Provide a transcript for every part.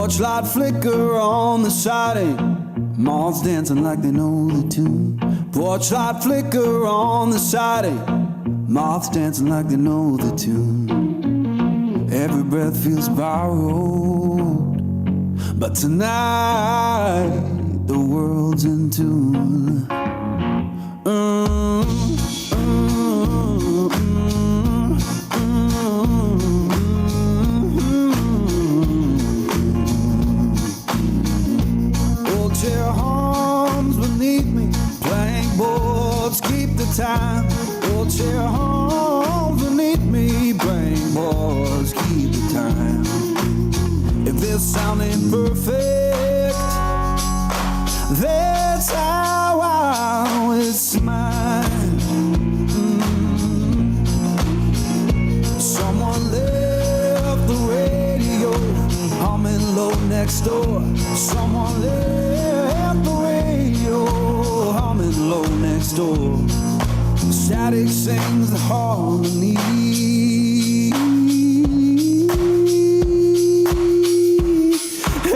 Porch light flicker on the siding, moths dancing like they know the tune. Porch light flicker on the siding, moths dancing like they know the tune. Every breath feels borrowed, but tonight the world's in tune. Old chair hums beneath me, plank boards keep the time. Old chair hums beneath me, plank boards keep the time. If this sound ain't perfect, that's how I always smile. Someone left the radio humming low next door. Someone left the radio humming low next door. Static sings the harmony.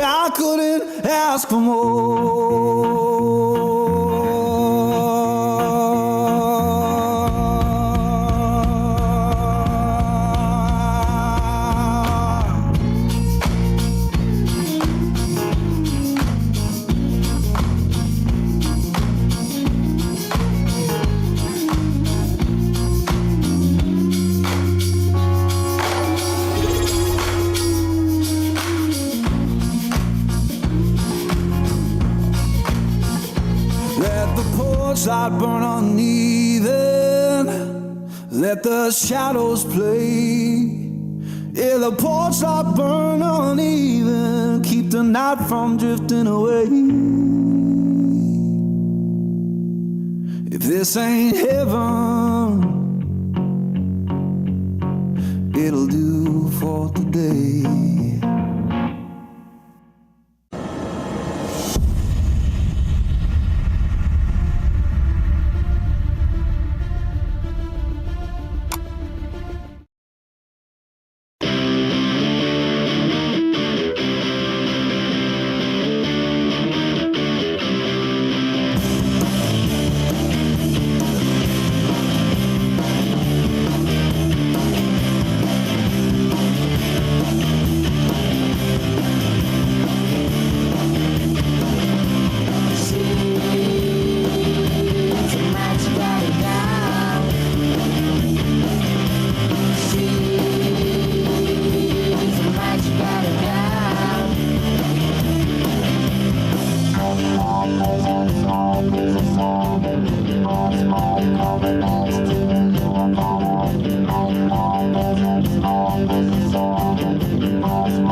I couldn't ask for more. Let the porch light burn uneven, let the shadows play. Yeah, the porch light burn uneven, keep the night from drifting away. If this ain't heaven, it'll do for today.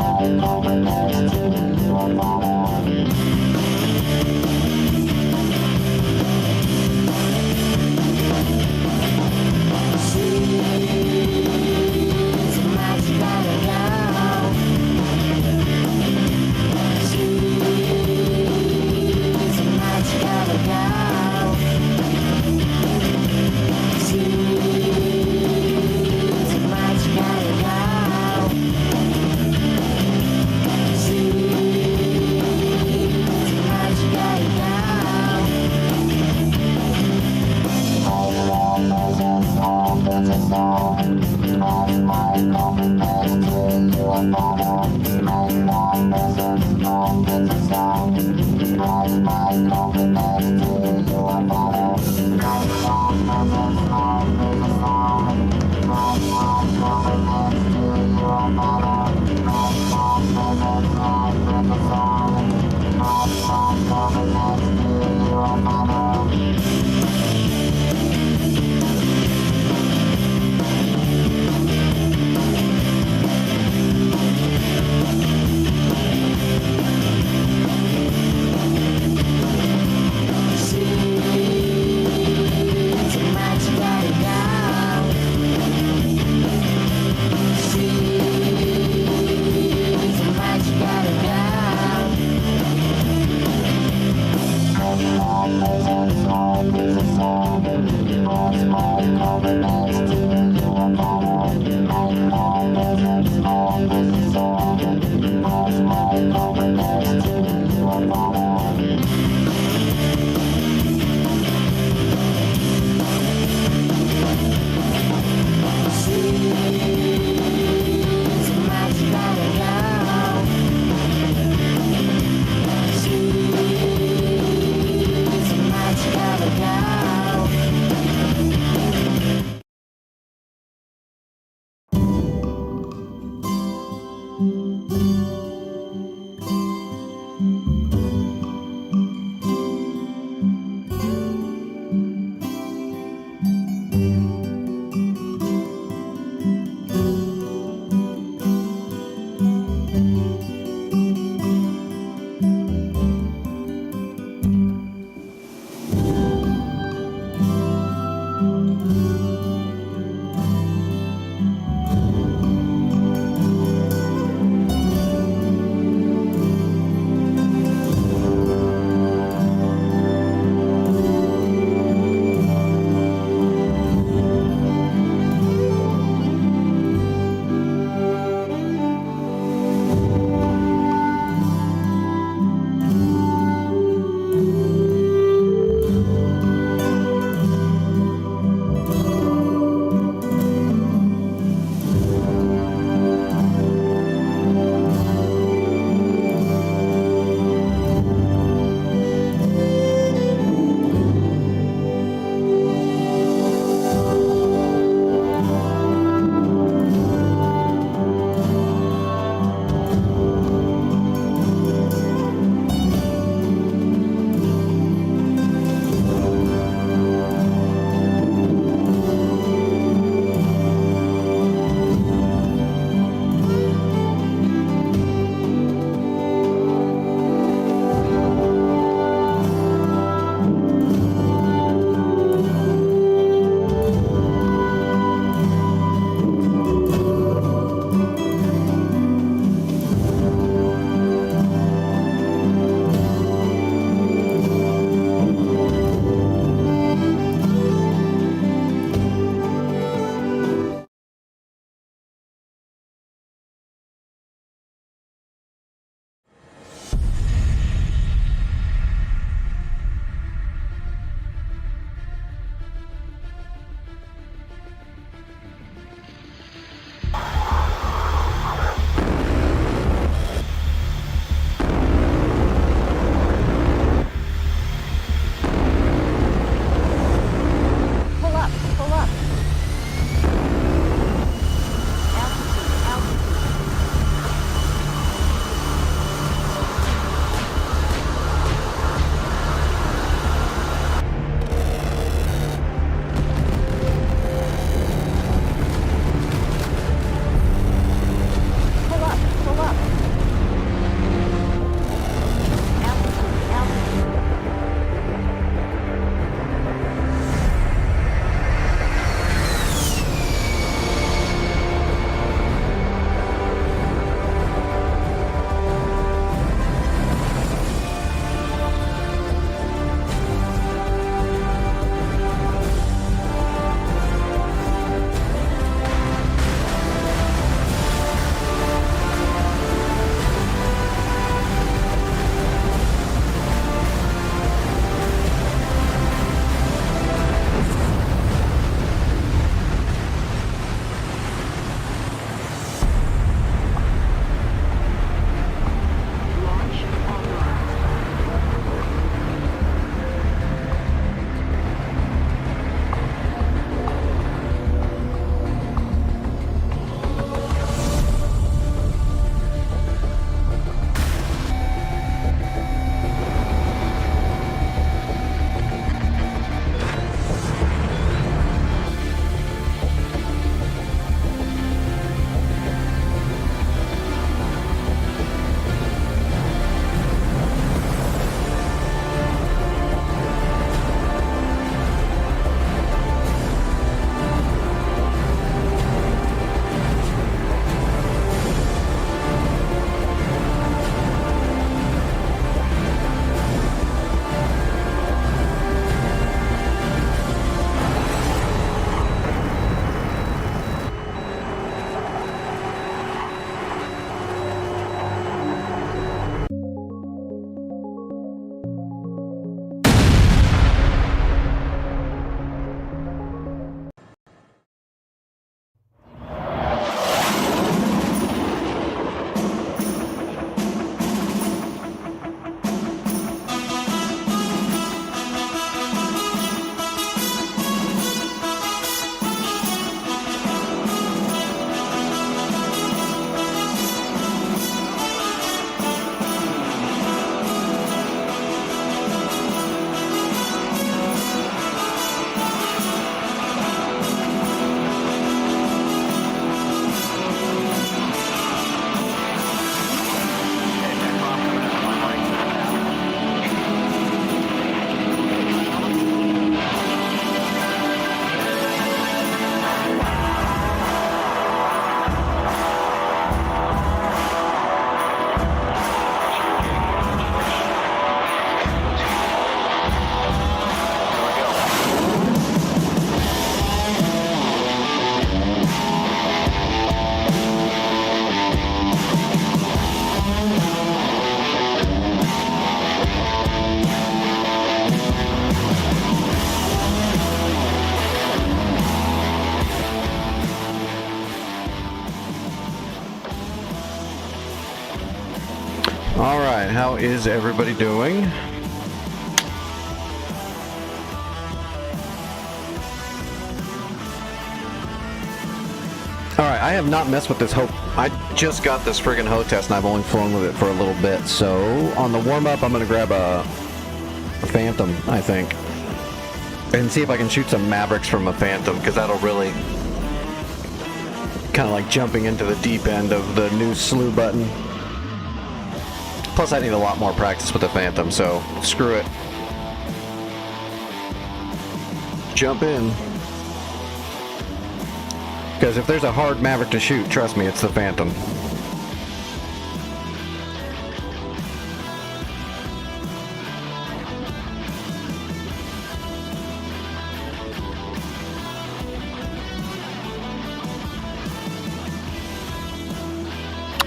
This is all. how is everybody doing? Alright, I have not messed with this Hope. I just got this friggin' HOTAS and I've only flown with it for a little bit. So, on the warm-up, I'm gonna grab a Phantom, I think. And see if I can shoot some Mavericks from a Phantom, because that'll really... kind of like jumping into the deep end of the new slew button. Plus, I need a lot more practice with the Phantom, so screw it. Jump in. Because if there's a hard Maverick to shoot, trust me, it's the Phantom.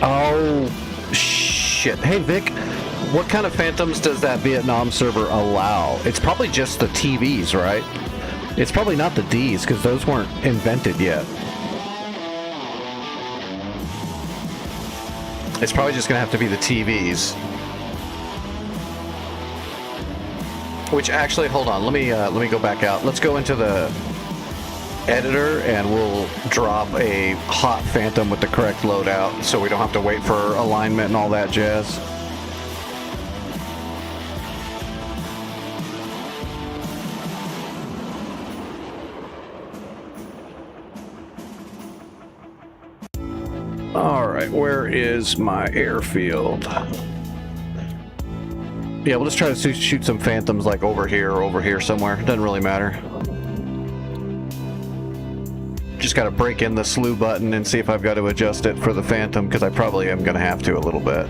Oh, shit. Hey, Vic, what kind of Phantoms does that Vietnam server allow? It's probably just the TVs, right? It's probably not the Ds, because those weren't invented yet. It's probably just gonna have to be the TVs. Which actually, hold on, let me go back out. Let's go into the editor and we'll drop a hot Phantom with the correct loadout, so we don't have to wait for alignment and all that jazz. Alright, where is my airfield? Yeah, we'll just try to shoot some Phantoms like over here or over here somewhere. Doesn't really matter. Just gotta break in the slew button and see if I've got to adjust it for the Phantom, because I probably am gonna have to a little bit.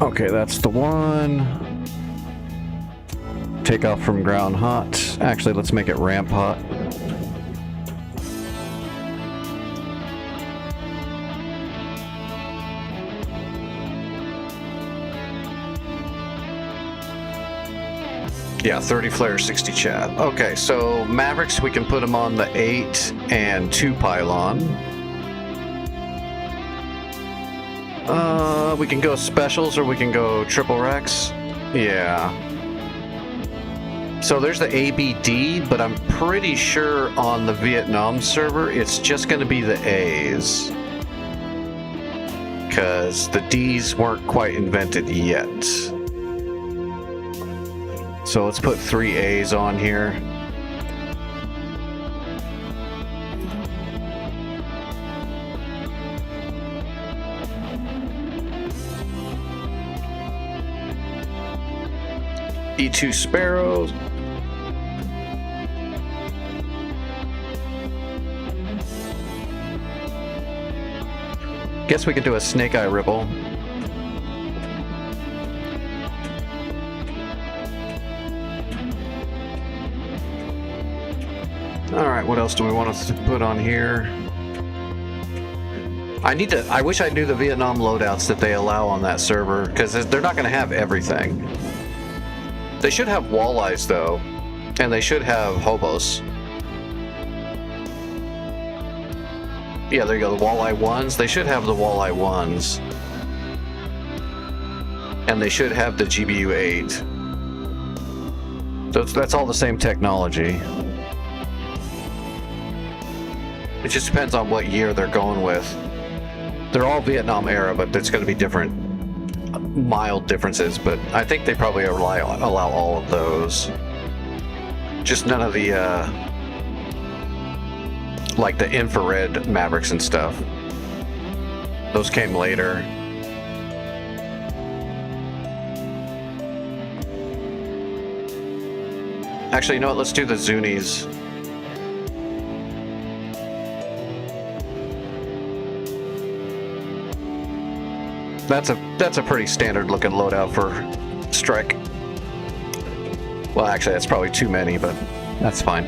Okay, that's the one. Take off from ground hot. Actually, let's make it ramp hot. Yeah, 30 flare, 60 chat. Okay, so Mavericks, we can put them on the 8 and 2 pylon. We can go specials or we can go triple Rex. Yeah. So there's the ABD, but I'm pretty sure on the Vietnam server, it's just going to be the A's. Because the D's weren't quite invented yet. So let's put 3 A's on here. E2 Sparrows. Guess we could do a Snake Eye Ripple. Alright, what else do we want us to put on here? I wish I knew the Vietnam loadouts that they allow on that server, because they're not going to have everything. They should have walleyes, though, and they should have hobos. Yeah, there you go, the walleye ones. They should have the walleye ones. And they should have the GBU 8. So that's all the same technology. It just depends on what year they're going with. They're all Vietnam era, but there's going to be different, mild differences, but I think they probably allow all of those. Just none of the, like the infrared Mavericks and stuff. Those came later. Actually, you know what? Let's do the Zunis. That's a pretty standard looking loadout for Strike. Well, actually, that's probably too many, but that's fine.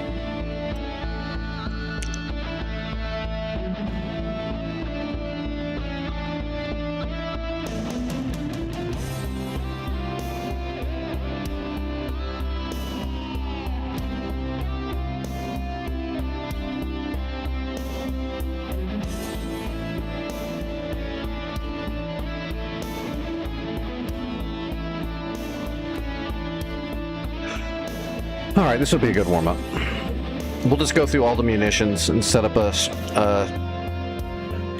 All right, this will be a good warm-up. We'll just go through all the munitions and set up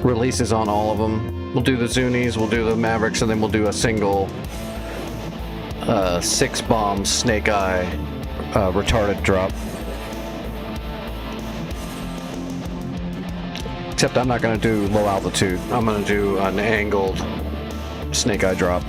releases on all of them. We'll do the Zunis, we'll do the Mavericks, and then we'll do a single 6-bomb Snake Eye retarded drop. Except I'm not going to do low altitude. I'm going to do an angled Snake Eye drop.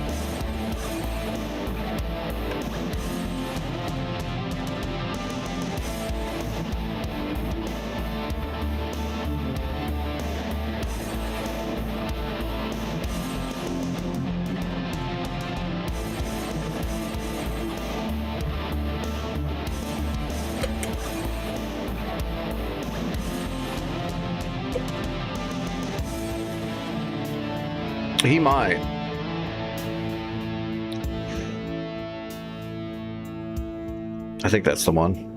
He might. I think that's the one.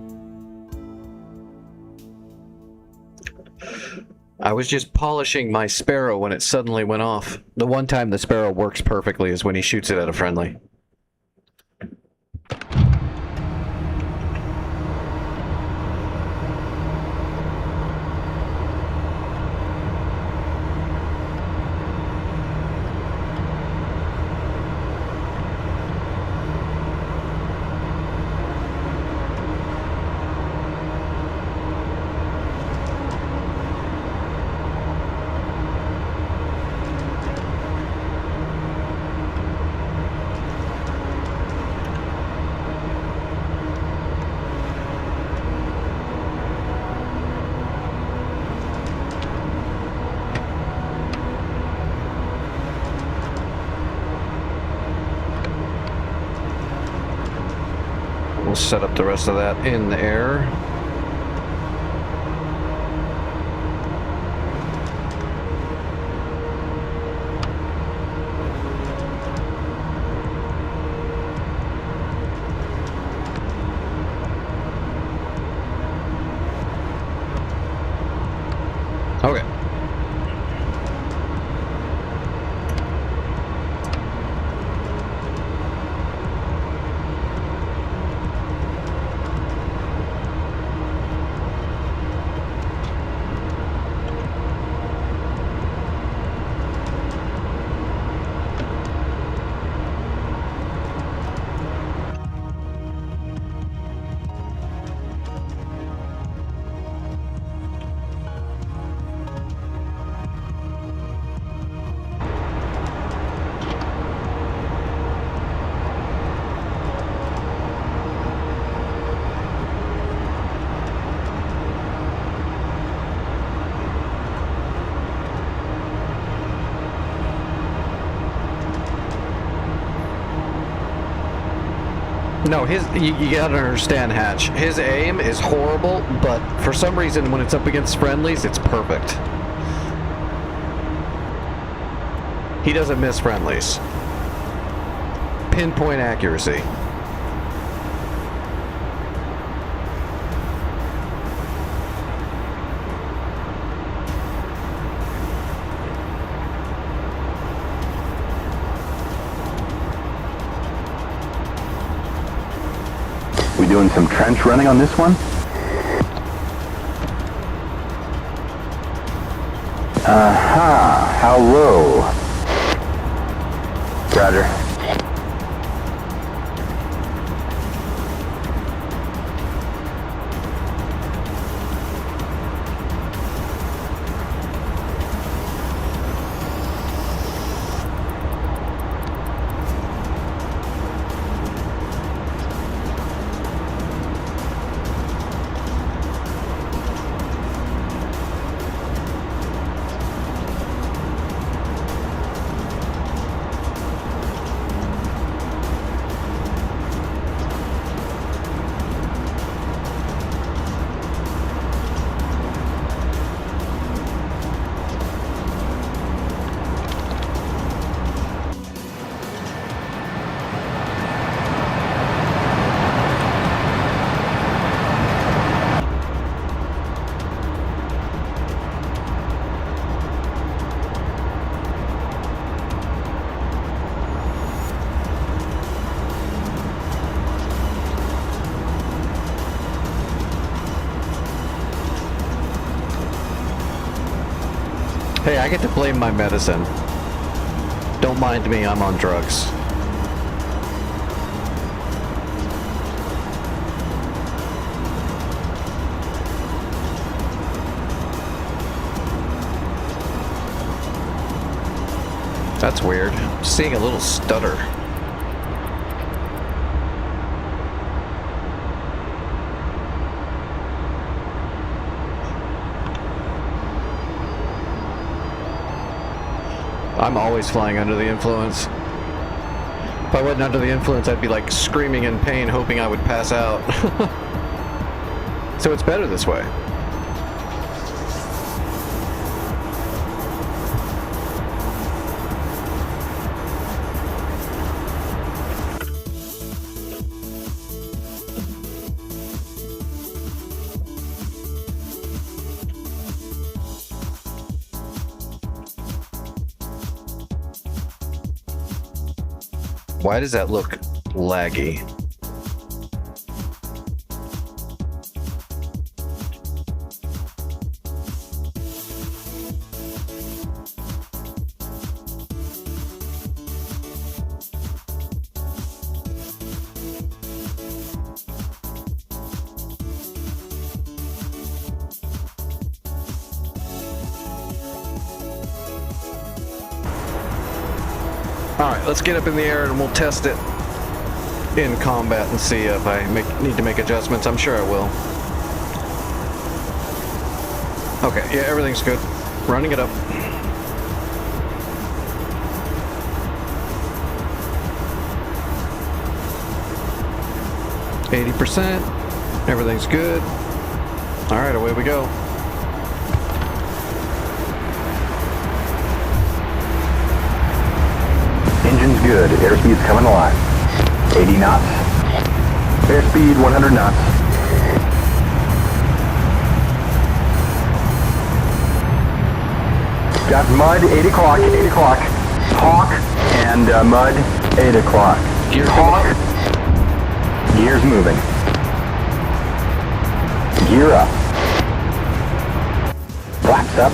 I was just polishing my Sparrow when it suddenly went off. The one time the Sparrow works perfectly is when he shoots it at a friendly. We'll set up the rest of that in the air. Okay. No, you gotta understand, Hatch. His aim is horrible, but for some reason when it's up against friendlies, it's perfect. He doesn't miss friendlies. Pinpoint accuracy. We doing some trench running on this one? Aha, how low? Roger. Hey, I get to blame my medicine. Don't mind me, I'm on drugs. That's weird. Seeing a little stutter. I'm always flying under the influence. If I wasn't under the influence, I'd be like screaming in pain, hoping I would pass out. So it's better this way. Why does that look laggy? Alright, let's get up in the air and we'll test it in combat and see if I need to make adjustments. I'm sure I will. Okay, yeah, everything's good. Running it up. %. Everything's good. Alright, away we go. Engine's good. Airspeed's coming alive. 80 knots. Airspeed 100 knots. Got mud, 8 o'clock, 8 o'clock. Hawk and mud, 8 o'clock. Gear Hawk. Gears moving. Gear up. Flaps up.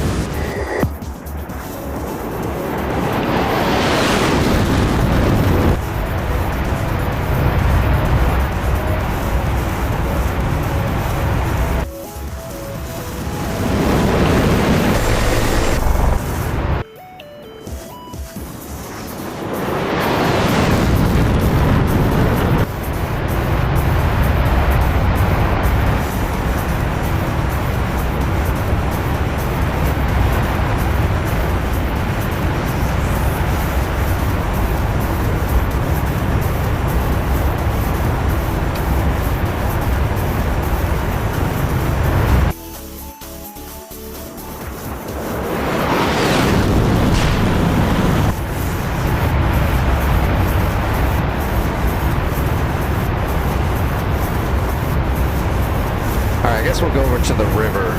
We'll go over to the river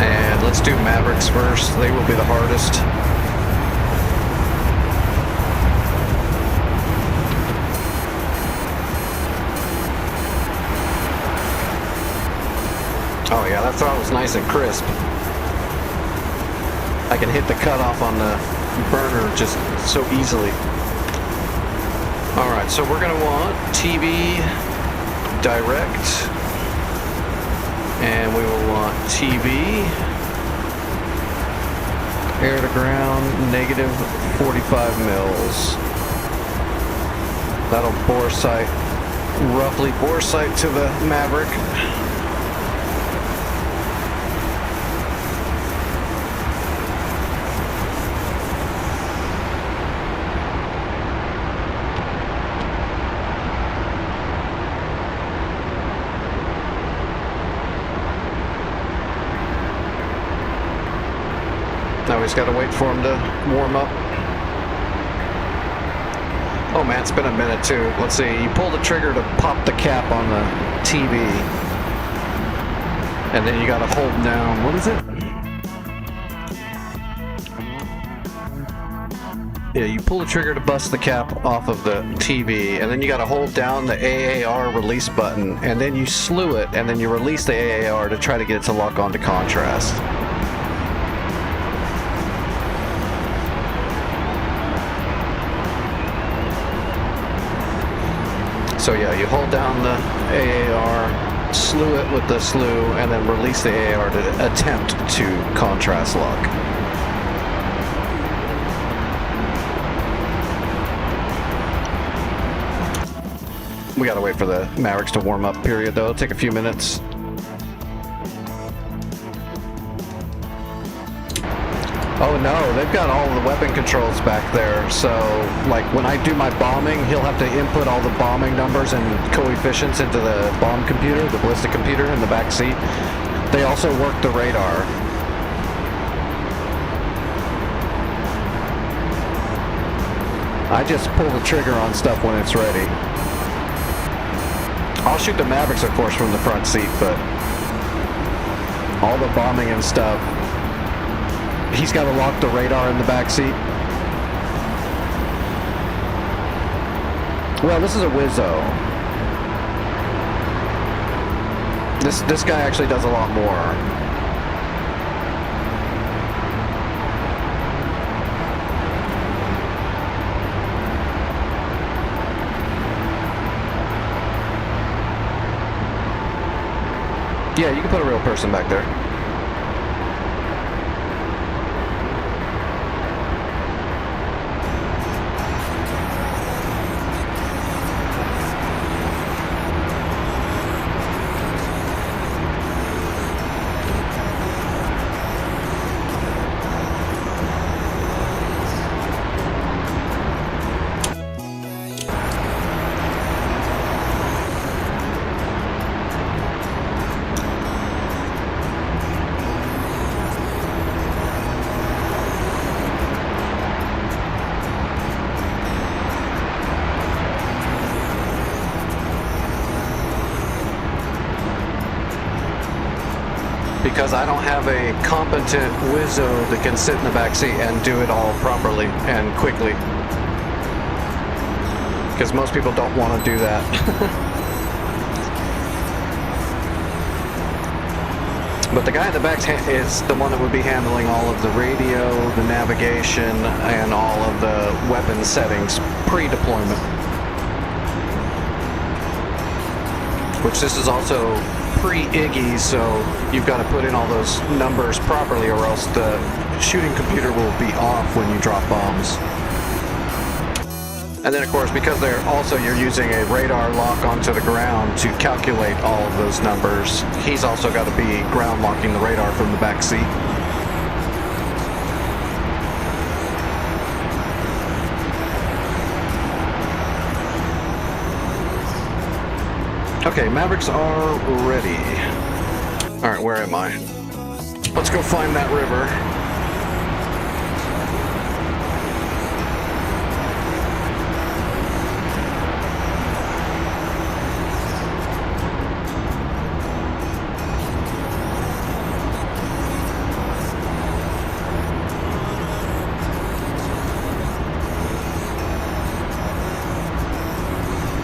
and let's do Mavericks first. They will be the hardest. Oh yeah, that throttle's nice and crisp. I can hit the cutoff on the burner just so easily. Alright, so we're gonna want TV direct. And we will want TV, air to ground, -45 mils. That'll roughly bore sight to the Maverick. Now we just gotta wait for him to warm up. Oh man, it's been a minute too. Let's see, you pull the trigger to pop the cap on the TV. And then you gotta hold down, what is it? Yeah, you pull the trigger to bust the cap off of the TV, and then you gotta hold down the AAR release button, and then you slew it, and then you release the AAR to try to get it to lock onto contrast. So yeah, you hold down the AAR, slew it with the slew, and then release the AAR to attempt to contrast lock. We gotta wait for the Mavericks to warm up period though. It'll take a few minutes. Oh no, they've got all the weapon controls back there. So like when I do my bombing, he'll have to input all the bombing numbers and coefficients into the bomb computer, the ballistic computer in the back seat. They also work the radar. I just pull the trigger on stuff when it's ready. I'll shoot the Mavericks, of course, from the front seat, but all the bombing and stuff, he's got to lock the radar in the back seat. Well, this is a Wizzo. This guy actually does a lot more. Yeah, you can put a real person back there. Because I don't have a competent Wizzo that can sit in the back seat and do it all properly and quickly. Because most people don't want to do that. But the guy in the back is the one that would be handling all of the radio, the navigation, and all of the weapon settings pre-deployment. Which this is also pre-Iggy, so you've got to put in all those numbers properly or else the shooting computer will be off when you drop bombs. And then of course, because you're using a radar lock onto the ground to calculate all of those numbers, he's also got to be ground locking the radar from the back seat. Okay, Mavericks are ready. Alright, where am I? Let's go find that river.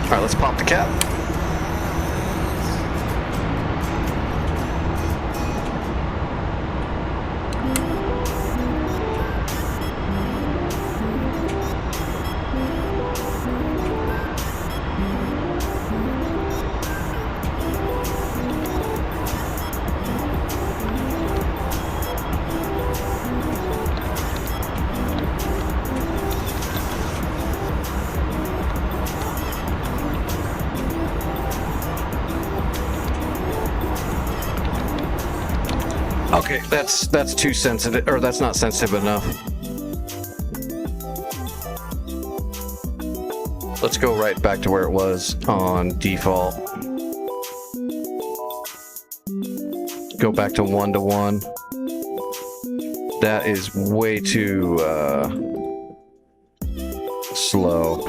Alright, let's pop the cap. Okay, that's too sensitive, or that's not sensitive enough. Let's go right back to where it was on default. Go back to 1-to-1. That is way too slow.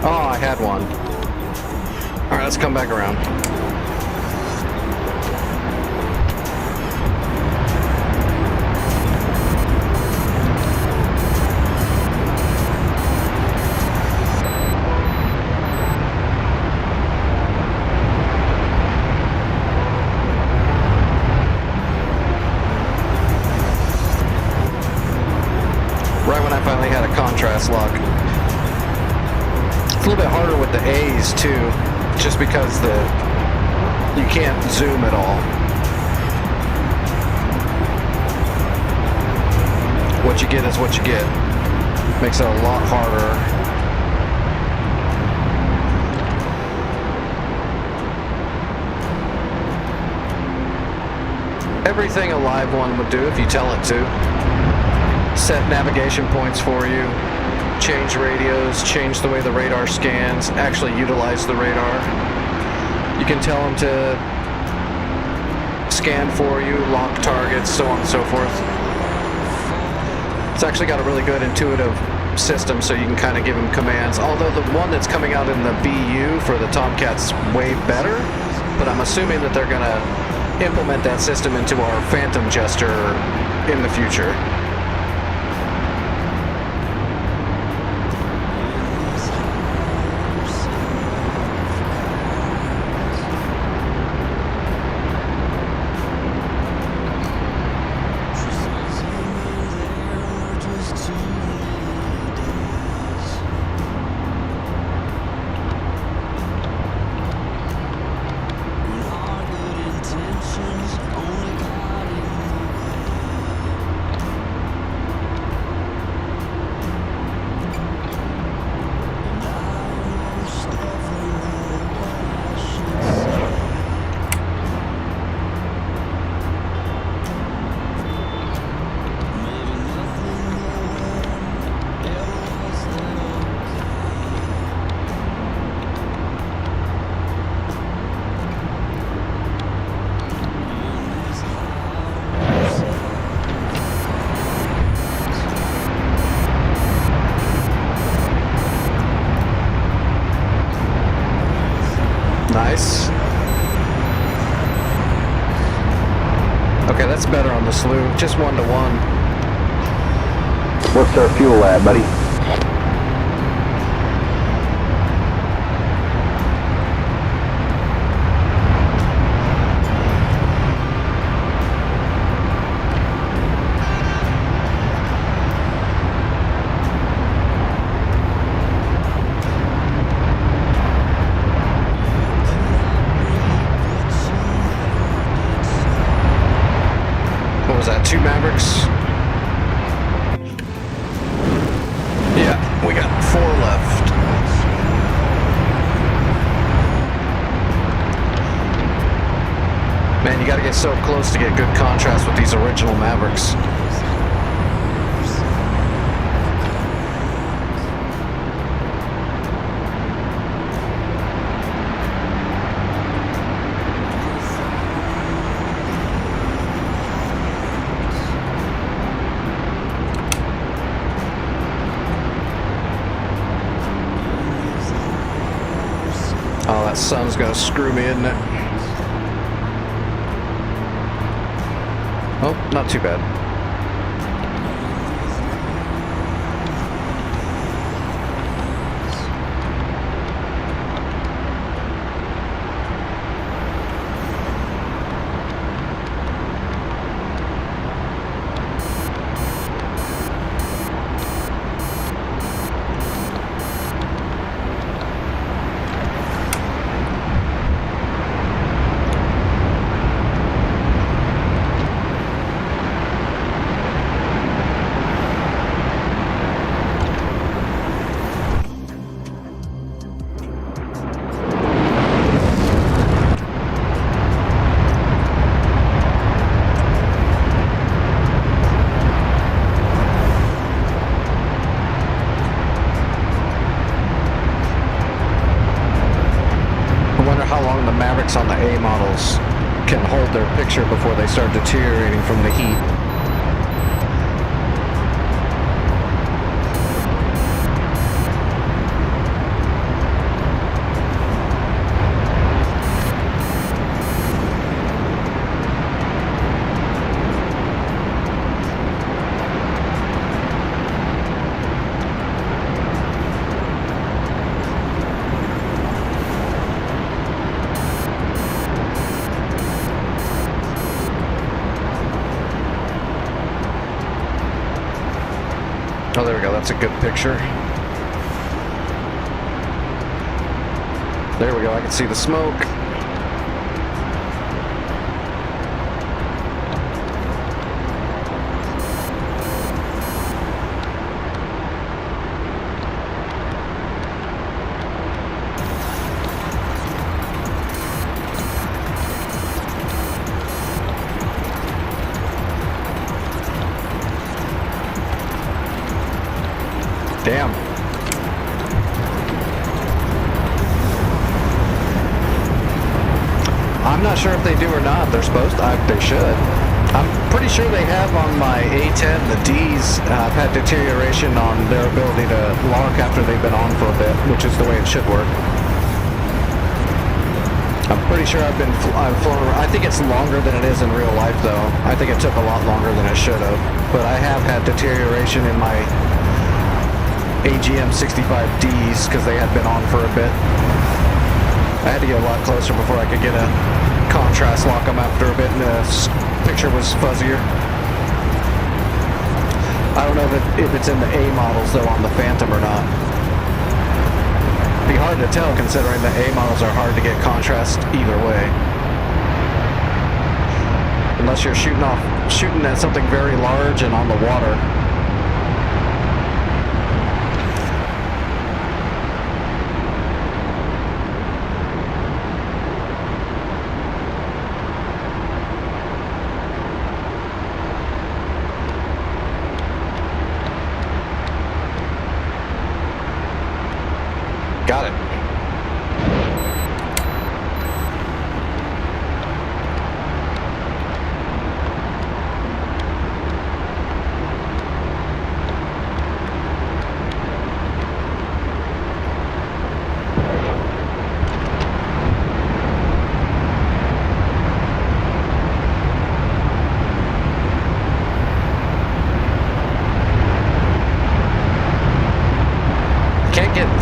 Oh, I had one. Alright, let's come back around. I finally had a contrast lock. It's a little bit harder with the A's too, just because you can't zoom at all. What you get is what you get. Makes it a lot harder. Everything a live one would do if you tell it to. Set navigation points for you, change radios, change the way the radar scans, actually utilize the radar. You can tell them to scan for you, lock targets, so on and so forth. It's actually got a really good intuitive system, so you can kind of give them commands. Although the one that's coming out in the BU for the Tomcat's way better, but I'm assuming that they're going to implement that system into our Phantom Jester in the future. Nice. Okay, that's better on the slew. Just 1-to-1. What's our fuel at, buddy? What was that, 2 Mavericks? Yeah, we got 4 left. Man, you gotta get so close to get good contrast with these original Mavericks. Oh, that sun's gonna screw me, isn't it? Oh, not too bad. Mavericks on the A models can hold their picture before they start deteriorating from the heat. Oh, there we go. That's a good picture. There we go. I can see the smoke. Damn. I'm not sure if they do or not. They're supposed to. They should. I'm pretty sure they have on my A10. The Ds have had deterioration on their ability to lock after they've been on for a bit, which is the way it should work. I'm pretty sure I've flown around. I think it's longer than it is in real life, though. I think it took a lot longer than it should have. But I have had deterioration in my AGM 65Ds because they had been on for a bit. I had to get a lot closer before I could get a contrast lock them after a bit, and the picture was fuzzier. I don't know if it's in the A models though on the Phantom or not. It'd be hard to tell considering the A models are hard to get contrast either way. Unless you're shooting at something very large and on the water. Got it.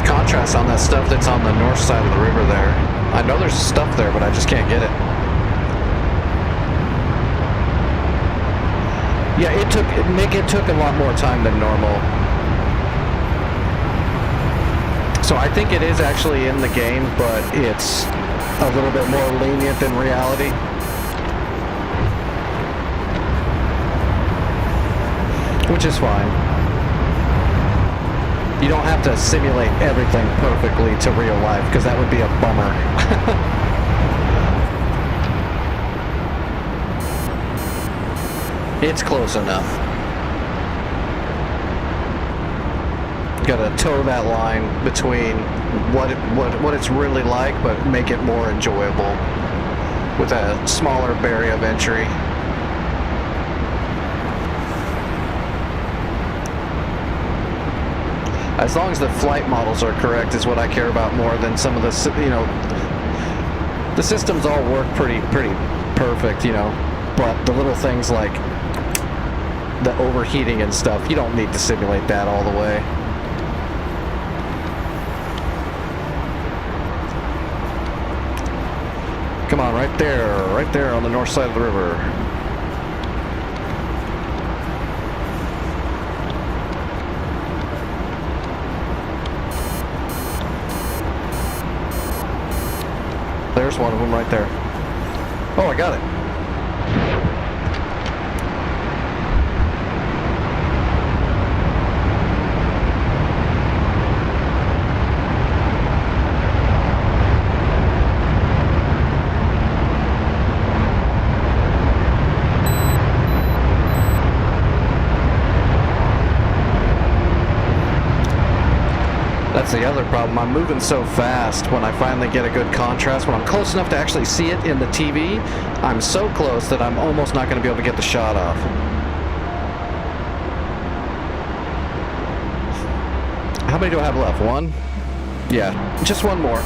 Contrast on that stuff that's on the north side of the river there. I know there's stuff there, but I just can't get it. Yeah, it took a lot more time than normal. So I think it is actually in the game, but it's a little bit more lenient than reality. Which is fine. You don't have to simulate everything perfectly to real life, because that would be a bummer. It's close enough. Gotta toe that line between what it's really like, but make it more enjoyable with a smaller barrier of entry. As long as the flight models are correct is what I care about more than some of the, the systems all work pretty perfect, but the little things like the overheating and stuff, you don't need to simulate that all the way. Come on, right there on the north side of the river. There's one of them right there. Oh, I got it. That's the other problem. I'm moving so fast when I finally get a good contrast. When I'm close enough to actually see it in the TV, I'm so close that I'm almost not going to be able to get the shot off. How many do I have left? One? Yeah, just one more.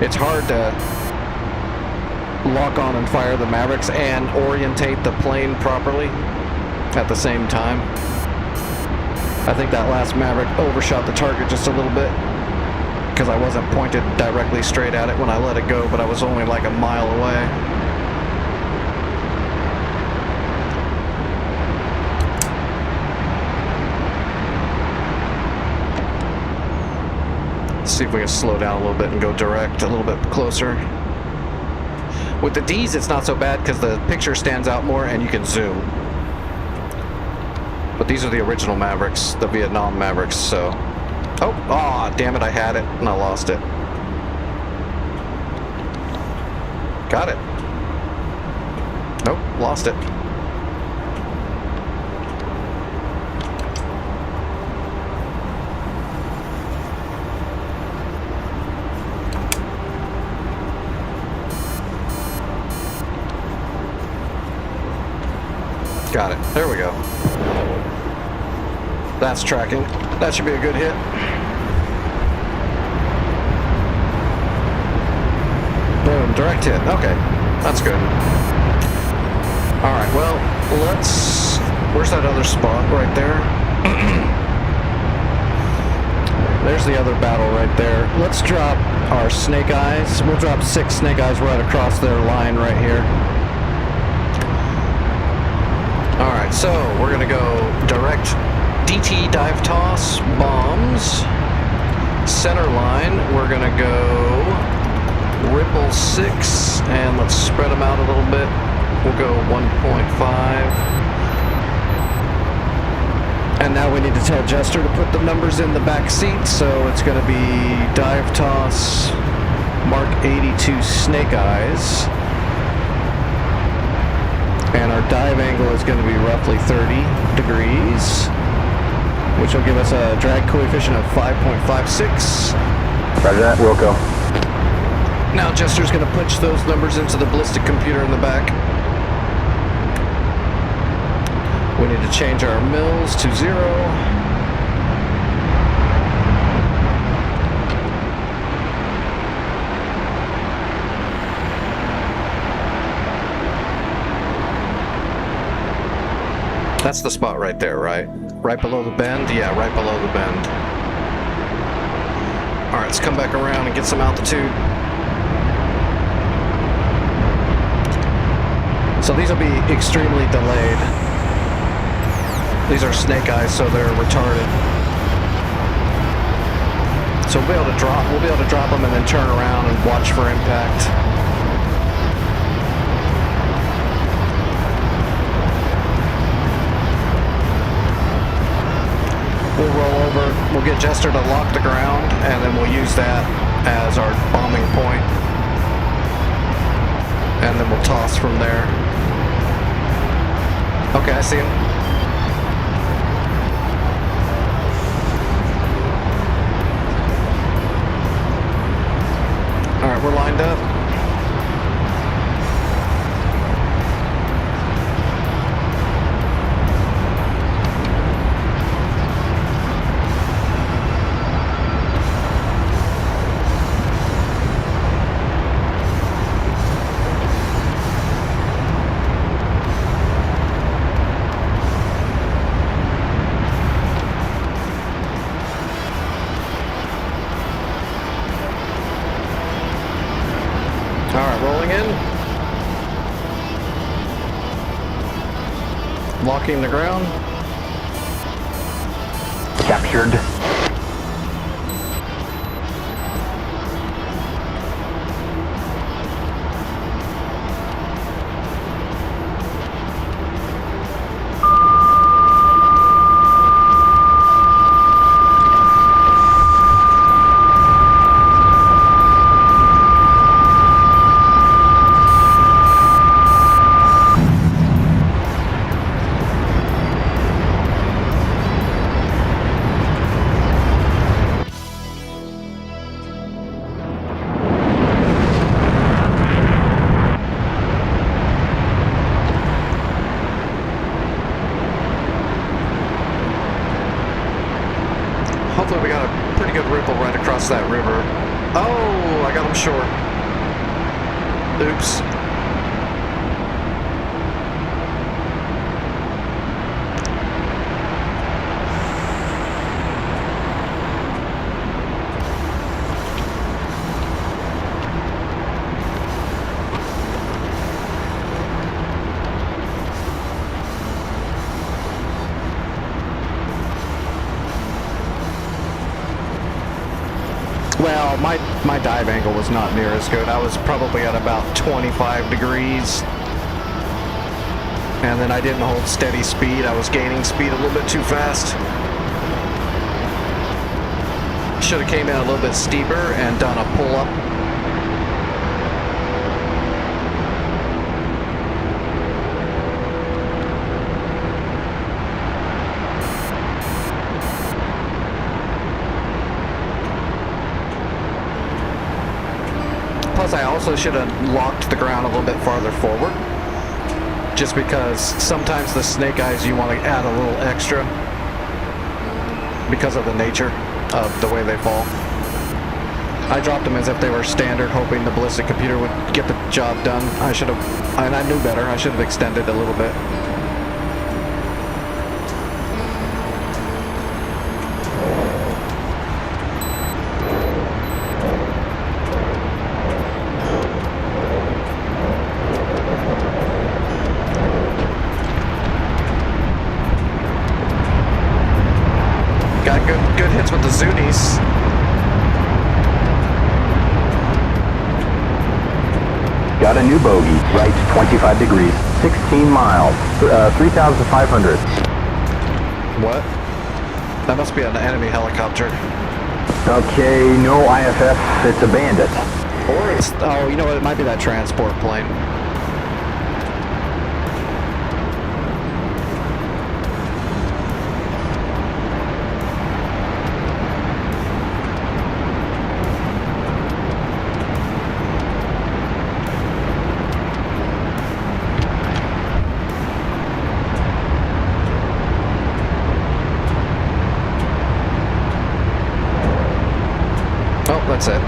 It's hard to lock on and fire the Mavericks and orientate the plane properly at the same time. I think that last Maverick overshot the target just a little bit because I wasn't pointed directly straight at it when I let it go, but I was only like a mile away. see if we can slow down a little bit and go direct a little bit closer. With the Ds, it's not so bad because the picture stands out more and you can zoom. But these are the original Mavericks, the Vietnam Mavericks, so... Oh, damn it, I had it and I lost it. Got it. Nope, lost it. Got it. There we go. That's tracking. That should be a good hit. Boom, direct hit. Okay, that's good. Alright, well, let's... Where's that other spot right there? There's the other battle right there. Let's drop our Snake Eyes. We'll drop 6 Snake Eyes right across their line right here. Alright, so we're gonna go direct DT dive toss bombs. Center line, we're gonna go Ripple 6, and let's spread them out a little bit. We'll go 1.5. And now we need to tell Jester to put the numbers in the back seat, so it's gonna be dive toss Mark 82 Snake Eyes. And our dive angle is going to be roughly 30 degrees, which will give us a drag coefficient of 5.56. Roger that, Wilco. Now Jester's going to punch those numbers into the ballistic computer in the back. We need to change our mils to 0. That's the spot right there, right? Right below the bend? Yeah, right below the bend. Alright, let's come back around and get some altitude. So these will be extremely delayed. These are Snake Eyes, so they're retarded. So we'll be able to drop them and then turn around and watch for impact. We'll roll over, we'll get Jester to lock the ground, and then we'll use that as our bombing point. And then we'll toss from there. Okay, I see him. Alright, we're lined up. Alright, rolling in. Locking the ground. Captured. Hopefully we got a pretty good ripple right across that river. Oh, I got him short. Oops. Well, my dive angle was not near as good. I was probably at about 25 degrees. And then I didn't hold steady speed. I was gaining speed a little bit too fast. Should have came in a little bit steeper and done a pull-up. Plus, I also should have locked the ground a little bit farther forward. Just because sometimes the snake eyes you want to add a little extra because of the nature of the way they fall. I dropped them as if they were standard, hoping the ballistic computer would get the job done. I should have, and I knew better, I should have extended a little bit. Got good hits with the Zunis. Got a new bogey, right 25 degrees, 16 miles, 3,500. What? That must be an enemy helicopter. Okay, no IFF, it's a bandit. Or it's, oh, you know what, it might be that transport plane. Oh, that's it.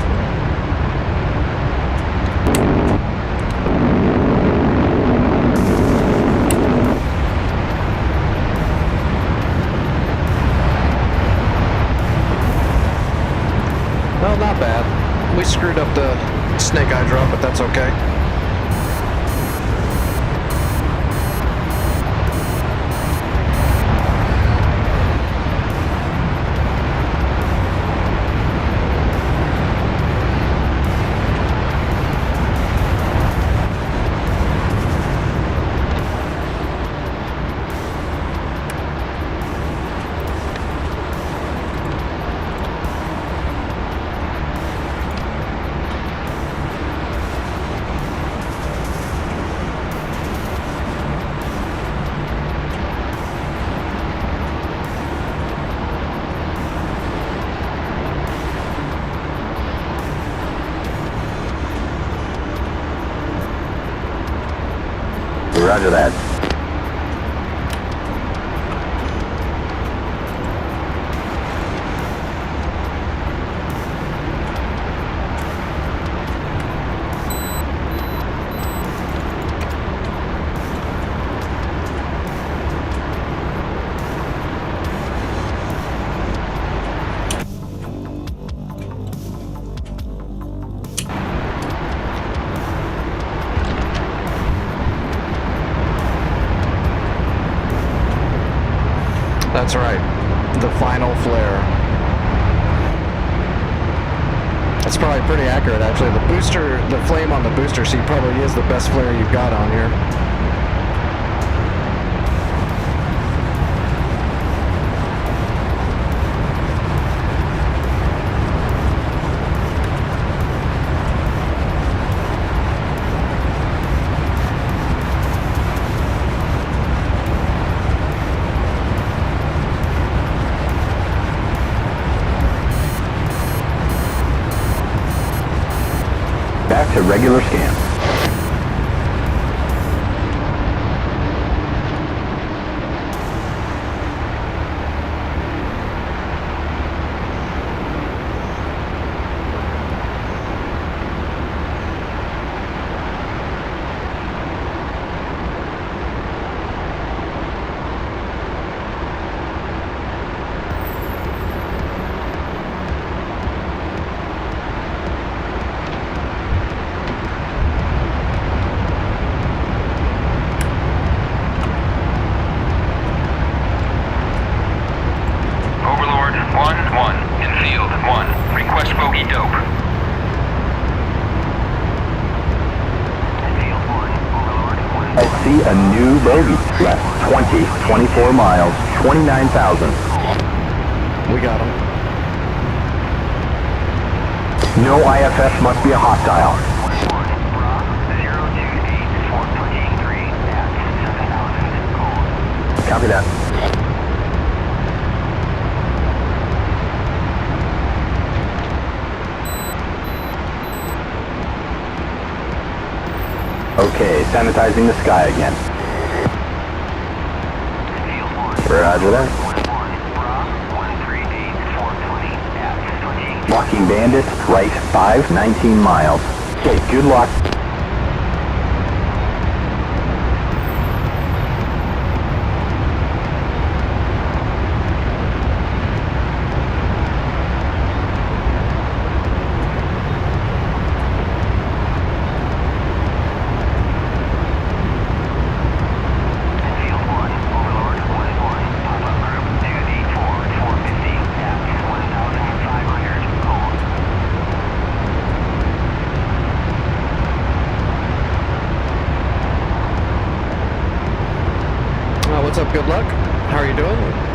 Well, not bad. We screwed up the snake eye drop, but that's okay. Roger that. That's right. The final flare. That's probably pretty accurate, actually. The booster, the flame on the booster seat probably is the best flare you've got on here. Back to regular scan. see a new bogey. Left 20, 24 miles, 29,000. We got him. No IFS must be a hostile. Copy that. Okay, sanitizing the sky again. Roger that. Locking Bandit, right 5, 19 miles. Okay, good luck. What's up, good luck? How are you doing?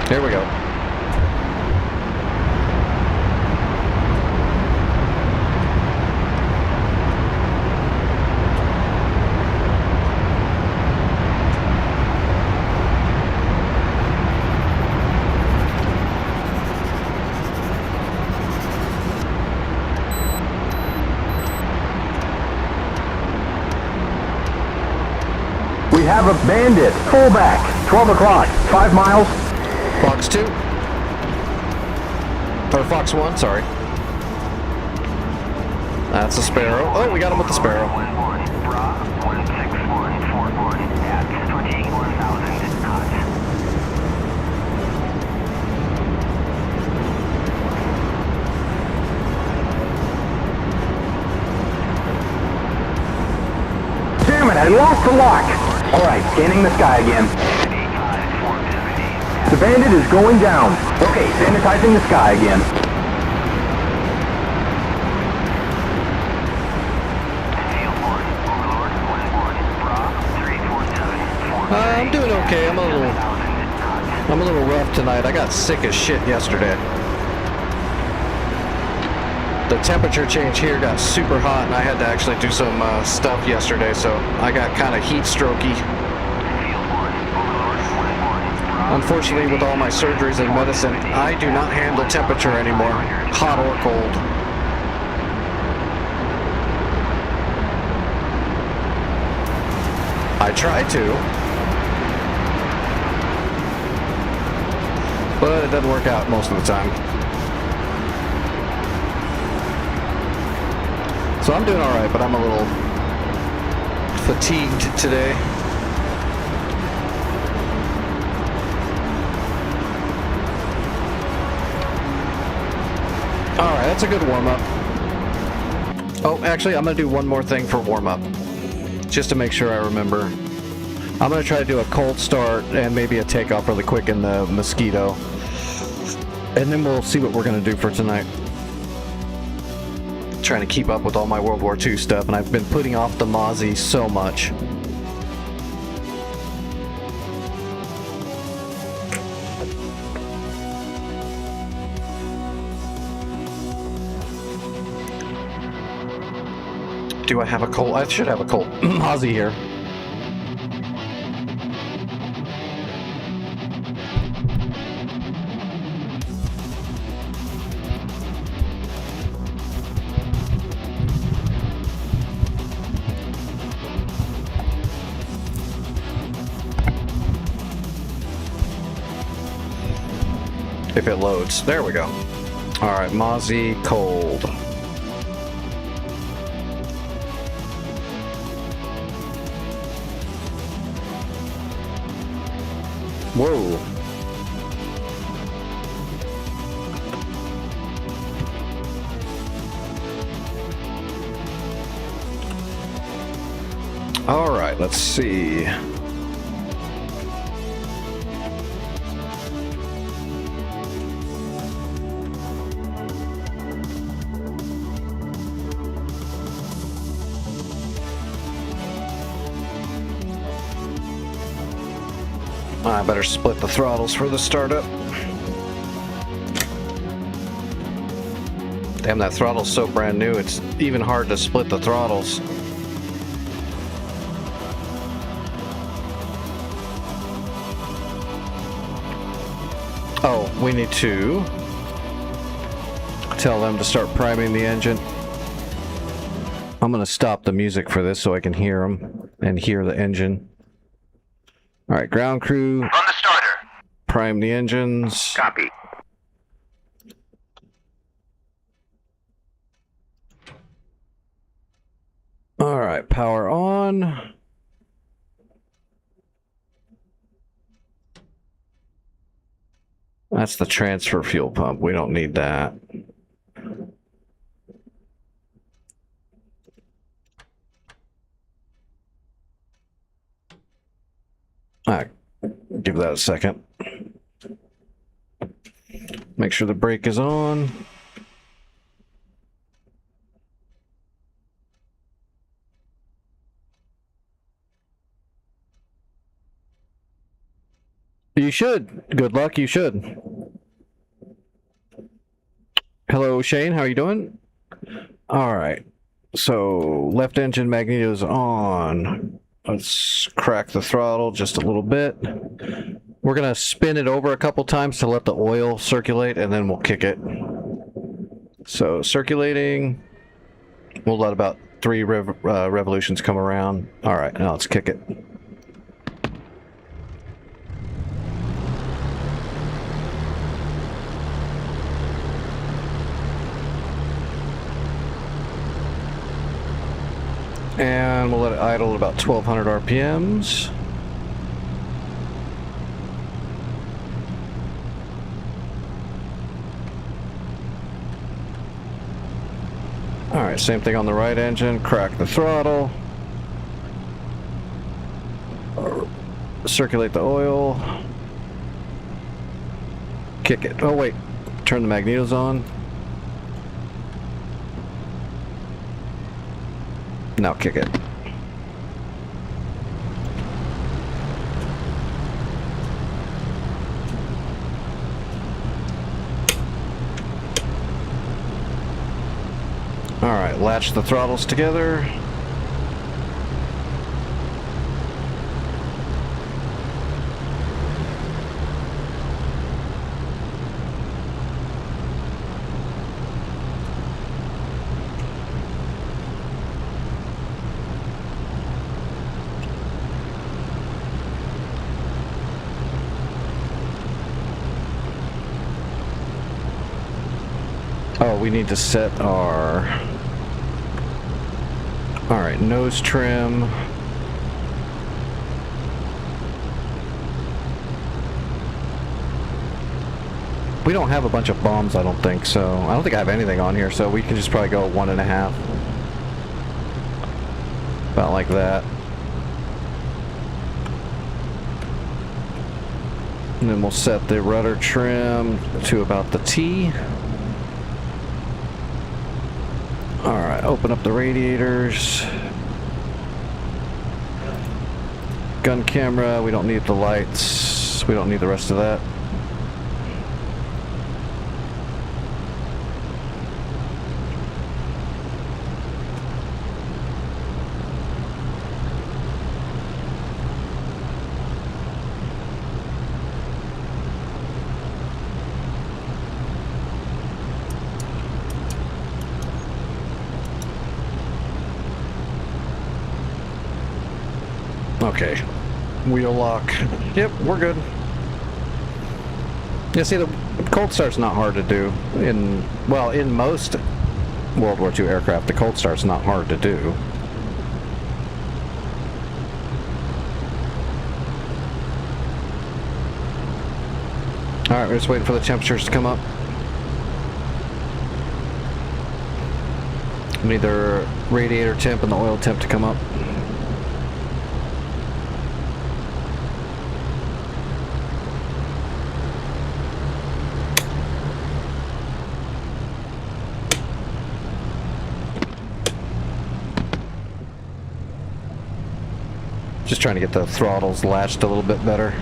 Here we go. We have a Bandit, fullback, 12 o'clock, 5 miles. Fox 2. Or Fox 1, sorry. That's a Sparrow. Oh, we got him with the Sparrow. Damn it, I lost the lock. All right, scanning the sky again. The Bandit is going down. Okay, sanitizing the sky again. I'm doing okay. I'm a little rough tonight. I got sick as shit yesterday. The temperature change here got super hot, and I had to actually do some stuff yesterday, so I got kind of heat strokey. Unfortunately, with all my surgeries and medicine, I do not handle temperature anymore, hot or cold. I try to, but it doesn't work out most of the time. So I'm doing all right, but I'm a little fatigued today. Alright, that's a good warm-up. Oh, actually, I'm going to do one more thing for warm-up. Just to make sure I remember. I'm going to try to do a cold start and maybe a takeoff really quick in the Mosquito. And then we'll see what we're going to do for tonight. Trying to keep up with all my World War II stuff, and I've been putting off the Mozzie so much. Do I have a Colt? I should have a Colt Mozzie here. If it loads. There we go. Alright, Mozzie cold. Whoa. Alright, let's see. I better split the throttles for the startup. Damn, that throttle's so brand new, it's even hard to split the throttles. Oh, we need to tell them to start priming the engine. I'm gonna stop the music for this so I can hear them and hear the engine. All right, ground crew. On the starter. Prime the engines. Copy. All right, power on. That's the transfer fuel pump. We don't need that. All right, give that a second. Make sure the brake is on. You should. Good luck, you should. Hello, Shane, how are you doing? All right, so left engine magnetos on. Let's crack the throttle just a little bit. We're gonna spin it over a couple times to let the oil circulate, and then we'll kick it. So circulating, we'll let about 3 revolutions come around. All right, now let's kick it. And we'll let it idle at about 1200 RPMs. All right, same thing on the right engine. Crack the throttle. Circulate the oil. Kick it. Oh wait, turn the magnetos on. Now kick it. All right, latch the throttles together. Oh, we need to set our... All right, nose trim. We don't have a bunch of bombs, I don't think, so... I don't think I have anything on here, so we can just probably go 1.5. About like that. And then we'll set the rudder trim to about the T. Alright, open up the radiators. Gun camera, we don't need the lights. We don't need the rest of that. Okay, wheel lock. Yep, we're good. Yeah, see, the cold start's not hard to do. In most World War II aircraft, the cold start's not hard to do. Alright, we're just waiting for the temperatures to come up. We need the radiator temp and the oil temp to come up. Just trying to get the throttles latched a little bit better.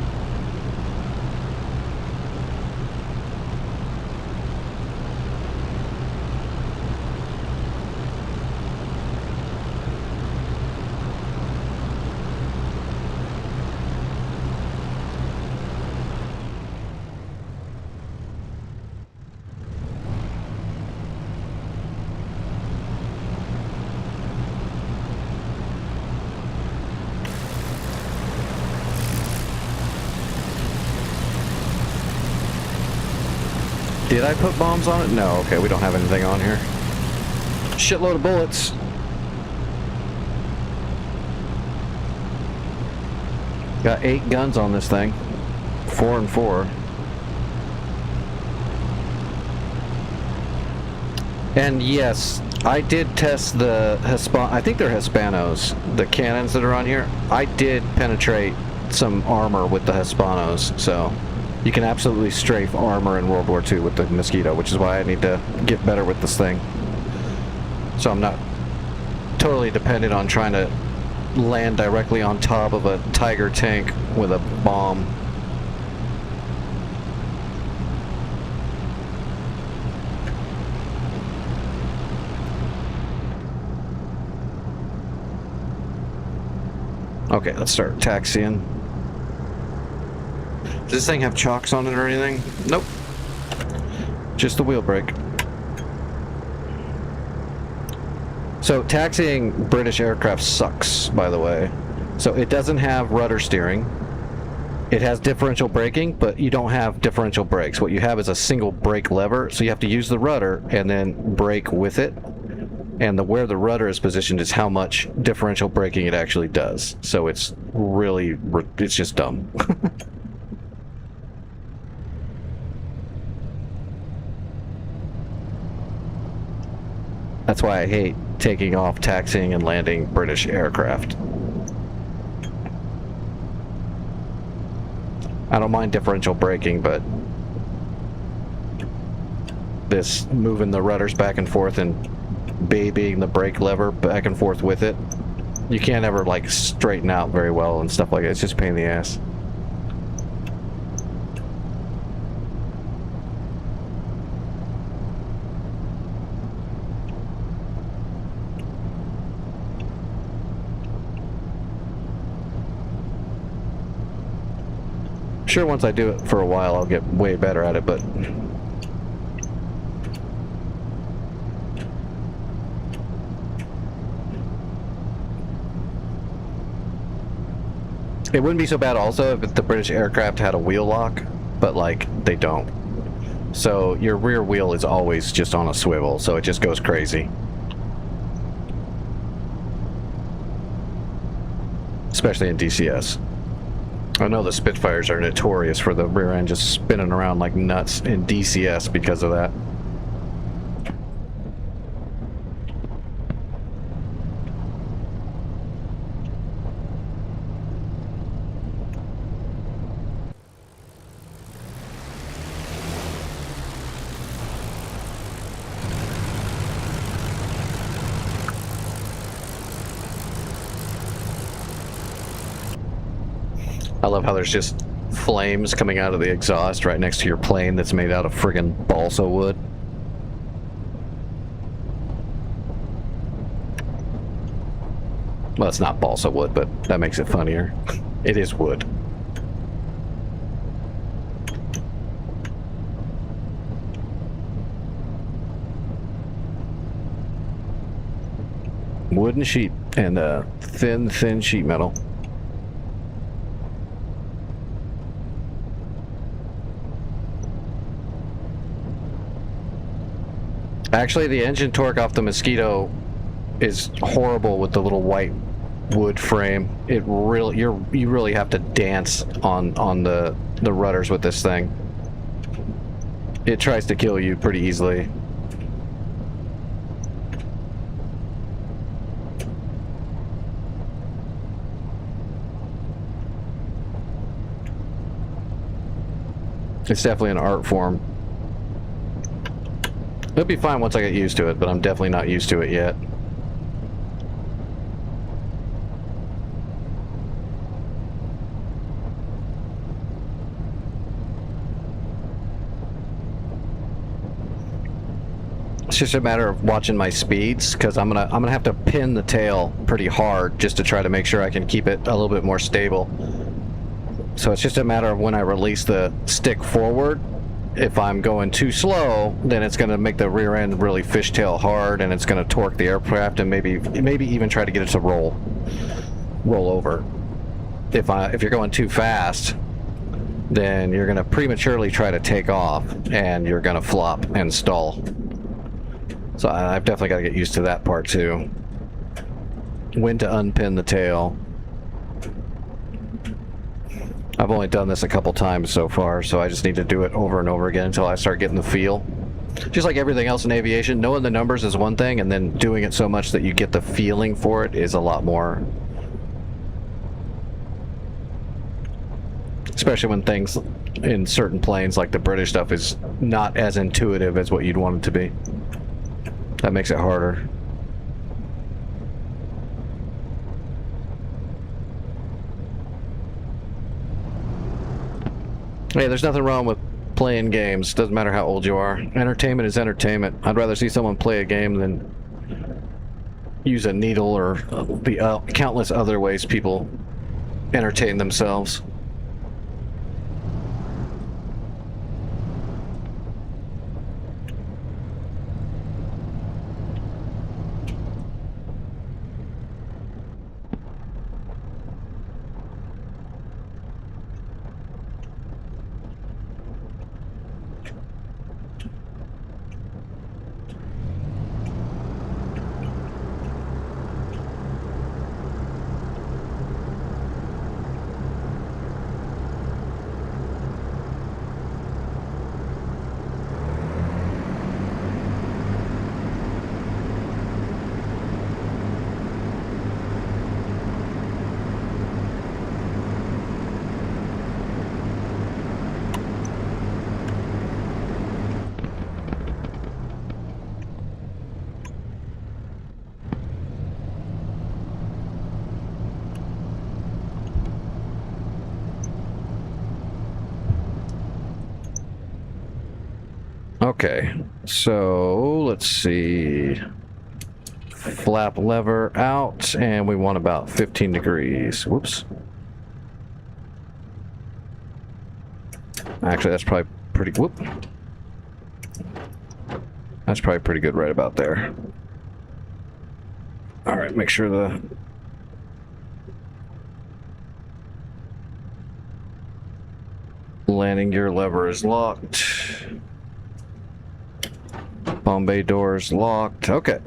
Did I put bombs on it? No, okay, we don't have anything on here. Shitload of bullets. Got 8 guns on this thing. 4 and 4. And yes, I did test the I think they're Hispanos, the cannons that are on here. I did penetrate some armor with the Hispanos, so you can absolutely strafe armor in World War II with the Mosquito, which is why I need to get better with this thing. So I'm not totally dependent on trying to land directly on top of a Tiger tank with a bomb. Okay, let's start taxiing. Does this thing have chocks on it or anything? Nope. Just the wheel brake. So taxiing British aircraft sucks, by the way. So it doesn't have rudder steering. It has differential braking, but you don't have differential brakes. What you have is a single brake lever, so you have to use the rudder and then brake with it. And where the rudder is positioned is how much differential braking it actually does. So it's really, it's just dumb. That's why I hate taking off, taxiing, and landing British aircraft. I don't mind differential braking, but this moving the rudders back and forth and babying the brake lever back and forth with it, you can't ever like straighten out very well and stuff like that. It's just a pain in the ass. Sure, once I do it for a while, I'll get way better at it, but it wouldn't be so bad also if the British aircraft had a wheel lock, but like they don't. So your rear wheel is always just on a swivel, so it just goes crazy. Especially in DCS. I know the Spitfires are notorious for the rear end just spinning around like nuts in DCS because of that. I love how there's just flames coming out of the exhaust right next to your plane that's made out of friggin' balsa wood. Well, it's not balsa wood, but that makes it funnier. It is wood. Wooden sheet and thin sheet metal. Actually, the engine torque off the Mosquito is horrible with the little white wood frame. It really, you really have to dance on the rudders with this thing. It tries to kill you pretty easily. It's definitely an art form. It'll be fine once I get used to it, but I'm definitely not used to it yet. It's just a matter of watching my speeds, because I'm gonna have to pin the tail pretty hard just to try to make sure I can keep it a little bit more stable. So it's just a matter of when I release the stick forward. If I'm going too slow, then it's going to make the rear end really fishtail hard, and it's going to torque the aircraft, and maybe even try to get it to roll over. If you're going too fast, then you're going to prematurely try to take off, and you're going to flop and stall. So I've definitely got to get used to that part too. When to unpin the tail. I've only done this a couple times so far, so I just need to do it over and over again until I start getting the feel. Just like everything else in aviation, knowing the numbers is one thing, and then doing it so much that you get the feeling for it is a lot more. Especially when things in certain planes, like the British stuff, is not as intuitive as what you'd want it to be. That makes it harder. Hey, there's nothing wrong with playing games. Doesn't matter how old you are. Entertainment is entertainment. I'd rather see someone play a game than use a needle or the countless other ways people entertain themselves. Okay, so let's see. Flap lever out, and we want about 15 degrees. Whoops. Actually, that's probably pretty. Whoop. That's probably pretty good right about there. All right, make sure the landing gear lever is locked. Bomb bay doors locked. Okay.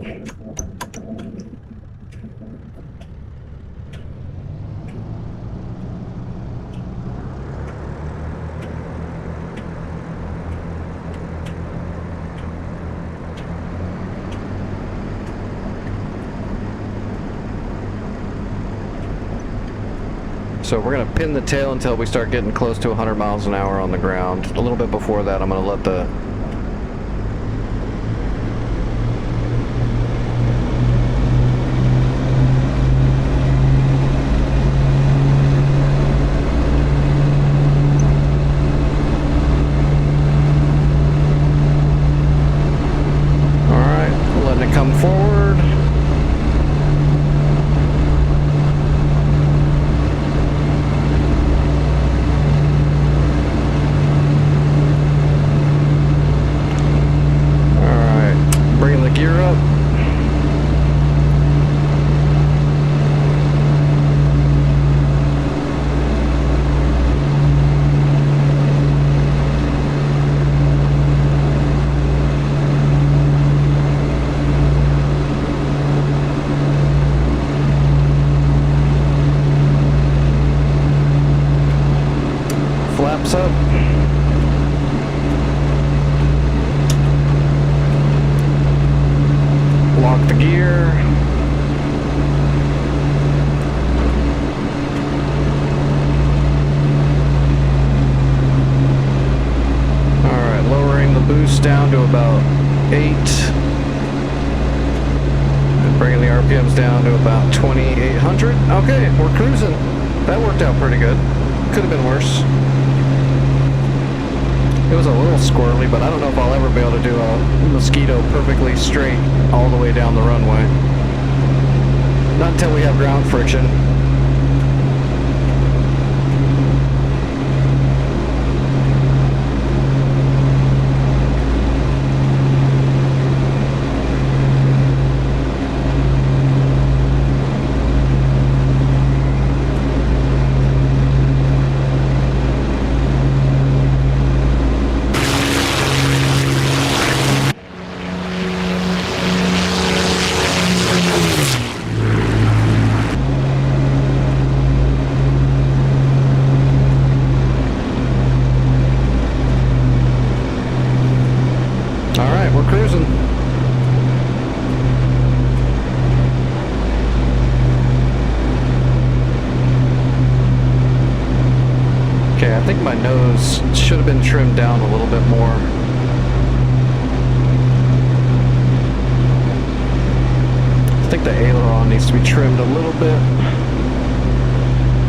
So we're going to pin the tail until we start getting close to 100 miles an hour on the ground. A little bit before that, I'm going to let the come forward. bring the boost down to about 8. And bringing the RPMs down to about 2,800. Okay, we're cruising. That worked out pretty good. Could have been worse. It was a little squirrely, but I don't know if I'll ever be able to do a Mosquito perfectly straight all the way down the runway. Not until we have ground friction. Okay, I think my nose should have been trimmed down a little bit more. I think the aileron needs to be trimmed a little bit.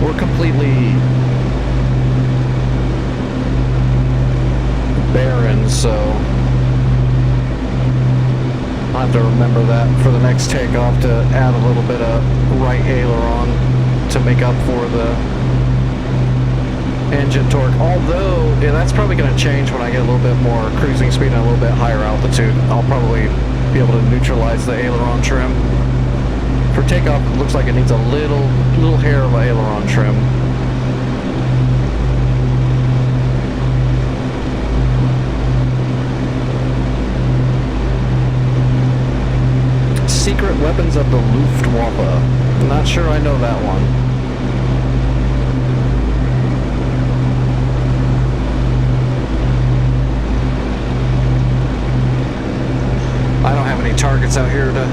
We're completely barren, so I'll have to remember that for the next takeoff to add a little bit of right aileron to make up for the engine torque, although yeah, that's probably going to change when I get a little bit more cruising speed and a little bit higher altitude. I'll probably be able to neutralize the aileron trim. For takeoff, it looks like it needs a little hair of aileron trim. Secret weapons of the Luftwaffe. I'm not sure I know that one. I don't have any targets out here to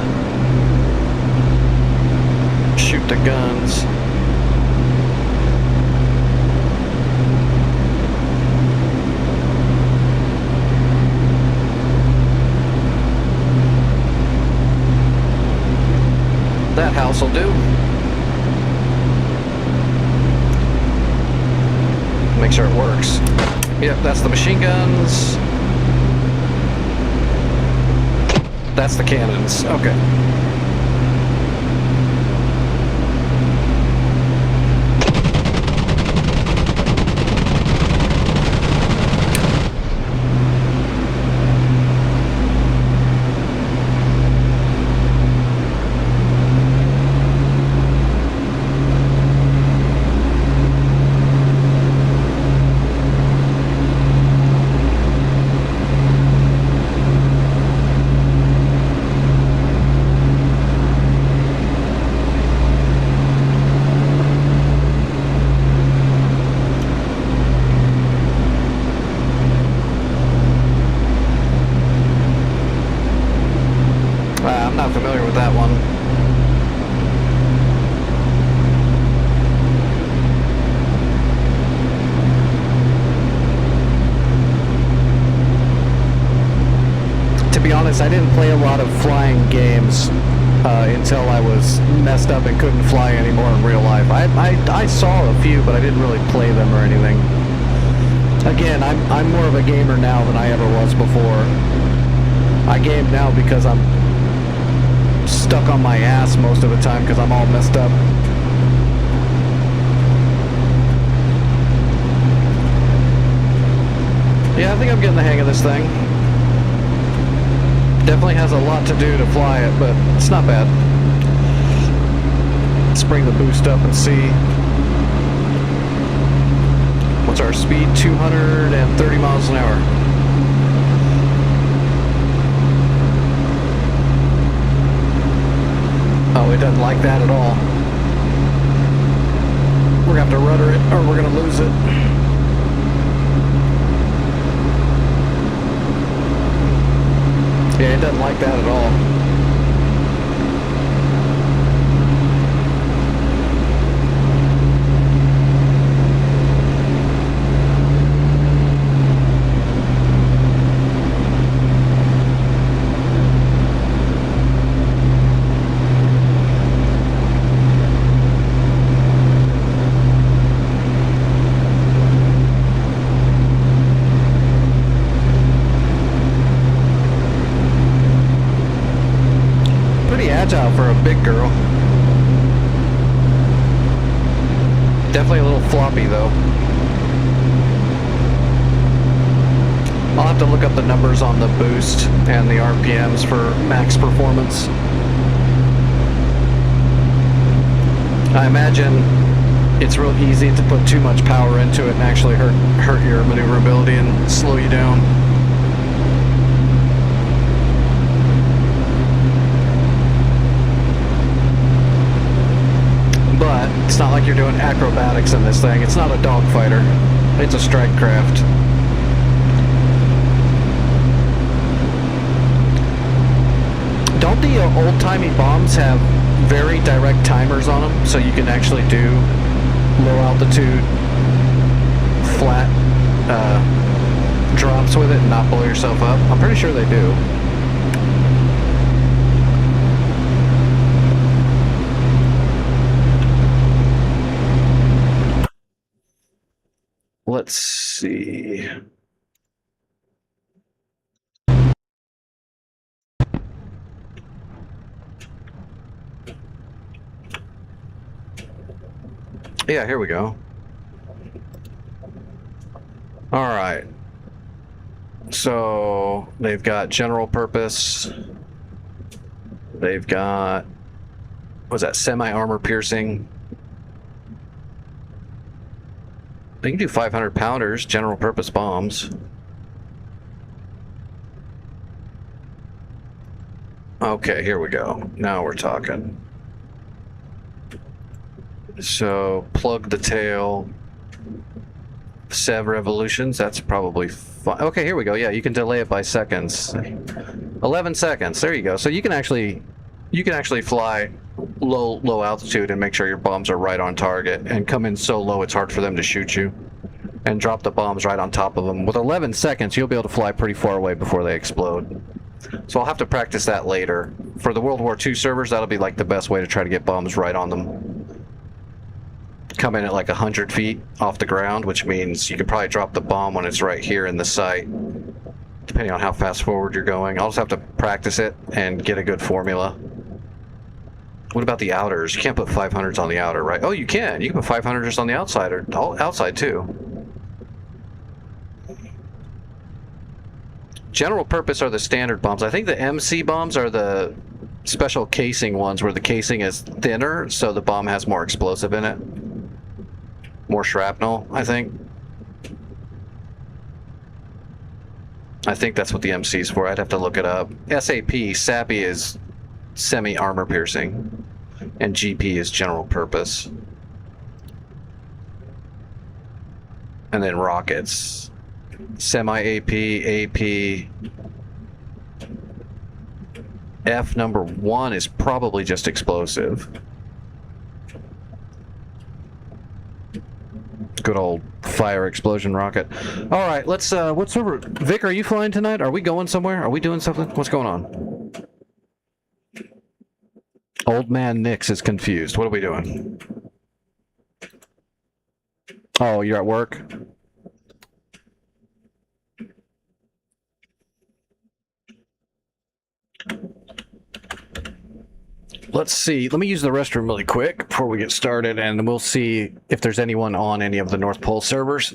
shoot the guns. That house will do. Make sure it works. Yep, that's the machine guns. That's the cannons. Okay. I'm not familiar with that one. To be honest, I didn't play a lot of flying games until I was messed up and couldn't fly anymore in real life. I saw a few, but I didn't really play them or anything. Again, I'm more of a gamer now than I ever was before. I game now because I'm stuck on my ass most of the time because I'm all messed up. Yeah, I think I'm getting the hang of this thing. Definitely has a lot to do to fly it, but it's not bad. Let's bring the boost up and see. What's our speed? 230 miles an hour. Oh, it doesn't like that at all. We're gonna have to rudder it, or we're gonna lose it. Yeah, it doesn't like that at all. agile for a big girl. Definitely a little floppy though. I'll have to look up the numbers on the boost and the RPMs for max performance. I imagine it's real easy to put too much power into it and actually hurt your maneuverability and slow you down. But it's not like you're doing acrobatics in this thing. It's not a dogfighter. It's a strike craft. Don't the old-timey bombs have very direct timers on them, so you can actually do low-altitude flat drops with it and not blow yourself up? I'm pretty sure they do. Let's see. Yeah, here we go. All right. So they've got general purpose. They've got, what's that, semi-armor piercing. They can do 500 pounders, general purpose bombs. Okay, here we go. Now we're talking. So plug the tail. 7 revolutions, that's probably fine. Okay, here we go. Yeah, you can delay it by seconds. 11 seconds. There you go. So you can actually fly low altitude and make sure your bombs are right on target and come in so low it's hard for them to shoot you, and drop the bombs right on top of them. With 11 seconds, you'll be able to fly pretty far away before they explode. So I'll have to practice that later. For the World War II servers, that'll be like the best way to try to get bombs right on them. Come in at like 100 feet off the ground, which means you could probably drop the bomb when it's right here in the sight, depending on how fast forward you're going. I'll just have to practice it and get a good formula. What about the outers? You can't put 500s on the outer, right? Oh, you can. You can put 500s on the outside, or outside too. General purpose are the standard bombs. I think the MC bombs are the special casing ones where the casing is thinner, so the bomb has more explosive in it. More shrapnel, I think. I think that's what the MC is for. I'd have to look it up. SAP, SAPI is semi-armor piercing, and GP is general purpose. And then rockets. Semi-AP, AP. F number 1 is probably just explosive. Good old fire explosion rocket. All right, let's, what's over? Vic, are you flying tonight? Are we going somewhere? Are we doing something? What's going on? Old man Nix is confused. What are we doing? Oh, you're at work? Let's see. Let me use the restroom really quick before we get started, and we'll see if there's anyone on any of the North Pole servers.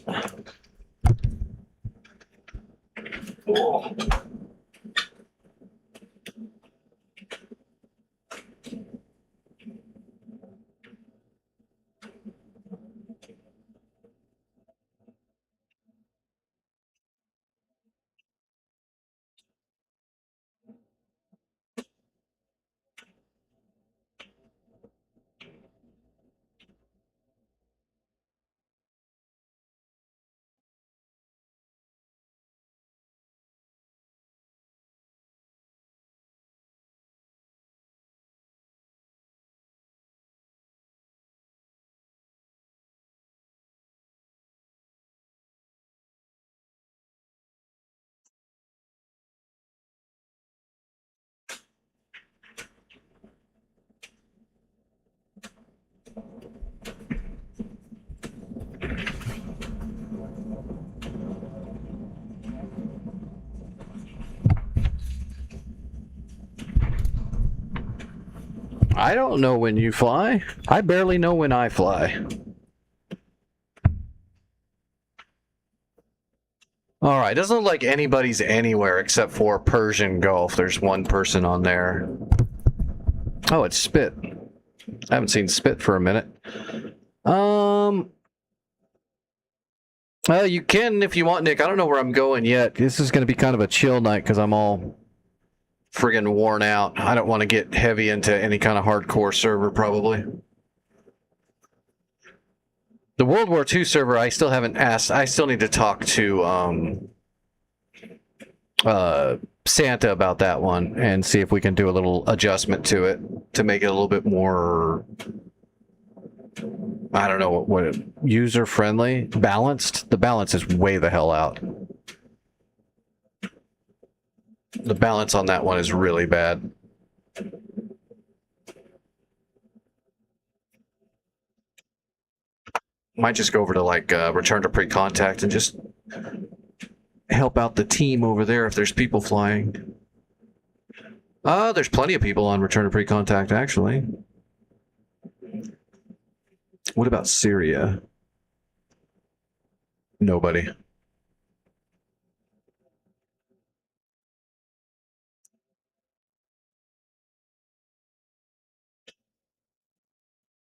I don't know when you fly. I barely know when I fly. Alright, doesn't look like anybody's anywhere except for Persian Gulf. There's one person on there. Oh, it's Spit. I haven't seen Spit for a minute. Well, you can if you want, Nick. I don't know where I'm going yet. This is going to be kind of a chill night because I'm all friggin' worn out. I don't want to get heavy into any kind of hardcore server, probably. The World War II server, I still haven't asked. I still need to talk to Santa about that one and see if we can do a little adjustment to it to make it a little bit more, I don't know, what user-friendly, balanced. The balance is way the hell out. The balance on that one is really bad. Might just go over to like return to pre-contact and just help out the team over there if there's people flying. There's plenty of people on return to pre-contact actually. What about Syria? Nobody.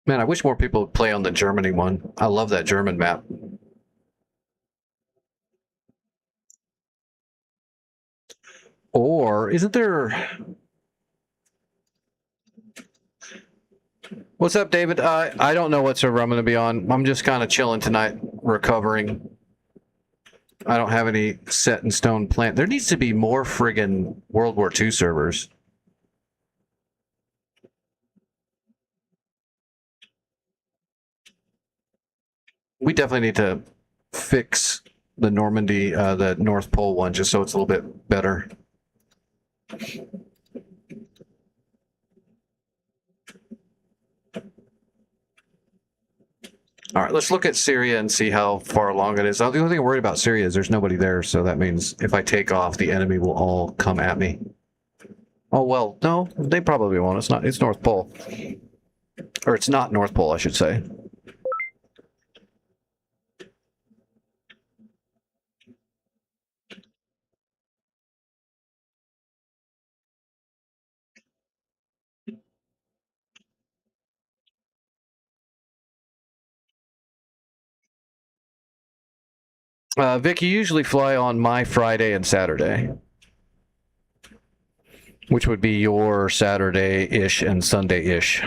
Man, I wish more people would play on the Germany one. I love that German map. Or, isn't there... What's up, David? I don't know what server I'm going to be on. I'm just kind of chilling tonight, recovering. I don't have any set in stone plan. There needs to be more friggin' World War II servers. We definitely need to fix the Normandy, the North Pole one, just so it's a little bit better. All right, let's look at Syria and see how far along it is. The only thing I'm worried about Syria is there's nobody there, so that means if I take off, the enemy will all come at me. Oh, well, no, they probably won't. It's not. It's North Pole. Or it's not North Pole, I should say. Vic, you usually fly on my Friday and Saturday, which would be your Saturday-ish and Sunday-ish,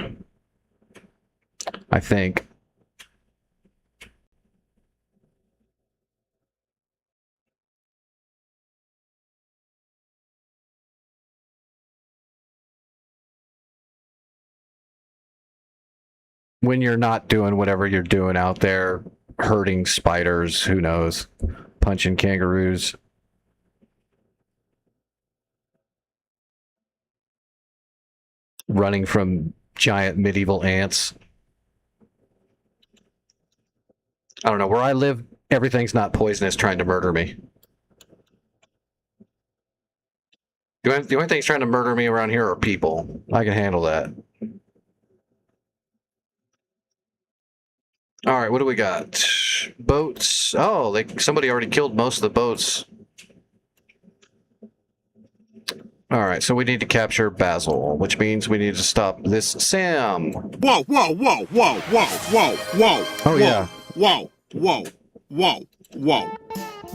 I think. When you're not doing whatever you're doing out there, herding spiders, who knows, punching kangaroos. Running from giant medieval ants. I don't know, where I live, everything's not poisonous trying to murder me. The only things trying to murder me around here are people. I can handle that. All right, what do we got? Boats. Oh, somebody already killed most of the boats. All right, so we need to capture Basel, which means we need to stop this Sam. Whoa, whoa, whoa, whoa, whoa, whoa, whoa. Oh, yeah. Whoa, whoa, whoa, whoa.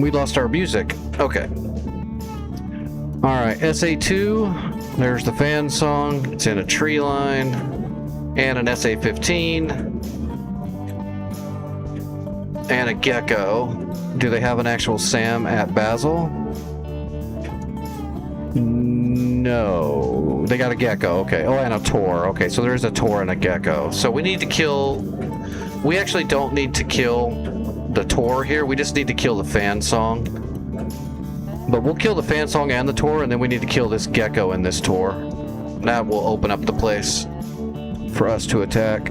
We lost our music. Okay. All right, SA2. There's the fan song. It's in a tree line. And an SA-15. And a gecko. Do they have an actual Sam at Basel? No. They got a gecko. Okay. Oh, and a Tor. Okay, so there's a Tor and a gecko. So we need to kill... We actually don't need to kill the Tor here. We just need to kill the fan song. But we'll kill the fan song and the Tor, and then we need to kill this gecko and this Tor. That will open up the place for us to attack.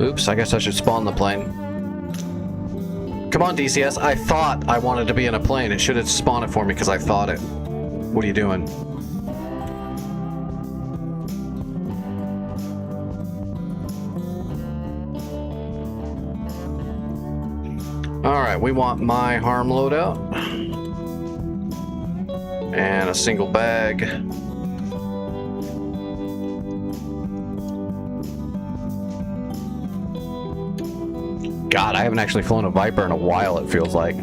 Oops, I guess I should spawn the plane. Come on, DCS. I thought I wanted to be in a plane. It should have spawned it for me because I thought it. What are you doing? Alright, we want my harm loadout. And a single bag. God, I haven't actually flown a Viper in a while, it feels like.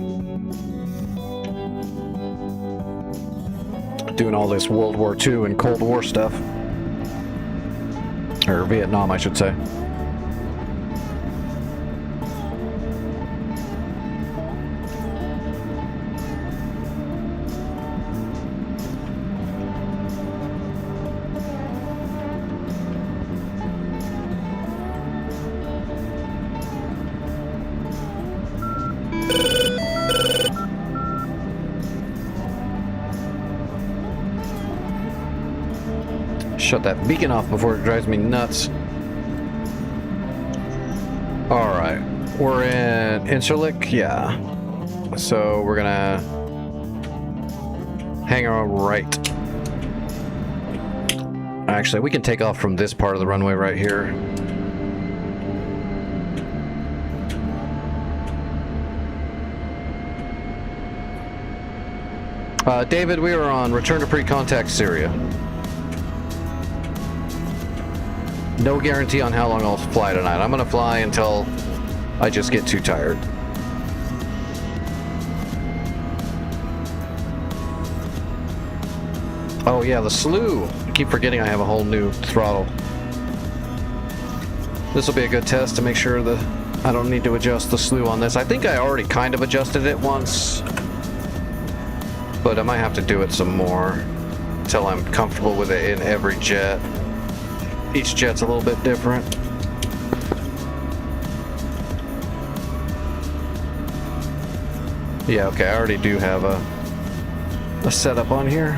Doing all this World War II and Cold War stuff. Or Vietnam, I should say. Shut that beacon off before it drives me nuts. Alright, we're in Incirlik, yeah. So we're gonna hang on right. Actually, we can take off from this part of the runway right here. David, we are on return to pre-contact Syria. No guarantee on how long I'll fly tonight. I'm gonna fly until I just get too tired. Oh yeah, the slew. I keep forgetting I have a whole new throttle. This will be a good test to make sure that I don't need to adjust the slew on this. I think I already kind of adjusted it once, but I might have to do it some more until I'm comfortable with it in every jet. Each jet's a little bit different. Yeah, okay, I already do have a setup on here.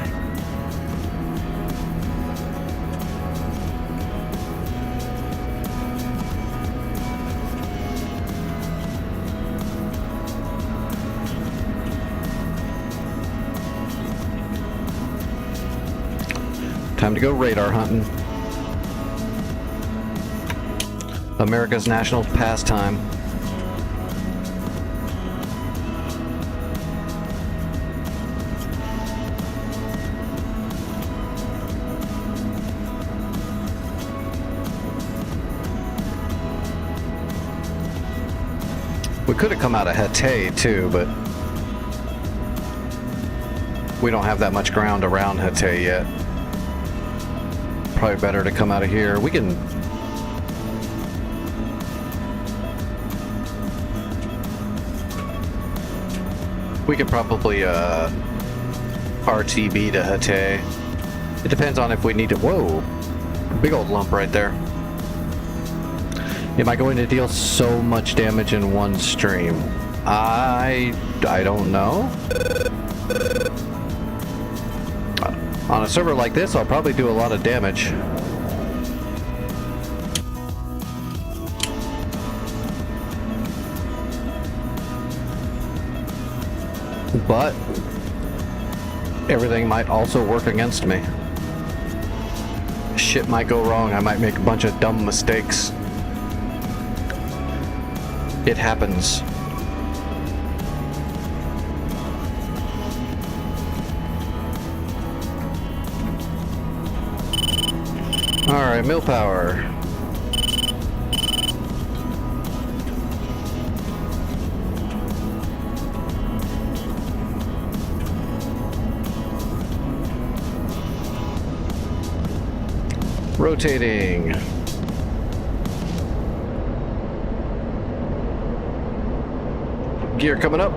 Time to go radar hunting. America's national pastime. We could have come out of Hatay too, but we don't have that much ground around Hatay yet. Probably better to come out of here. We can probably RTB to Hatay. It depends on if we need to. Whoa, big old lump right there. Am I going to deal so much damage in one stream? I don't know. On a server like this, I'll probably do a lot of damage. But everything might also work against me. Shit might go wrong. I might make a bunch of dumb mistakes. It happens. Alright, mill power. Rotating. Gear coming up.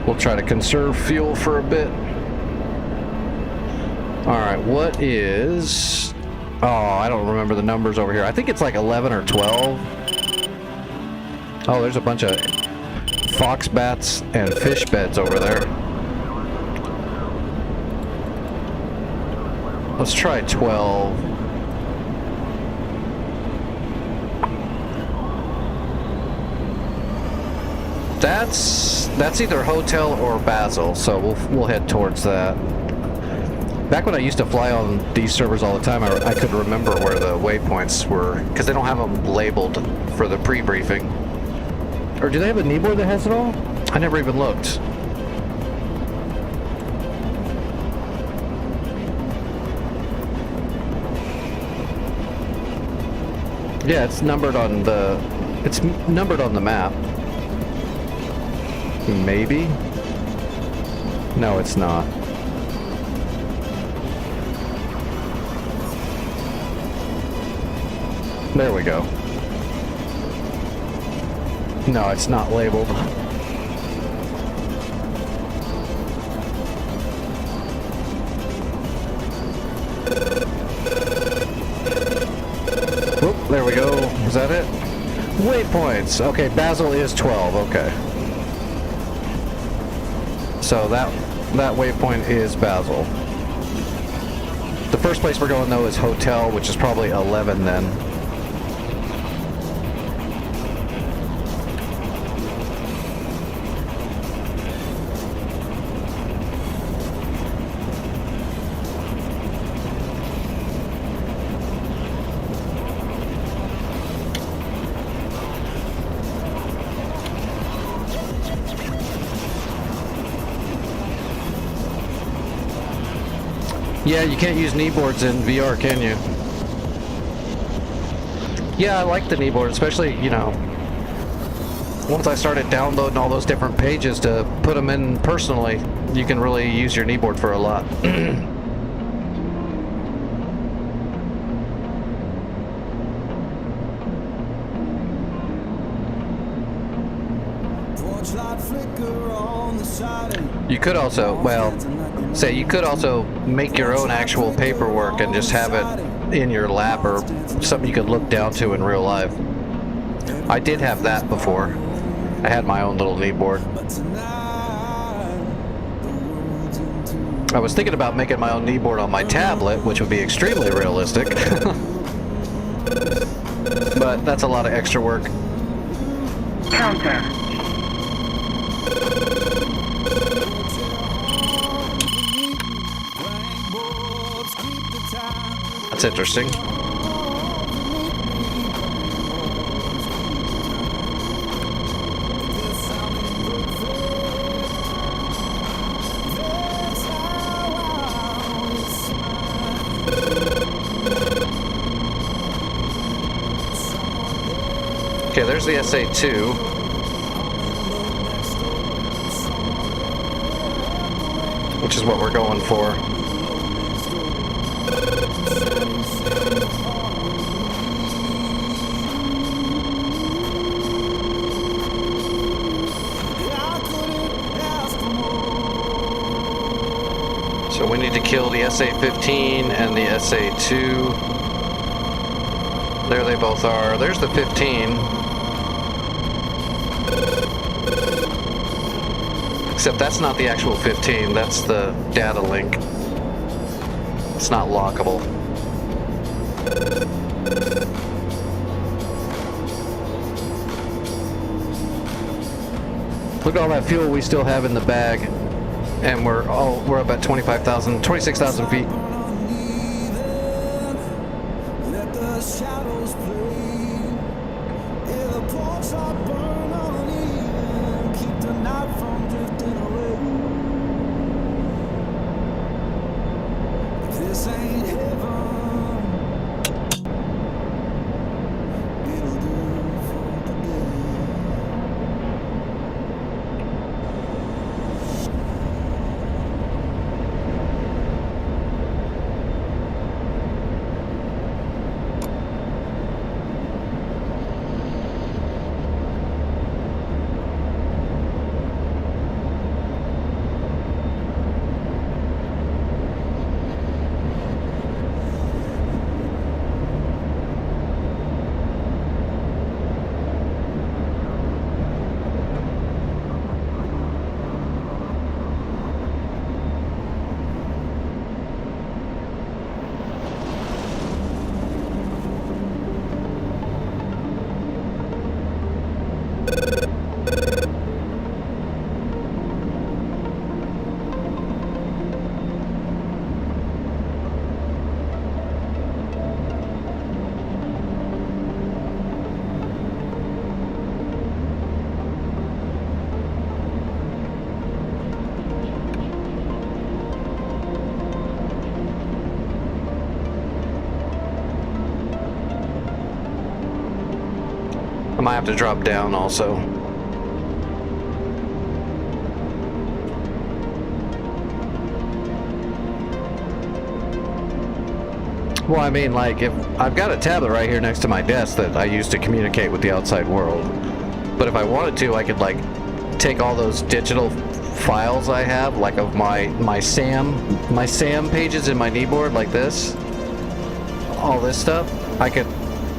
We'll try to conserve fuel for a bit. Alright, what is... Oh, I don't remember the numbers over here. I think it's like 11 or 12. Oh, there's a bunch of fox bats and fish beds over there. Let's try 12. That's either Hotel or Basel, so we'll head towards that. Back when I used to fly on these servers all the time, I could remember where the waypoints were, because they don't have them labeled for the pre-briefing. Or do they have a kneeboard that has it all? I never even looked. Yeah, it's numbered on the map. Maybe? No, it's not. There we go. No, it's not labeled. Whoop, there we go. Is that it? Waypoints. Okay, Basel is 12. Okay. So that waypoint is Basel. The first place we're going though is Hotel, which is probably 11 then. Yeah, you can't use kneeboards in VR, can you? Yeah, I like the kneeboard, especially, you know, once I started downloading all those different pages to put them in personally, you can really use your kneeboard for a lot. You could also, well, say you could also make your own actual paperwork and just have it in your lap or something you could look down to in real life. I did have that before. I had my own little kneeboard. I was thinking about making my own kneeboard on my tablet, which would be extremely realistic. But that's a lot of extra work. Counter. That's interesting. Okay, there's the SA-2. Which is what we're going for. So we need to kill the SA-15 and the SA-2. There they both are. There's the 15. Except that's not the actual 15, that's the data link. It's not lockable. Look at all that fuel we still have in the bag. And we're up at 25,000, 26,000 feet. might have to drop down also. Well, I mean, like, if I've got a tablet right here next to my desk that I use to communicate with the outside world. But if I wanted to, I could, like, take all those digital files I have, like of my SAM pages in my kneeboard, like this, all this stuff, I could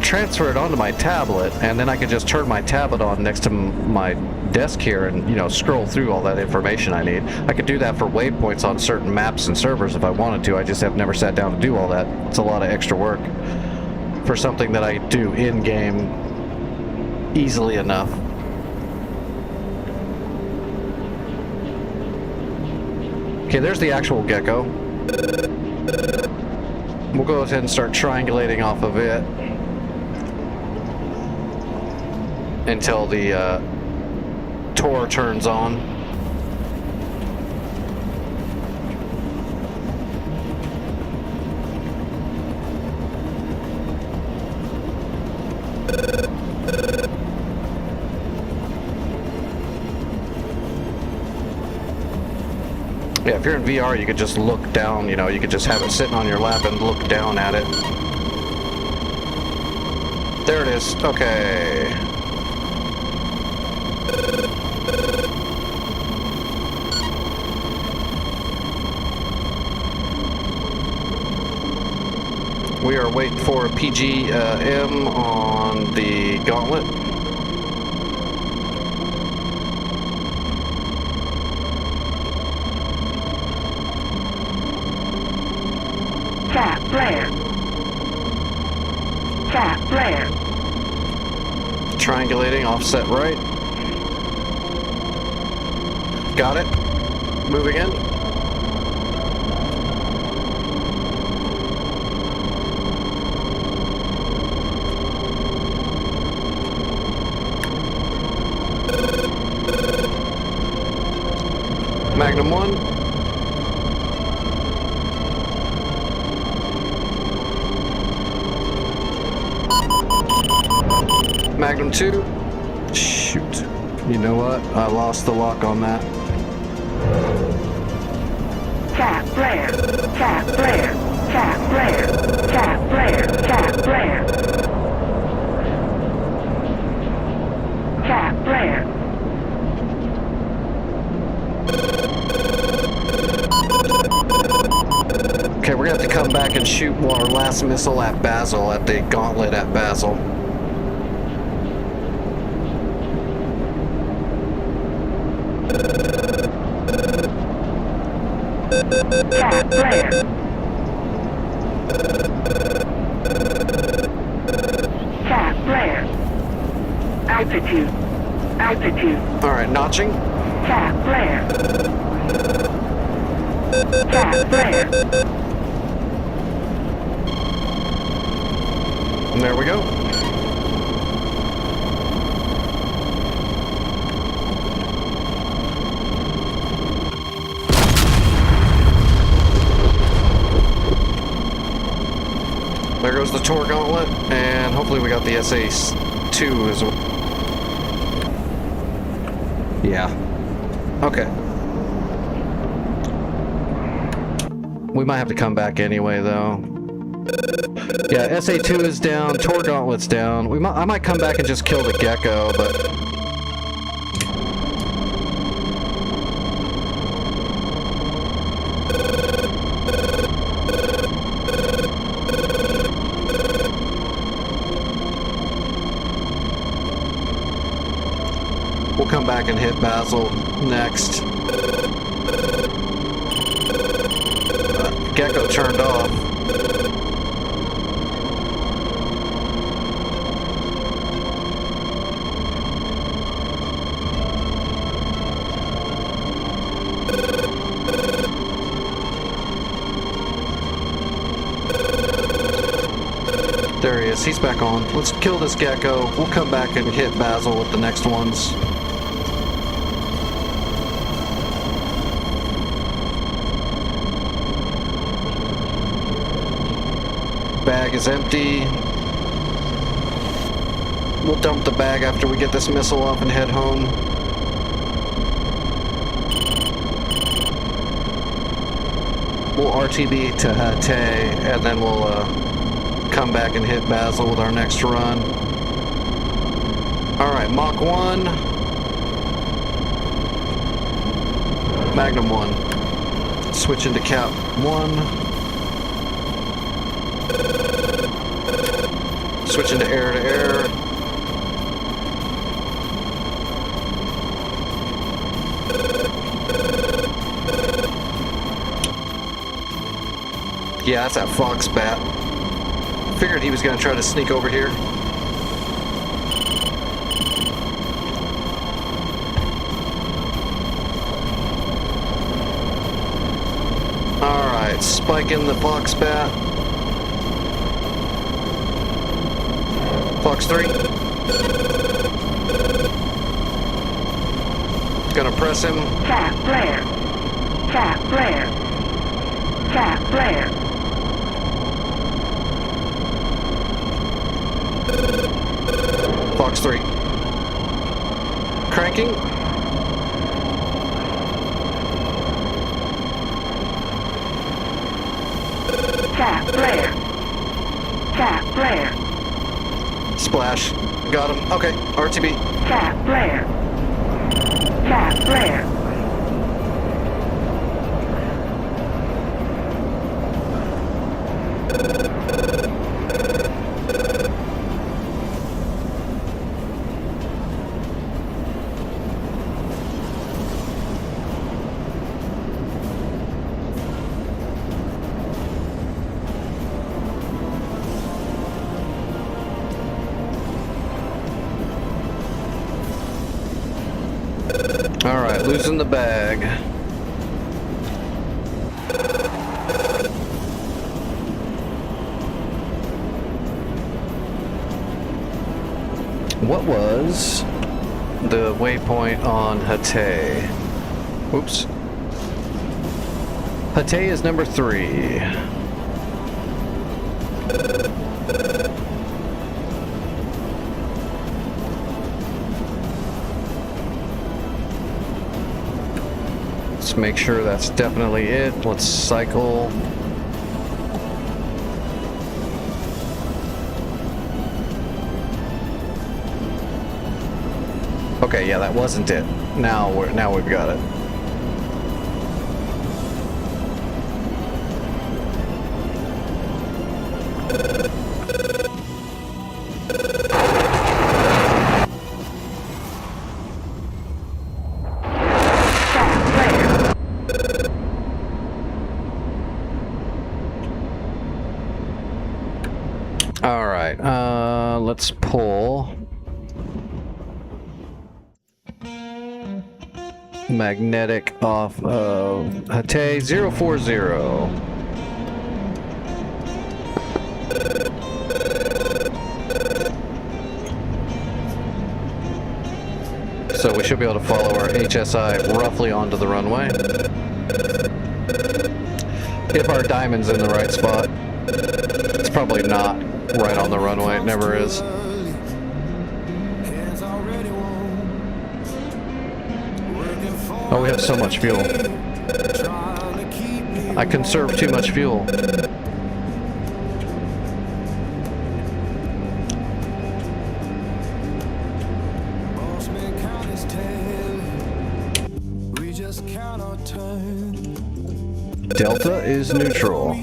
transfer it onto my tablet, and then I could just turn my tablet on next to my desk here and, you know, scroll through all that information I need. I could do that for waypoints on certain maps and servers if I wanted to. I just have never sat down to do all that. It's a lot of extra work for something that I do in-game easily enough. Okay, there's the actual gecko. We'll go ahead and start triangulating off of it until the Tor turns on. Yeah, if you're in VR, you could just look down, you know, you could just have it sitting on your lap and look down at it. There it is. Okay. We are waiting for a PGM on the Gauntlet. Tap flare. Tap flare. Triangulating, offset right. Got it. Moving in. Magnum 1. Magnum 2. Shoot. You know what? I lost the lock on that. Tap flare. Tap flare. Tap flare. Tap flare. Tap flare. Tap flare. Okay, we're gonna have to come back and shoot our last missile at Basel, at the Gauntlet at Basel. Tap flare. Tap flare. Altitude. Altitude. Alright, notching. Tap flare. Tap flare. And there we go. There goes the Tor Gauntlet, and hopefully we got the SA-2 as well. Yeah. Okay. We might have to come back anyway, though. Yeah, SA-2 is down, Tor Gauntlet's down. I might come back and just kill the Gecko, but... We'll come back and hit Basel next. Gecko turned off. There he is. He's back on. Let's kill this Gecko. We'll come back and hit Basel with the next ones. Bag is empty. We'll dump the bag after we get this missile off and head home. We'll RTB to Hatay, and then we'll come back and hit Basel with our next run. Alright, Mach 1. Magnum 1. Switch into Cap 1. Switch into air to air. Yeah, that's that Fox bat. Figured he was gonna try to sneak over here. Alright, spiking the Fox bat. Fox 3. Gonna press him. Cap flare. Cap flare. Cap flare. Fox 3. Cranking. Cap flare. Cap flare. Splash. Got him. Okay, RTB. Cap flare. Cap flare. Alright, losing the bag. What was the waypoint on Hatay? Oops. Hatay is number 3. Let's make sure that's definitely it. Let's cycle. Okay, yeah, that wasn't it. Now we've got it. All right, let's pull magnetic off of Hatay 040. So we should be able to follow our HSI roughly onto the runway. If our diamond's in the right spot. It's probably not right on the runway, it never is. Oh, we have so much fuel. I conserve too much fuel. Delta is neutral.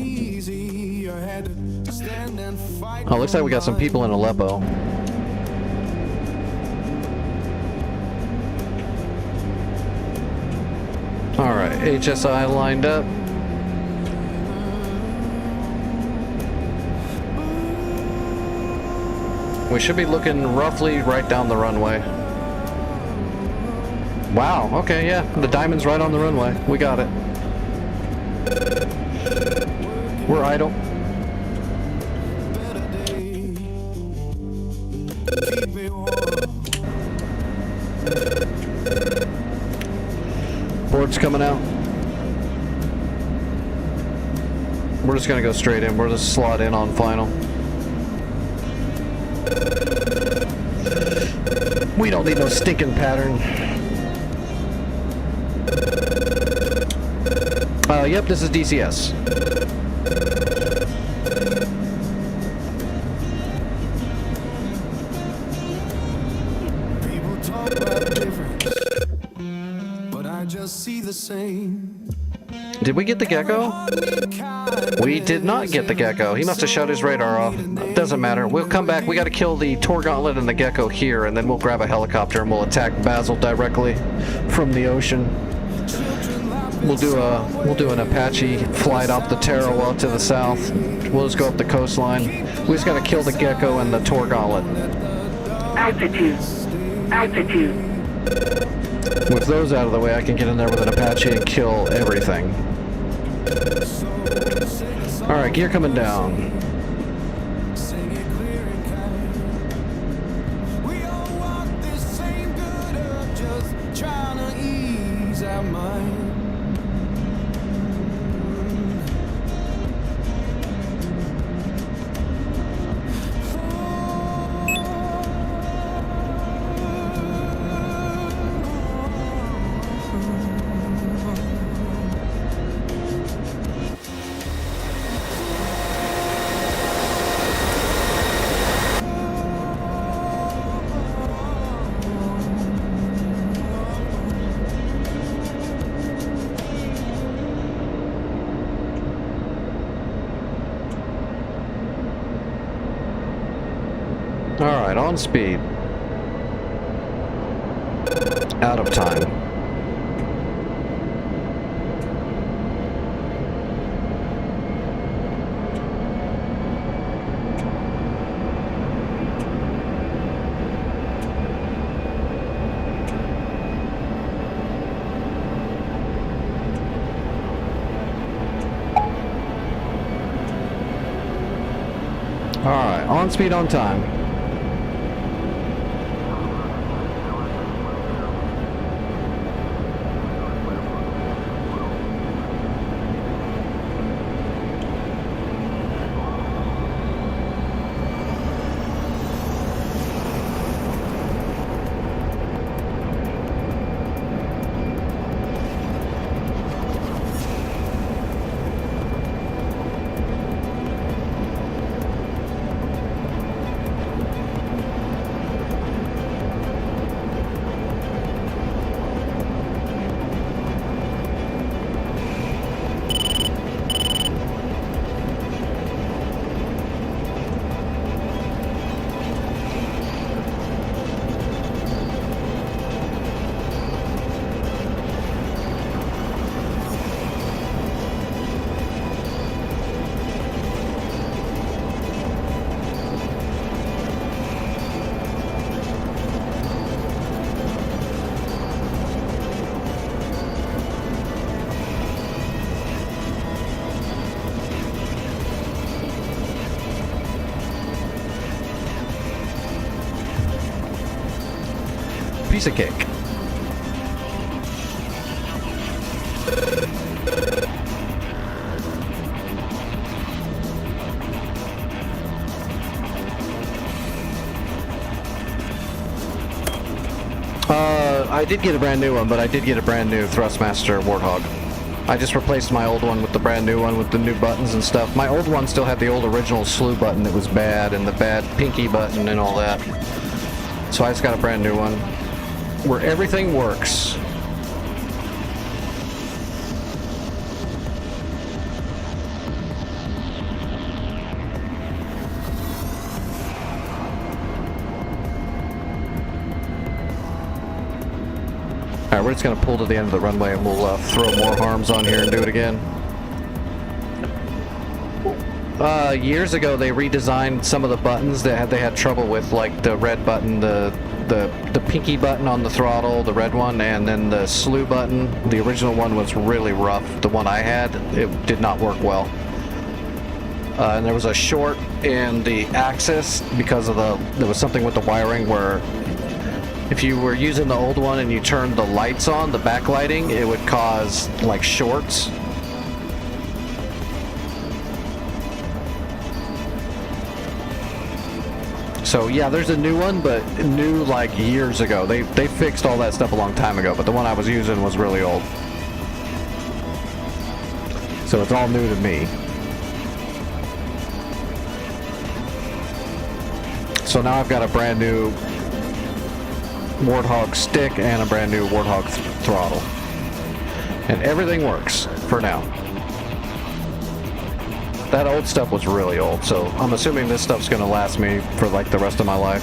Oh, looks like we got some people in Aleppo. Alright, HSI lined up. We should be looking roughly right down the runway. Wow, okay, yeah, the diamond's right on the runway. We got it. We're idle. Board's coming out. We're just gonna go straight in. We're just slot in on final. We don't need no stinking pattern. Yep, this is DCS. People talk about difference, but I just see the same. Did we get the gecko? We did not get the gecko. He must have shut his radar off. Doesn't matter. We'll come back. We got to kill the Tor Gauntlet and the gecko here, and then we'll grab a helicopter and we'll attack Basil directly from the ocean. We'll do an Apache flight off the Tarawa to the south. We'll just go up the coastline. We just got to kill the gecko and the Tor Gauntlet. Altitude. Altitude. With those out of the way, I can get in there with an Apache and kill everything. Alright, gear coming down. Sing it clear and kind. We all walk this same good earth, just trying to ease our mind. Alright, on speed. Out of time. Alright, on speed, on time. Piece of cake. I did get a brand new one, but I did get a brand new Thrustmaster Warthog. I just replaced my old one with the brand new one with the new buttons and stuff. My old one still had the old original slew button that was bad and the bad pinky button and all that. So I just got a brand new one where everything works. Alright, we're just going to pull to the end of the runway and we'll throw more harms on here and do it again. Years ago they redesigned some of the buttons that they had trouble with, like the red button, the pinky button on the throttle, the red one, and then the slew button. The original one was really rough. The one I had, it did not work well. And there was a short in the axis because of there was something with the wiring where if you were using the old one and you turned the lights on, the backlighting, it would cause like shorts. So yeah, there's a new one, but new like years ago. They fixed all that stuff a long time ago, but the one I was using was really old. So it's all new to me. So now I've got a brand new Warthog stick and a brand new Warthog throttle. And everything works for now. That old stuff was really old, so I'm assuming this stuff's gonna last me for like the rest of my life.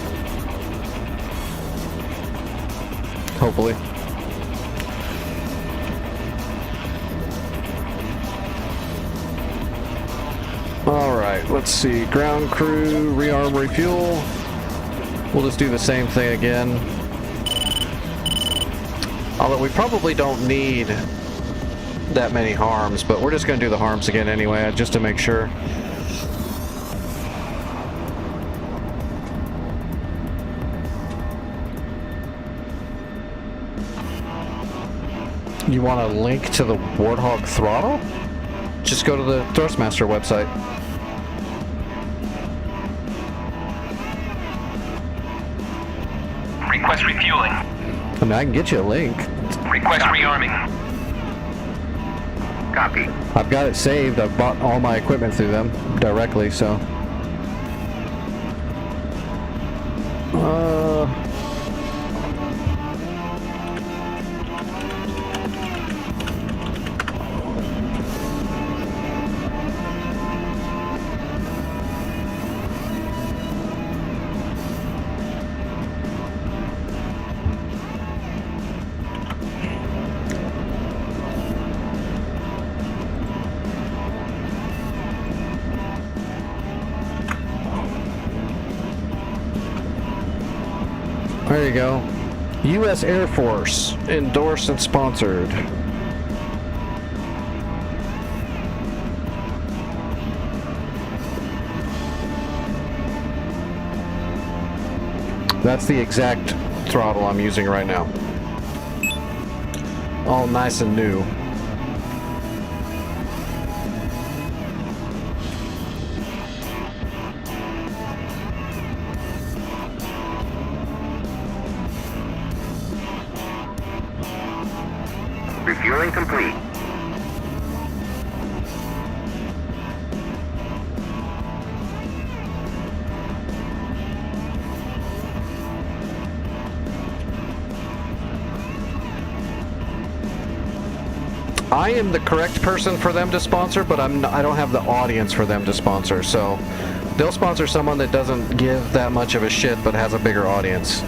Hopefully. Alright, let's see. Ground crew, rearm, refuel. We'll just do the same thing again. Although we probably don't need that many harms, but we're just going to do the harms again anyway, just to make sure. You want a link to the Warthog throttle? Just go to the Thrustmaster website. Request refueling. I mean, I can get you a link. Request rearming. Copy. I've got it saved. I've bought all my equipment through them directly, so. There you go. U.S. Air Force, endorsed and sponsored. That's the exact throttle I'm using right now. All nice and new. Refueling complete. I am the correct person for them to sponsor, but I don't have the audience for them to sponsor, so they'll sponsor someone that doesn't give that much of a shit but has a bigger audience.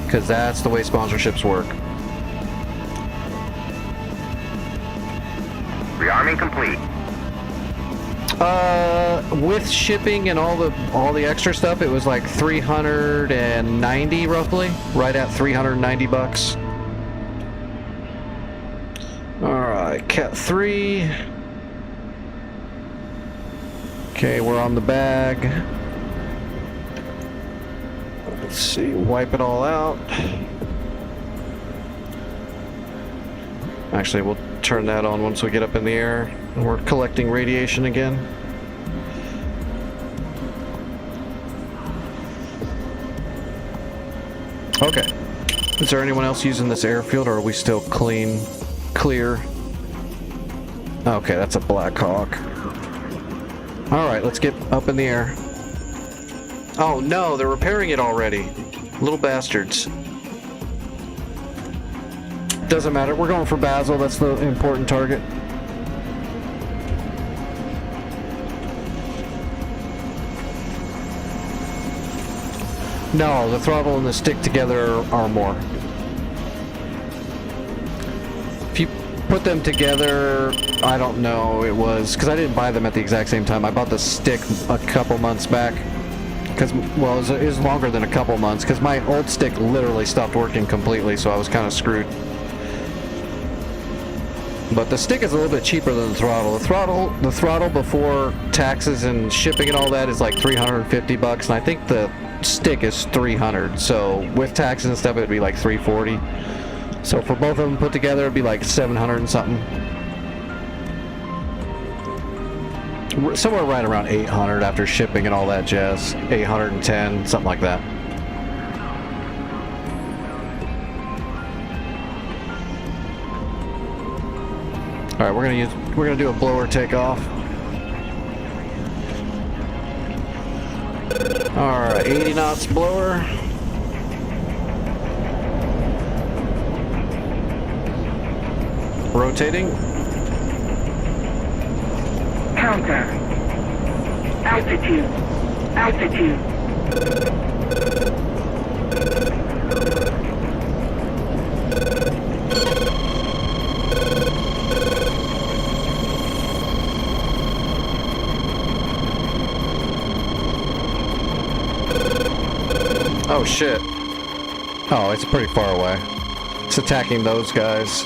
Because that's the way sponsorships work. Rearming complete. With shipping and all the extra stuff, it was like 390 roughly, right at 390 bucks. All right, Cat 3. Okay, we're on the bag. Let's see, wipe it all out. Actually, we'll turn that on once we get up in the air and we're collecting radiation again. Okay. Is there anyone else using this airfield, or are we still clear? Okay, that's a Black Hawk. Alright, let's get up in the air. Oh no, they're repairing it already. Little bastards. Doesn't matter, we're going for Basel, that's the important target. No, the throttle and the stick together are more. If you put them together, I don't know, it was, because I didn't buy them at the exact same time. I bought the stick a couple months back. Because, well, it was longer than a couple months, because my old stick literally stopped working completely, so I was kind of screwed. But the stick is a little bit cheaper than the throttle. The throttle before taxes and shipping and all that is like 350 bucks, and I think the stick is 300. So with taxes and stuff, it'd be like 340. So for both of them put together, it'd be like 700 and something. Somewhere right around 800 after shipping and all that jazz. 810, something like that. All right, we're gonna do a blower takeoff. All right, 80 knots blower. Rotating. Counter. Altitude. Altitude. Oh shit. Oh, it's pretty far away. It's attacking those guys.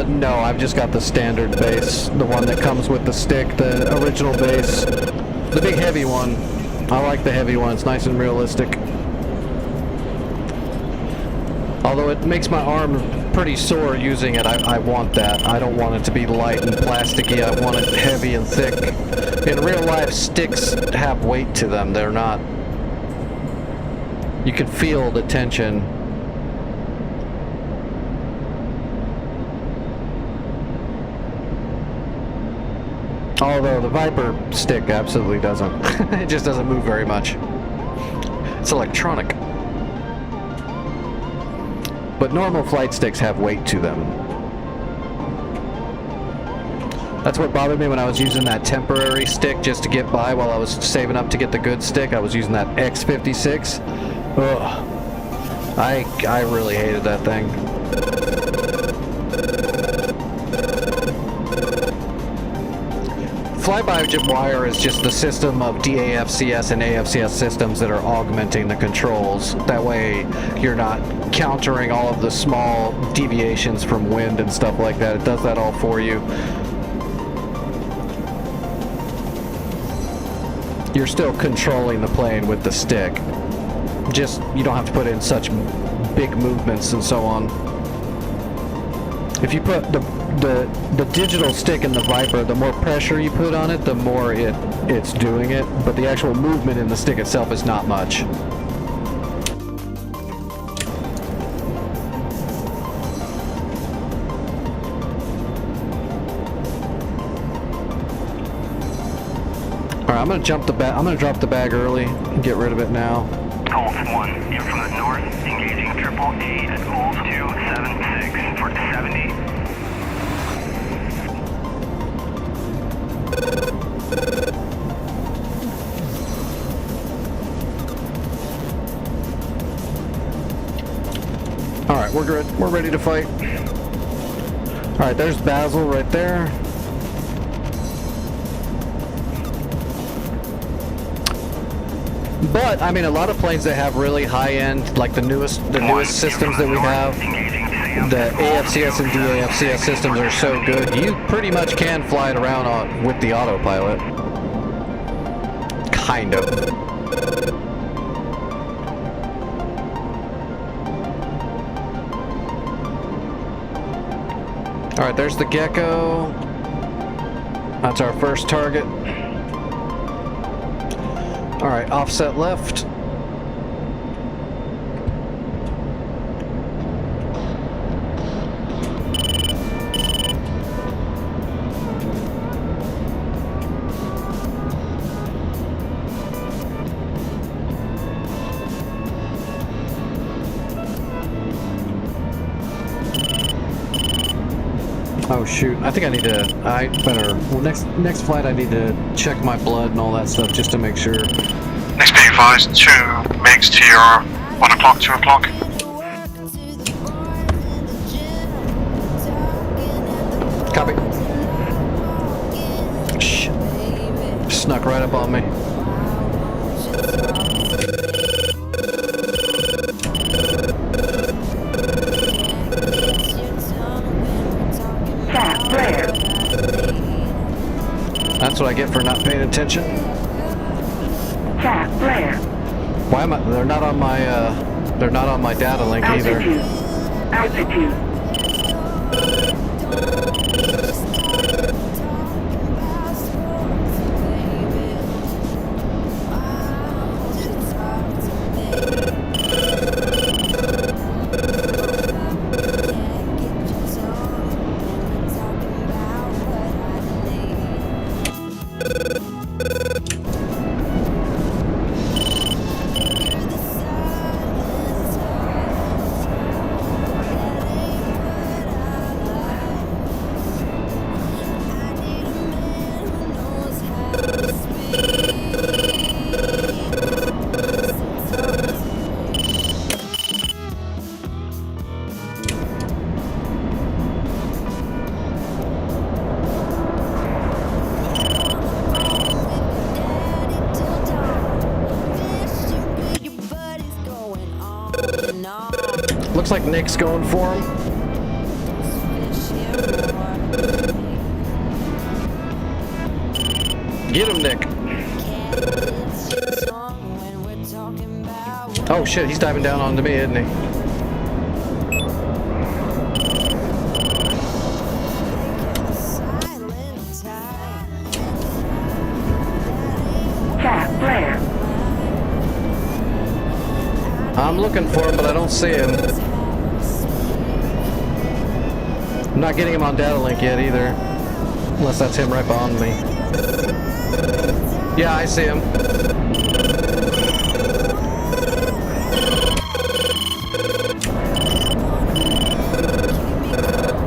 No, I've just got the standard base, the one that comes with the stick, the original base. The big heavy one. I like the heavy one, it's nice and realistic. Although it makes my arm pretty sore using it, I want that. I don't want it to be light and plasticky, I want it heavy and thick. In real life, sticks have weight to them, they're not... You can feel the tension. Although the Viper stick absolutely doesn't. It just doesn't move very much. It's electronic. But normal flight sticks have weight to them. That's what bothered me when I was using that temporary stick just to get by while I was saving up to get the good stick. I was using that X56. Ugh. I really hated that thing. Fly-by-wire is just the system of DAFCS and AFCS systems that are augmenting the controls. That way you're not countering all of the small deviations from wind and stuff like that. It does that all for you. You're still controlling the plane with the stick. Just, you don't have to put in such big movements and so on. If you put the digital stick in the Viper, the more pressure you put on it, the more it's doing it, but the actual movement in the stick itself is not much. Alright, I'm gonna drop the bag early and get rid of it now. Pulse 1, in from the north, engaging triple A at Pulse 276 for 70. Alright, we're good. We're ready to fight. Alright, there's Basil right there. But, I mean, a lot of planes that have really high-end, like the newest systems that we have, the AFCS and DAFCS systems are so good, you pretty much can fly it around with the autopilot. Kind of. Alright, there's the Gecko. That's our first target. Alright, offset left. Oh shoot, I think I better, well, next flight I need to check my blood and all that stuff just to make sure. Next be advised, 2 MiGs to your 1 o'clock, 2 o'clock. Copy. Shh. Snuck right up on me. Cat flare. That's what I get for not paying attention. Cap flare. Why am I? They're not on my. They're not on my data link either. Altitude. Looks like Nick's going for him. Get him, Nick. Oh shit, he's diving down onto me, isn't he? Cap flare. I'm looking for him, but I don't see him. I'm not getting him on data link yet either. Unless that's him right behind me. Yeah, I see him.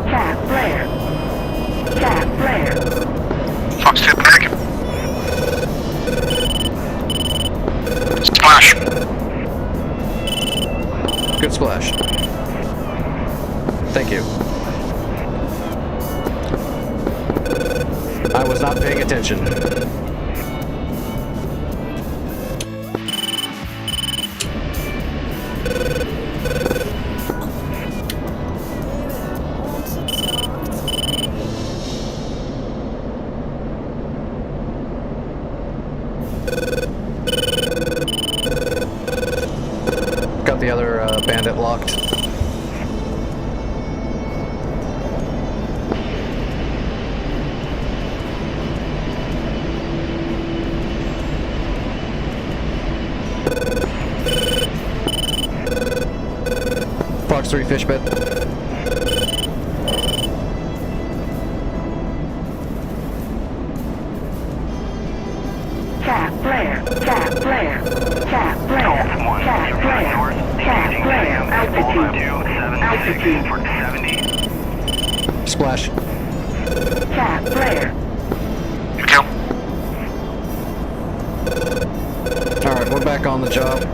Cap flare. Cap flare. Fox 2 back. Splash. Good splash. Thank you. I was not paying attention. Got the other bandit locked. Fox 3 fish bed. Cap flare. Cap flare. Cap flare. Cap flare. Cap flare. Altitude. Altitude. For 70. Splash. Cap flare. Good kill. Alright, we're back on the job.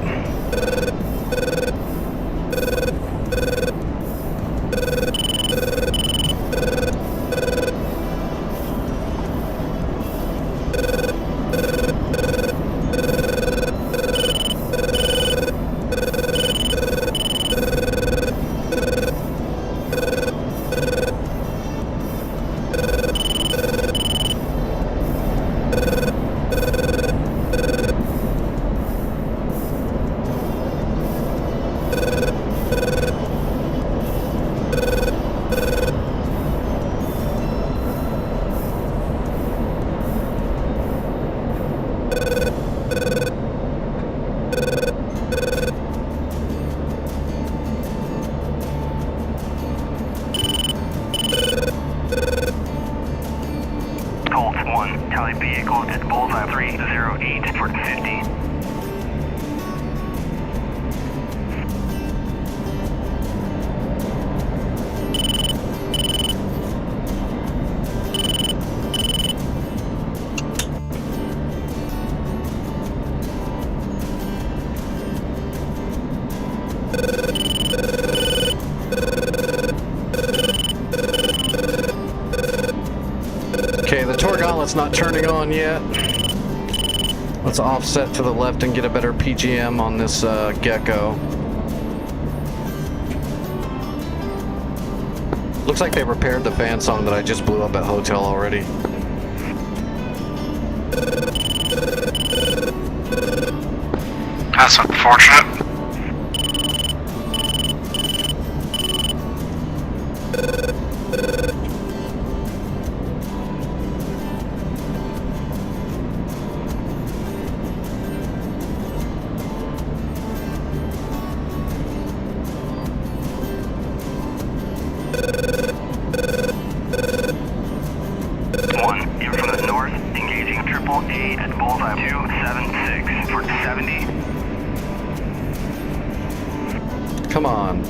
Colts 1, tally vehicles at bullseye 308 for 50. Okay, the Tor Gauntlet's not turning on yet. Let's offset to the left and get a better PGM on this Gecko. Looks like they repaired the fan song that I just blew up at hotel already. That's unfortunate. One, in from the north, engaging 888 at bullseye 276 for 70. Come on.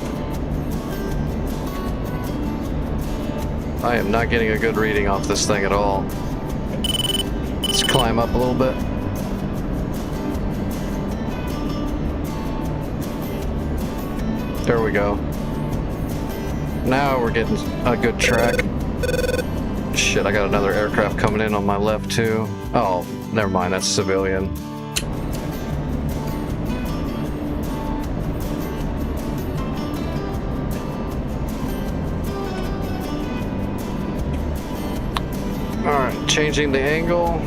I am not getting a good reading off this thing at all. Let's climb up a little bit. There we go. Now we're getting a good track. Shit, I got another aircraft coming in on my left too. Oh, never mind, that's civilian. Alright, changing the angle.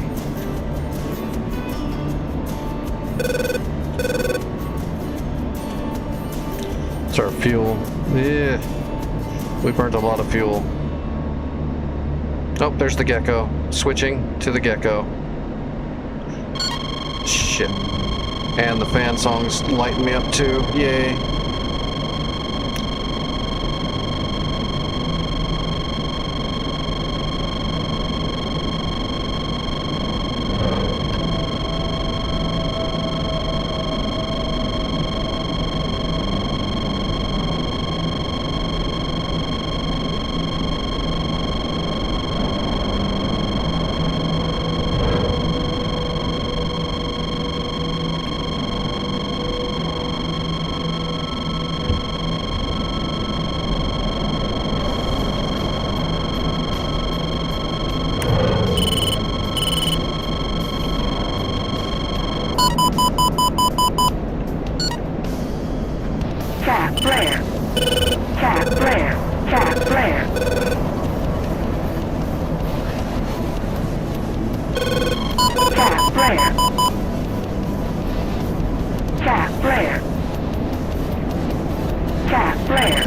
It's our fuel. Yeah. We burned a lot of fuel. Oh, there's the Gecko. Switching to the Gecko. Shit. And the fan song's lighting me up too. Yay. Cap flare. Cap flare. Cap flare. Cap flare. Cap flare. Cap flare.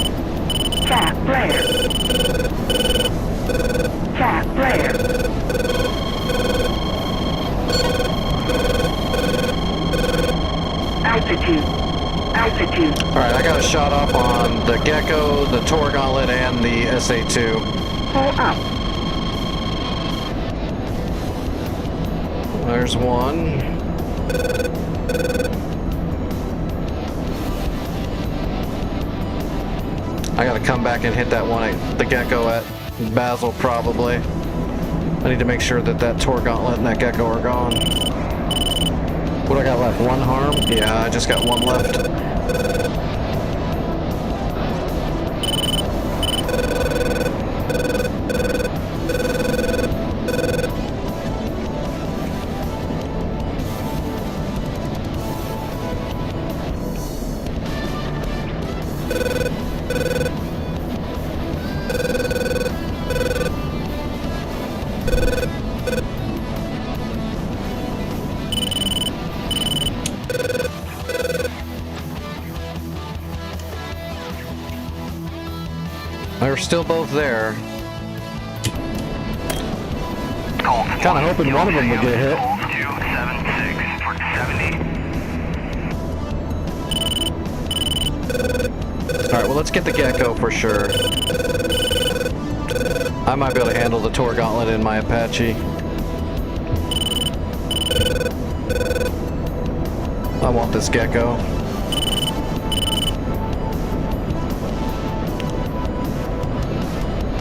Cap flare. Cap flare. Altitude. Altitude. Alright, I got a shot off on the Gecko, the Tor Gauntlet, and the SA-2. Pull up. There's one. I gotta come back and hit that one, the Gecko at Basel probably. I need to make sure that that Tor Gauntlet and that Gecko are gone. What I got left? One harm? Yeah, I just got one left. They're still both there. Kind of hoping one of them would get hit. 276 for 70. Alright, well let's get the Gecko for sure. I might be able to handle the Tor Gauntlet in my Apache. I want this Gecko.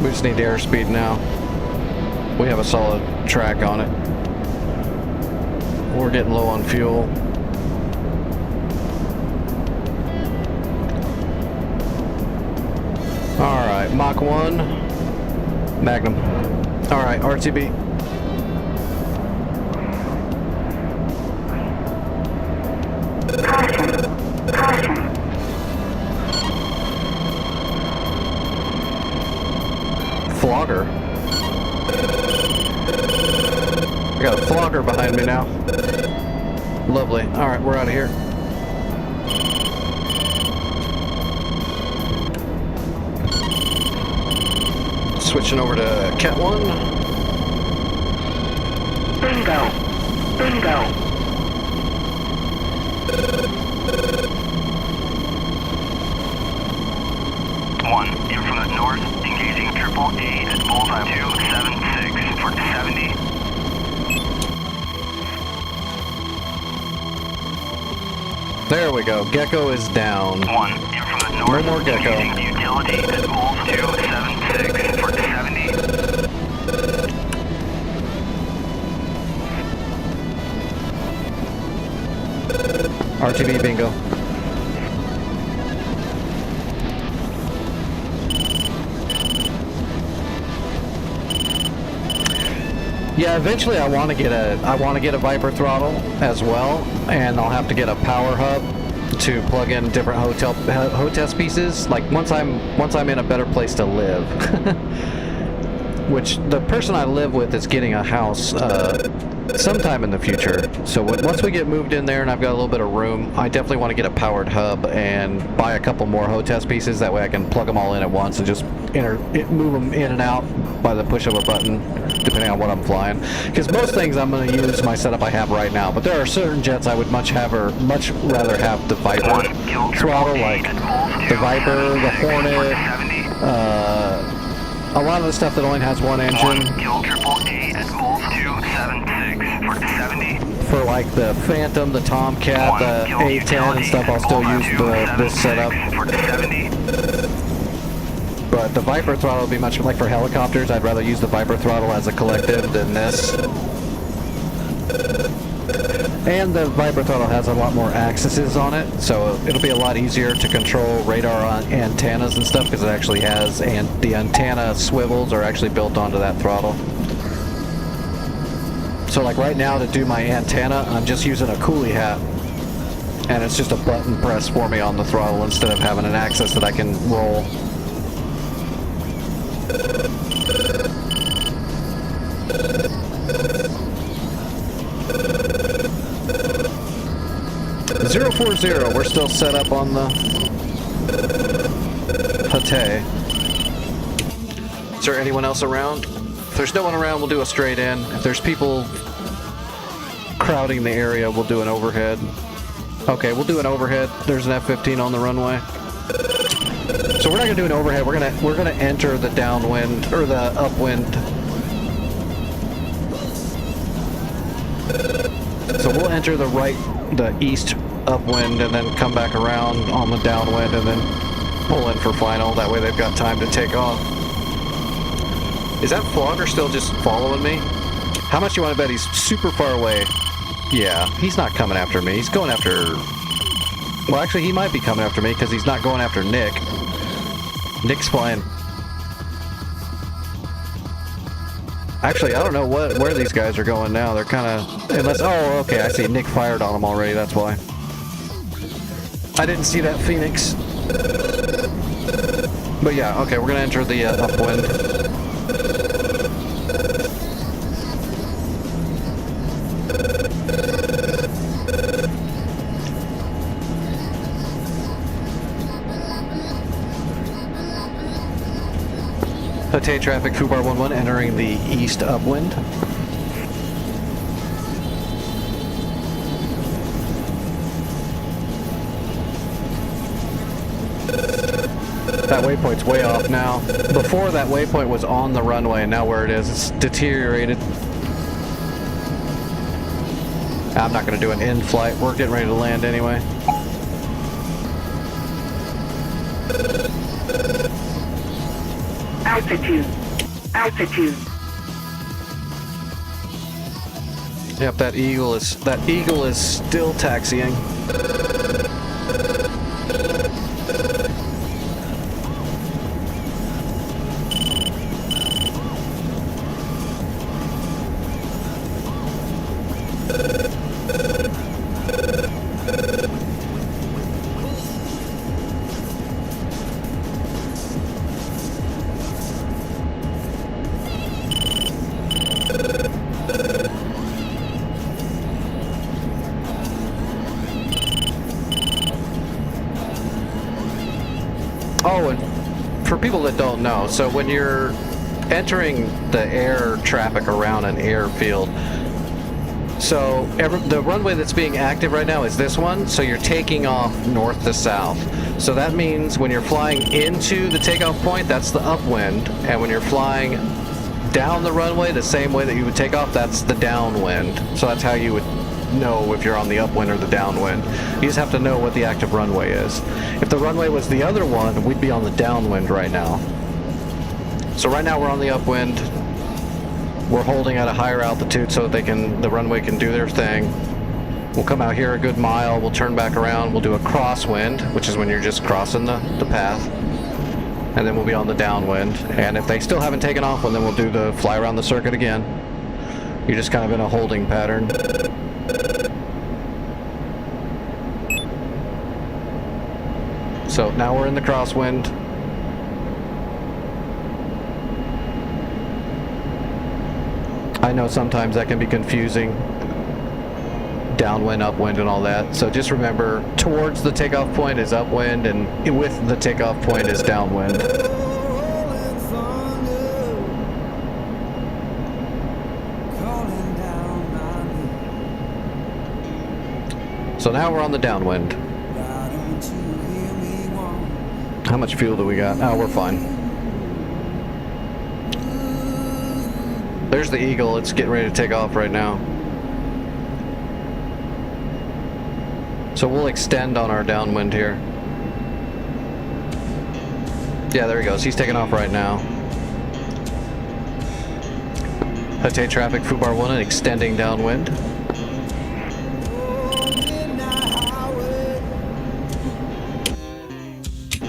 We just need airspeed now. We have a solid track on it. We're getting low on fuel. Alright, Mach 1. Magnum. Alright, RTB. Caution. Caution. Flogger. I got a flogger behind me now. Lovely. Alright, we're out of here. Switching over to Cat 1. Bingo. Bingo. One, in from the north, engaging 888 at bullseye 276 for 70. There we go. Gecko is down. One, in from the north, No more Gecko. engaging utility at Bulls 276 for 70. RTB bingo. Yeah, eventually I want to get a Viper throttle as well, and I'll have to get a power hub to plug in different hotess pieces. Like once I'm in a better place to live. Which the person I live with is getting a house sometime in the future. So once we get moved in there and I've got a little bit of room, I definitely want to get a powered hub and buy a couple more hotess pieces. That way I can plug them all in at once and just move them in and out by the push of a button, depending on what I'm flying. Because most things I'm going to use my setup I have right now, but there are certain jets I would much rather have the Viper throttle, like the Viper, the Hornet, a lot of the stuff that only has one engine. Kill 888 at Bulls 276 for 70. For like the Phantom, the Tomcat, the A10 and stuff, I'll still use this setup. For 70. But the Viper throttle would be much like for helicopters. I'd rather use the Viper throttle as a collective than this. And the Viper throttle has a lot more axes on it, so it'll be a lot easier to control radar antennas and stuff because it actually has, and the antenna swivels are actually built onto that throttle. So like right now to do my antenna, I'm just using a coolie hat, and it's just a button press for me on the throttle instead of having an axis that I can roll. 040, we're still set up on the Hatay. Is there anyone else around? If there's no one around, we'll do a straight in. If there's people crowding the area, we'll do an overhead. Okay, we'll do an overhead. There's an F-15 on the runway. So we're not gonna do an overhead. We're gonna enter the downwind or the upwind. So we'll enter the east upwind and then come back around on the downwind and then pull in for final. That way they've got time to take off. Is that flogger still just following me? How much do you want to bet he's super far away? Yeah, he's not coming after me. He's going after... Well, actually, he might be coming after me because he's not going after Nick. Nick's flying. Actually, I don't know where these guys are going now. They're kind of... Unless... Oh, okay, I see. Nick fired on them already. That's why. I didn't see that Phoenix. But yeah, okay, we're going to enter the upwind. Hatay traffic, Fubar 11 entering the east upwind. That waypoint's way off now. Before that waypoint was on the runway, and now where it is, it's deteriorated. I'm not going to do an in-flight. We're getting ready to land anyway. Altitude. Altitude. Yep, that eagle is still taxiing. Oh, and for people that don't know, so when you're entering the air traffic around an airfield. So the runway that's being active right now is this one, so you're taking off north to south. So that means when you're flying into the takeoff point, that's the upwind, and when you're flying down the runway the same way that you would take off, that's the downwind. So that's how you would know if you're on the upwind or the downwind. You just have to know what the active runway is. If the runway was the other one, we'd be on the downwind right now. So right now we're on the upwind. We're holding at a higher altitude so that the runway can do their thing. We'll come out here a good mile, we'll turn back around, we'll do a crosswind, which is when you're just crossing the path. And then we'll be on the downwind. And if they still haven't taken off, well, then we'll do the fly around the circuit again. You're just kind of in a holding pattern. So now we're in the crosswind. I know sometimes that can be confusing. Downwind, upwind, and all that. So just remember, towards the takeoff point is upwind, and with the takeoff point is downwind. Rolling thunder, calling down my name. So now we're on the downwind. Why don't you hear me want? How much fuel do we got? Oh, we're fine. There's the Eagle. It's getting ready to take off right now. So we'll extend on our downwind here. Yeah, there he goes. He's taking off right now. Hatay traffic, Fubar 1 and extending downwind. Midnight highway,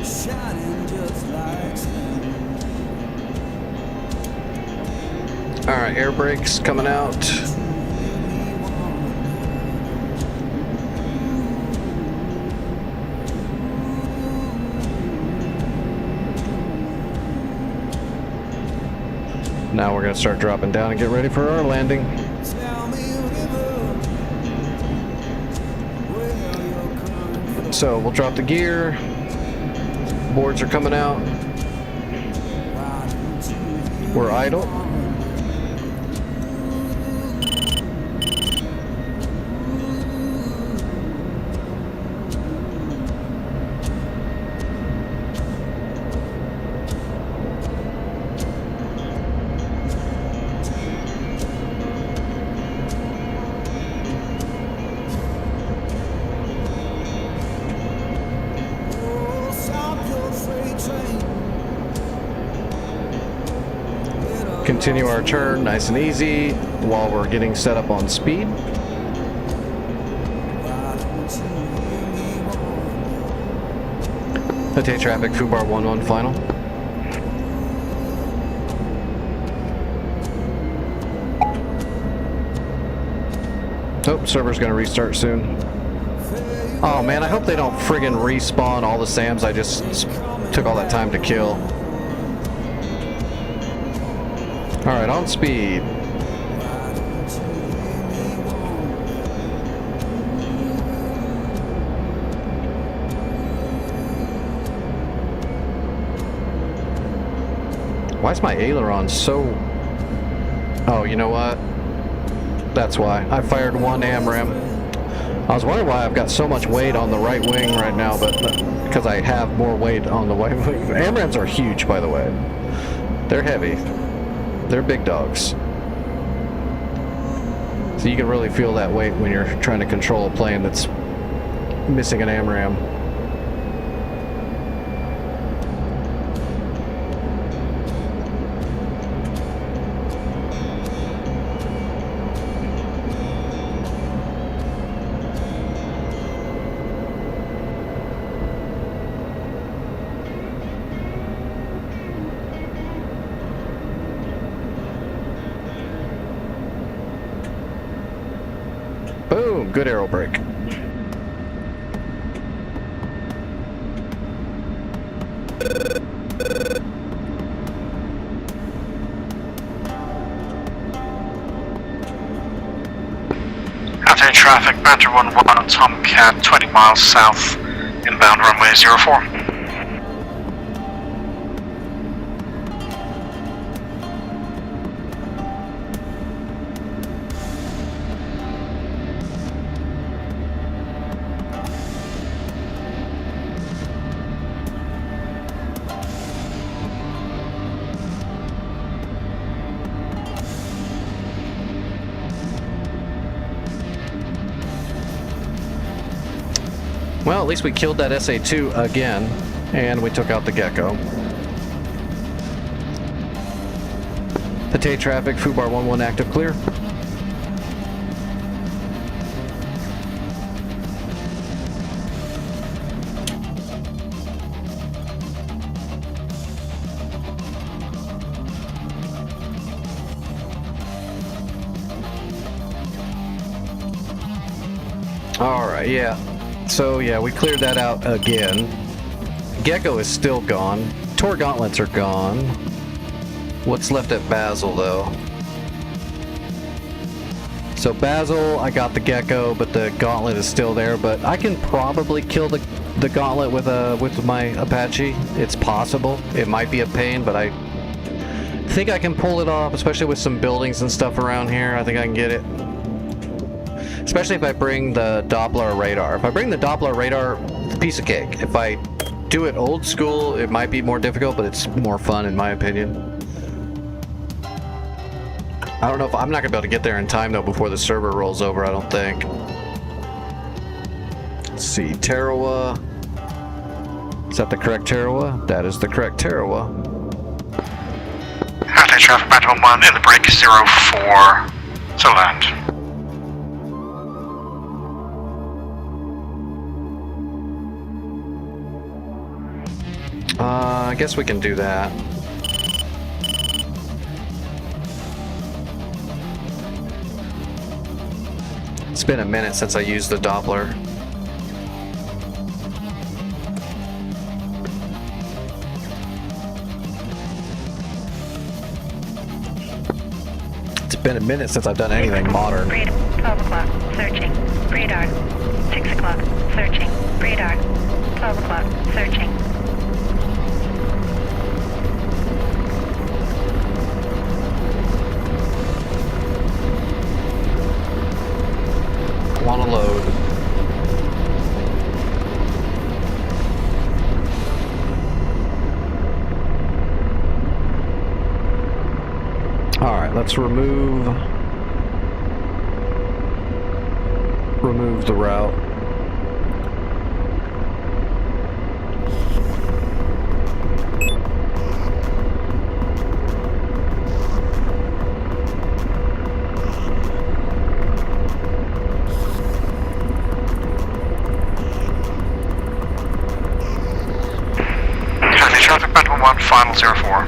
shining just like sun. Alright, air brakes coming out. Now we're going to start dropping down and get ready for our landing. Tell me, river, where you're coming from. So we'll drop the gear. Boards are coming out. Why don't you hear We're idle. Oh, stop your freight train. Continue our turn nice and easy while we're getting set up on speed. Why don't you hear me want? Hatay traffic, Fubar 1-1 final. Oh, server's gonna restart soon. Oh man, I hope they don't friggin' respawn all the SAMs I just took all that time to kill. Alright, on speed. Why is my aileron so... Oh, you know what? That's why. I fired one AMRAAM. I was wondering why I've got so much weight on the right wing right now, but because I have more weight on the right wing. AMRAAMs are huge, by the way. They're heavy. They're big dogs. So you can really feel that weight when you're trying to control a plane that's missing an AMRAAM. Boom! Good aero brake. Hatay traffic, Banter 1-1 on Tomcat, 20 miles south, inbound runway 04. Well, at least we killed that SA-2 again, and we took out the Gecko. Patay traffic, Fubar 1-1 active clear. Alright, yeah. So yeah, we cleared that out again. Gecko is still gone. Tor gauntlets are gone. What's left at Basel though? So Basel, I got the Gecko, but the gauntlet is still there. But I can probably kill the gauntlet with my Apache. It's possible. It might be a pain, but I think I can pull it off, especially with some buildings and stuff around here. I think I can get it. Especially if I bring the Doppler radar. If I bring the Doppler radar, piece of cake. If I do it old school, it might be more difficult, but it's more fun in my opinion. I don't know if I'm not gonna be able to get there in time though before the server rolls over, I don't think. Let's see, Tarawa. Is that the correct Tarawa? That is the correct Tarawa. Anti-traffic battle 1 in the break 04 to land. I guess we can do that. It's been a minute since I used the Doppler. It's been a minute since I've done anything modern. 12 o'clock, searching. Radar. 6 o'clock, searching. Radar. 12 o'clock, searching. Want to load. All right, let's remove the route. Traffic battle 1 final 04.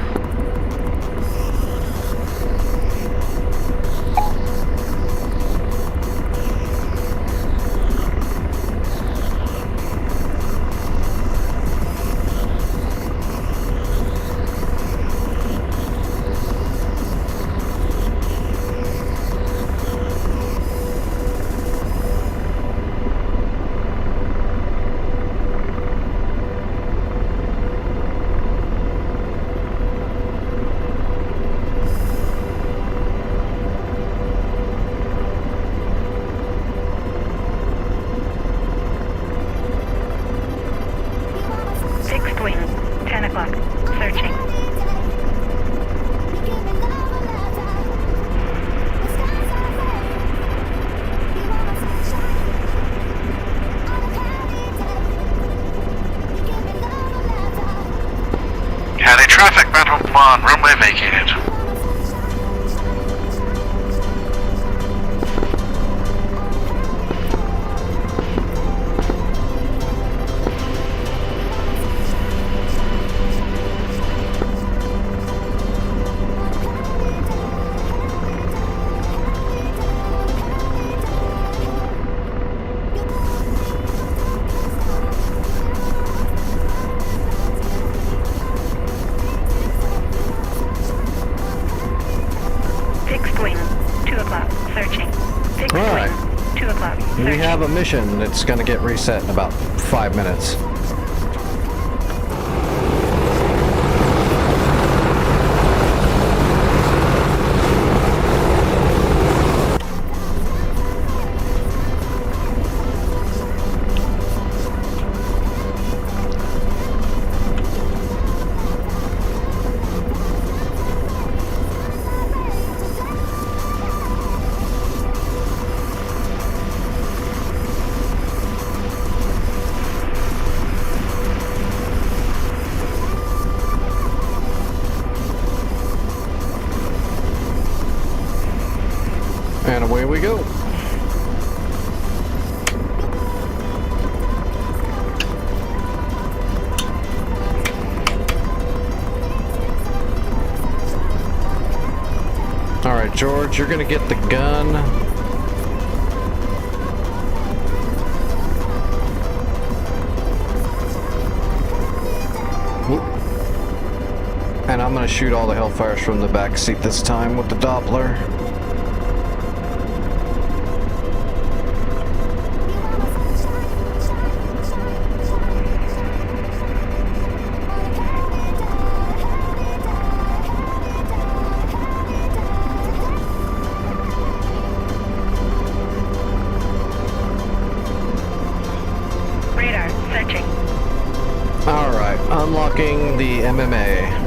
Traffic battle 1, runway vacated. We have a mission that's going to get reset in about 5 minutes. we go. All right, George, you're gonna get the gun. And I'm gonna shoot all the Hellfires from the back seat this time with the Doppler. Radar searching. All right, unlocking the MMA.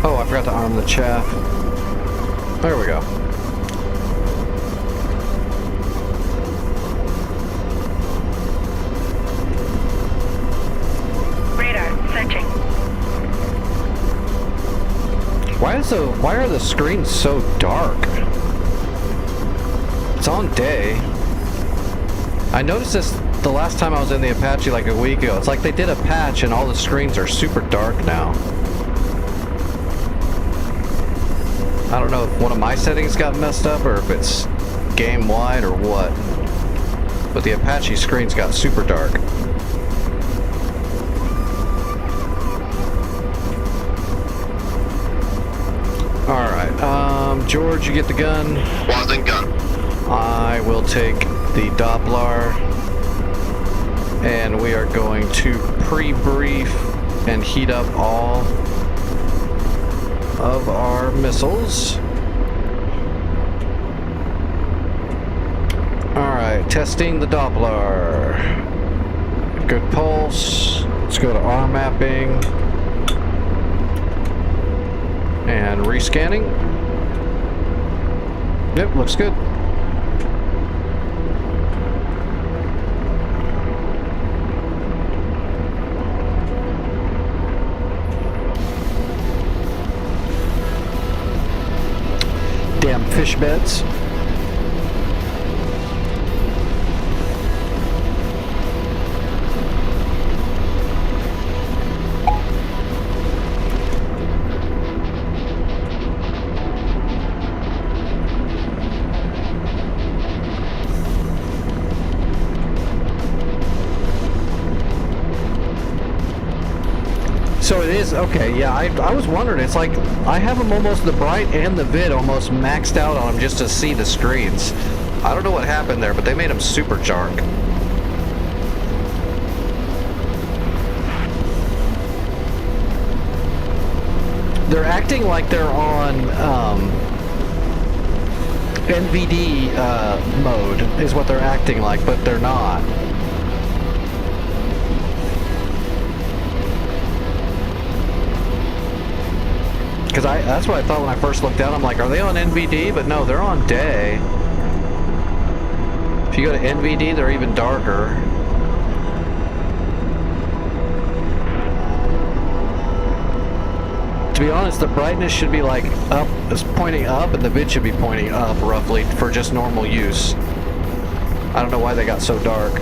Oh, I forgot to arm the chaff. There we go. Radar searching. Why are the screens so dark? It's on day. I noticed this the last time I was in the Apache like a week ago. It's like they did a patch and all the screens are super dark now. I don't know if one of my settings got messed up or if it's game-wide or what. But the Apache screens got super dark. Alright, George, you get the gun. Wasn't gun. I will take the Doppler. And we are going to pre-brief and heat up all of our missiles. Alright, testing the Doppler. Good pulse. Let's go to arm mapping. And rescanning. Yep, looks good. Damn fish beds. So it is, okay, yeah, I was wondering, it's like, I have them almost, the bright and the vid almost maxed out on them just to see the screens. I don't know what happened there, but they made them super dark. They're acting like they're on, NVD, mode, is what they're acting like, but they're not. Because that's what I thought when I first looked down. I'm like, are they on NVD? But no, they're on day. If you go to NVD, they're even darker. To be honest, the brightness should be like up, it's pointing up, and the vid should be pointing up roughly for just normal use. I don't know why they got so dark.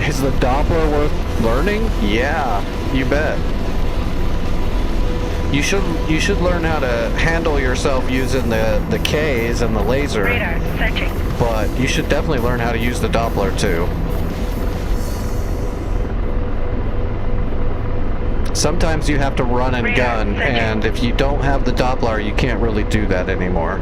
Is the Doppler worth learning? Yeah, you bet. You should learn how to handle yourself using the Ks and the laser. Radar searching. But you should definitely learn how to use the Doppler too. Sometimes you have to run and gun, and if you don't have the Doppler, you can't really do that anymore.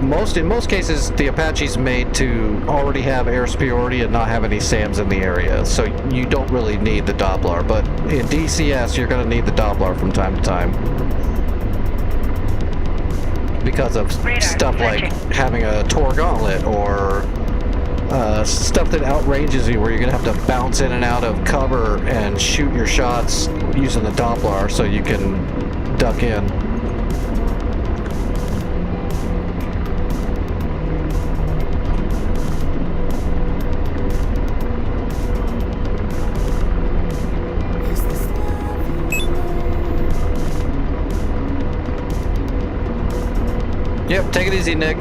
In most cases, the Apache's made to already have air superiority and not have any SAMs in the area, so you don't really need the Doppler, but in DCS, you're going to need the Doppler from time to time. because of Radar stuff like matching. having a Tor gauntlet or stuff that outranges you, where you're gonna have to bounce in and out of cover and shoot your shots using the Doppler so you can duck in. Yep, take it easy, Nick.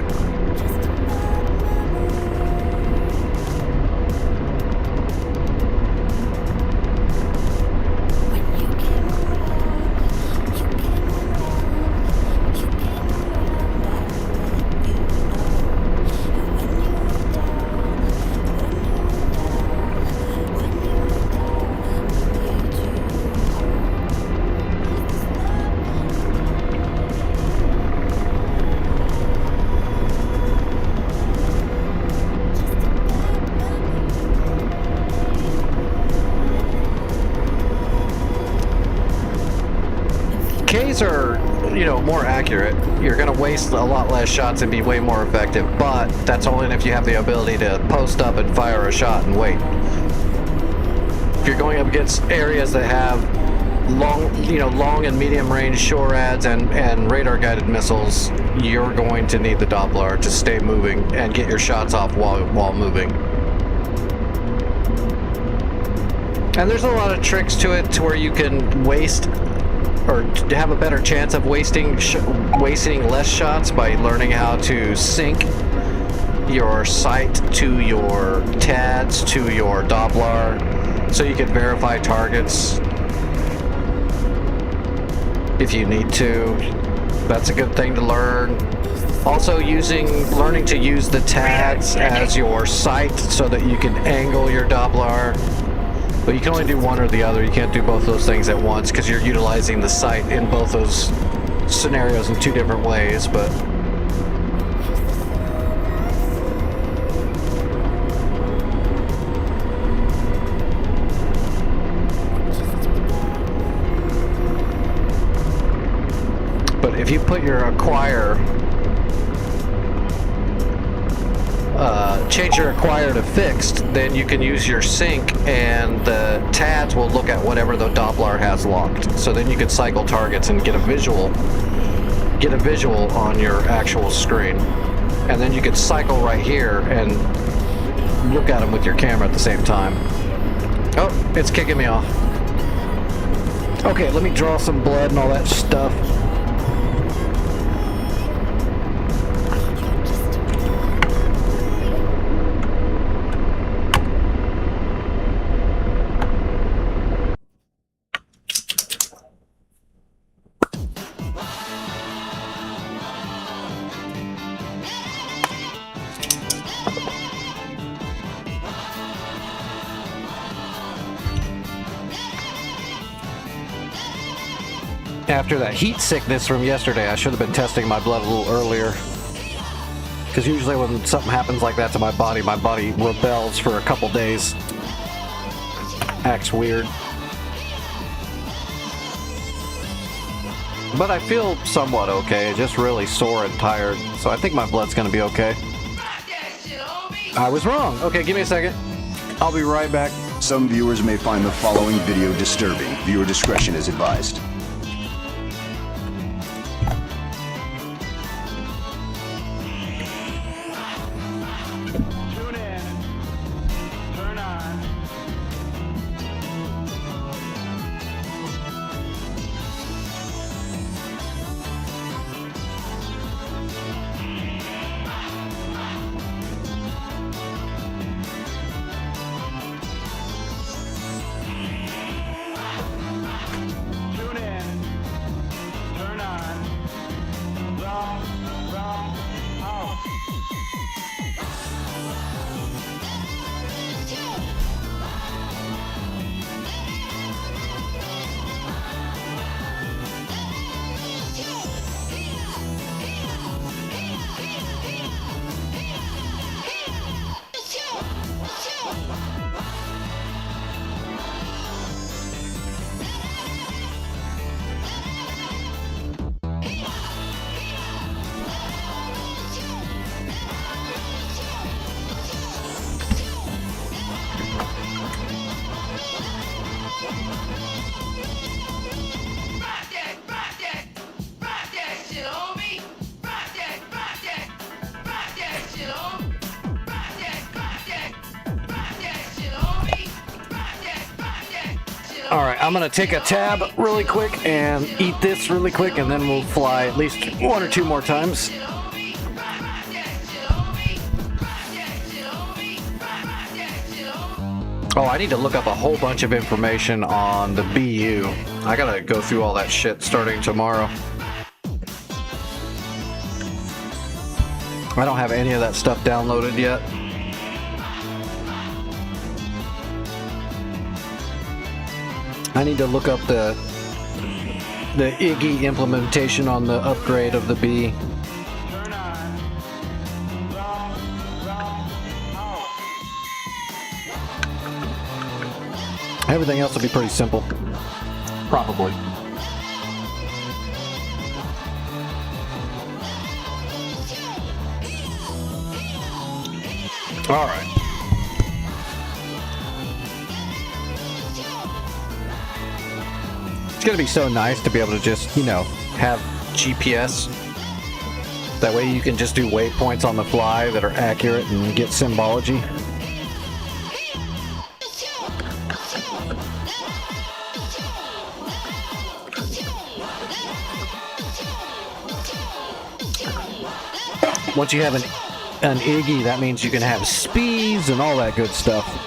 Ks are, more accurate. You're going to waste a lot less shots and be way more effective, but that's only if you have the ability to post up and fire a shot and wait. If you're going up against areas that have long and medium range SHORADs and radar guided missiles, you're going to need the Doppler to stay moving and get your shots off while moving. And there's a lot of tricks to it to where you can waste or to have a better chance of wasting less shots by learning how to sync your sight to your TADS to your Doppler, so you can verify targets if you need to. That's a good thing to learn. Also learning to use the TADS as your sight so that you can angle your Doppler. But you can only do one or the other. You can't do both those things at once because you're utilizing the sight in both those scenarios in two different ways. But if you put your acquire, change your acquire to fixed, then you can use your sync and the TADS will look at whatever the Doppler has locked. So then you can cycle targets and get a visual on your actual screen. And then you can cycle right here and look at them with your camera at the same time. Oh, it's kicking me off. Okay, let me draw some blood and all that stuff. After that heat sickness from yesterday, I should have been testing my blood a little earlier. Because usually when something happens like that to my body rebels for a couple days. Acts weird. But I feel somewhat okay, just really sore and tired. So I think my blood's gonna be okay. I was wrong. Okay, give me a second. I'll be right back. Some viewers may find the following video disturbing. Viewer discretion is advised. Tune in. All right, I'm gonna take a tab really quick and eat this really quick, and then we'll fly at least 1 or 2 more times. Oh, I need to look up a whole bunch of information on the BU. I gotta go through all that shit starting tomorrow. I don't have any of that stuff downloaded yet. I need to look up the Iggy implementation on the upgrade of the B. Everything else will be pretty simple. Probably. All right. It's gonna be so nice to be able to just, you know, have GPS. That way you can just do waypoints on the fly that are accurate and get symbology. Once you have an Iggy, that means you can have speeds and all that good stuff.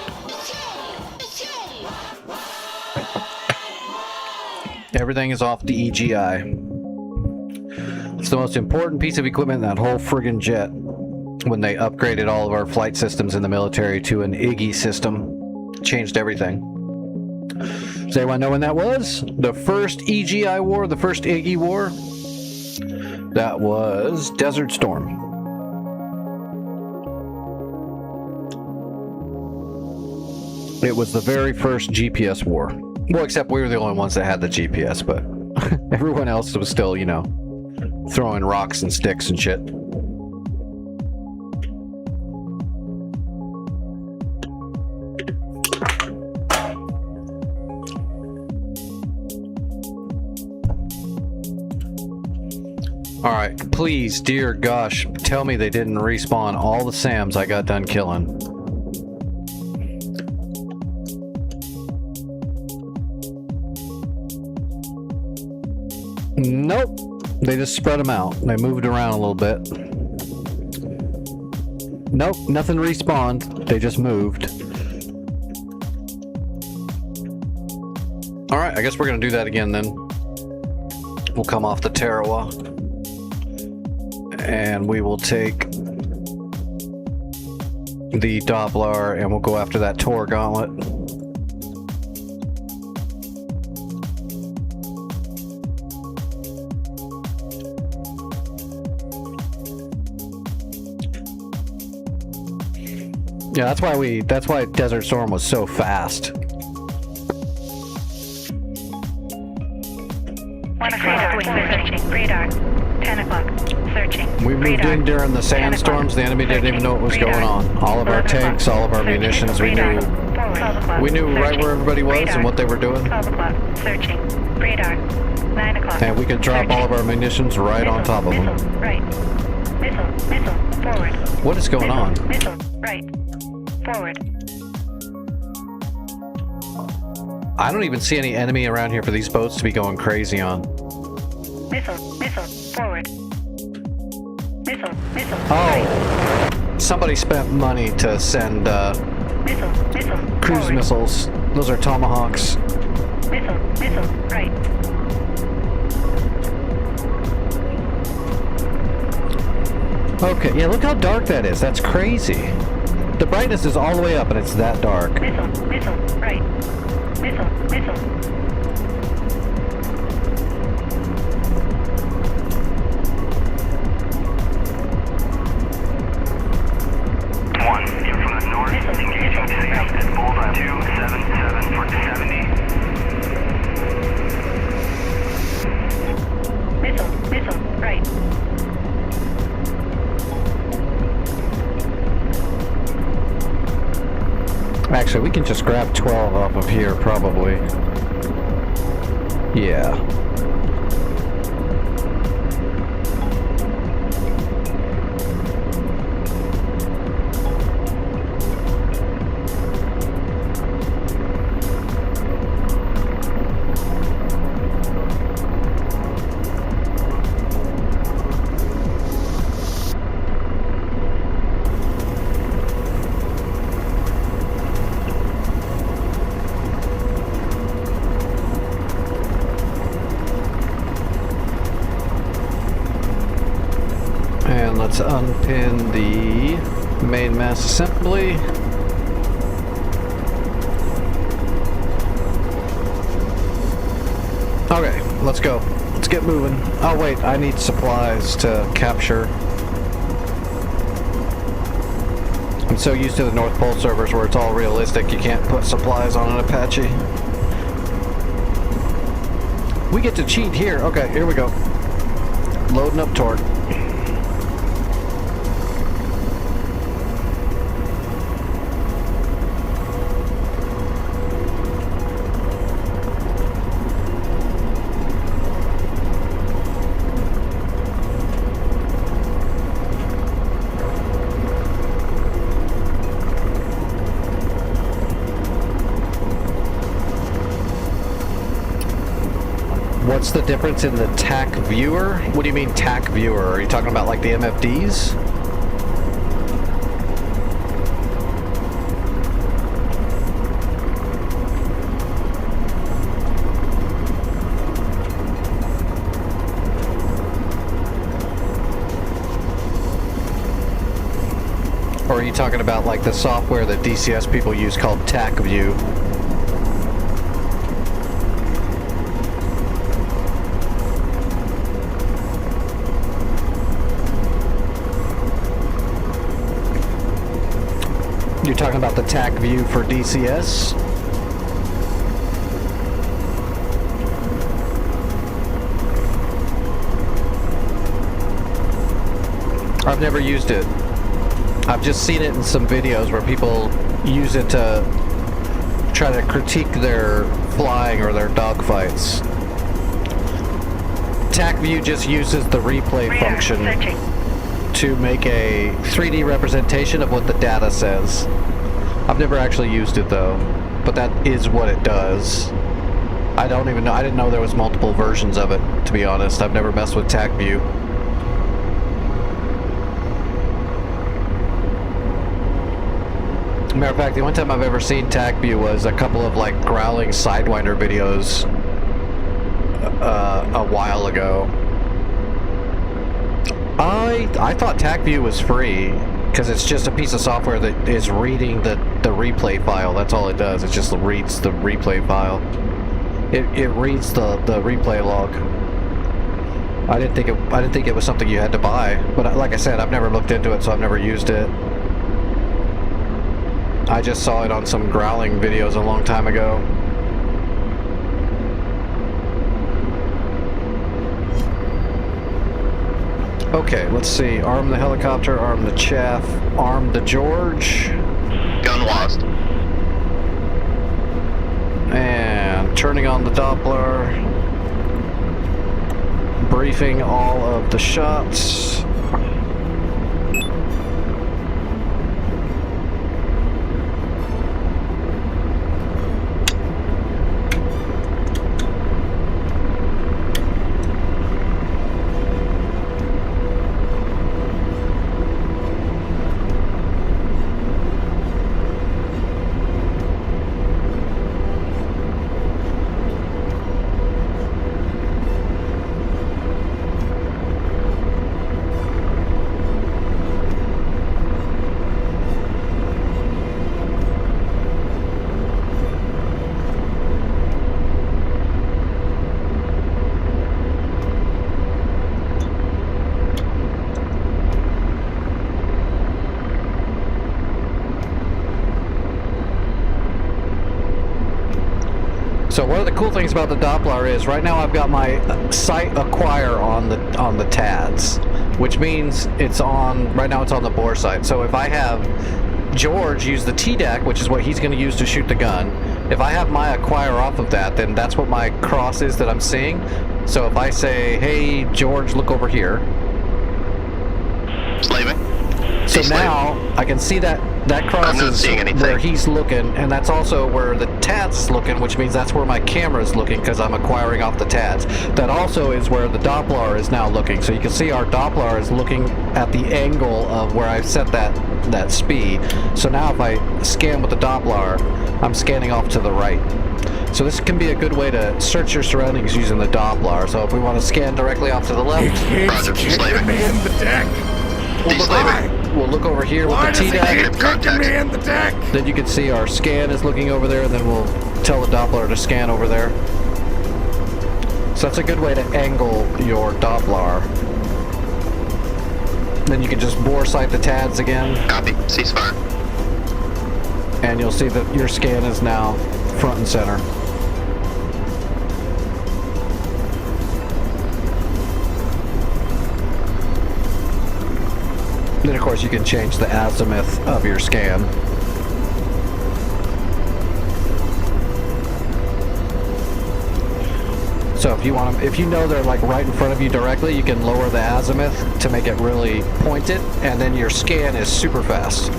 Everything is off the EGI. It's the most important piece of equipment in that whole friggin' jet. When they upgraded all of our flight systems in the military to an Iggy system, changed everything. Does anyone know when that was? The first EGI war, the first Iggy war? That was Desert Storm. It was the very first GPS war. Well, except we were the only ones that had the GPS, but everyone else was still, you know, throwing rocks and sticks and shit. Alright, please, dear gosh, tell me they didn't respawn all the SAMs I got done killing. Nope. They just spread them out. They moved around a little bit. Nope, nothing respawned. They just moved. Alright, I guess we're going to do that again then. We'll come off the Tarawa. And we will take the Doppler and we'll go after that Tor Gauntlet. Yeah, that's why Desert Storm was so fast. 1 o'clock, searching, radar. 10 o'clock, searching. We moved in during the sandstorms, the enemy didn't even know what was going on. All of our tanks, all of our munitions, we knew right where everybody was and what they were doing. 12 o'clock, searching, radar. 9 o'clock. And we could drop all of our munitions right on top of them. Right. Missile, forward. What is going on? Missile, right. Forward. I don't even see any enemy around here for these boats to be going crazy on. Missile, forward. Missile, Oh, somebody spent money to send missile, cruise forward. missiles. Those are Tomahawks. Missile, right. Okay, yeah, look how dark that is. That's crazy. The brightness is all the way up and it's that dark. Missile, right. Missile. 1, in from the north, engaging SAM at bullseye 277 for 70. Missile, right. Actually, we can just grab 12 off of here, probably. Yeah. to unpin the main mass assembly. Okay, let's go. Let's get moving. Oh wait, I need supplies to capture. I'm so used to the North Pole servers where it's all realistic, you can't put supplies on an Apache. We get to cheat here. Okay, here we go. Loading up torque. What's the difference in the TAC viewer? What do you mean TAC viewer? Are you talking about like the MFDs? Or are you talking about like the software that DCS people use called TAC view? You're talking about the TAC view for DCS? I've never used it. I've just seen it in some videos where people use it to try to critique their flying or their dogfights. TAC view just uses the replay function to make a 3D representation of what the data says. I've never actually used it though, but that is what it does. I don't even know, I didn't know there was multiple versions of it, to be honest. I've never messed with TAC view. Matter of fact, the only time I've ever seen TAC view was a couple of like growling Sidewinder videos a while ago. I thought TAC view was free because it's just a piece of software that is reading the replay file. That's all it does. It just reads the replay file. It reads the replay log. I didn't think it was something you had to buy, but like I said, I've never looked into it, so I've never used it. I just saw it on some growling videos a long time ago. Okay, let's see. Arm the helicopter, arm the chaff, arm the George. Gun lost. And turning on the Doppler. Briefing all of the shots. So one of the cool things about the Doppler is right now I've got my site acquire on the TADS, which means it's on right now. It's on the bore site. So if I have George use the TDAC, which is what he's going to use to shoot the gun, if I have my acquire off of that, then that's what my cross is that I'm seeing. So if I say, "Hey George, look over here," Slaving. so now I can see that cross is where he's looking, and that's also where the TADS is looking, which means that's where my camera is looking because I'm acquiring off the TADS. That also is where the Doppler is now looking. So you can see our Doppler is looking at the angle of where I've set that speed. So now if I scan with the Doppler, I'm scanning off to the right. So this can be a good way to search your surroundings using the Doppler. So if we want to scan directly off to the left, Roger, Slaving. the deck. We'll look over here with the TDAC. Then you can see our scan is looking over there, and then we'll tell the Doppler to scan over there. So that's a good way to angle your Doppler. Then you can just bore sight the TADS again. Copy. Ceasefire. And you'll see that your scan is now front and center. Then of course you can change the azimuth of your scan. So if you know they're like right in front of you directly, you can lower the azimuth to make it really pointed, and then your scan is super fast.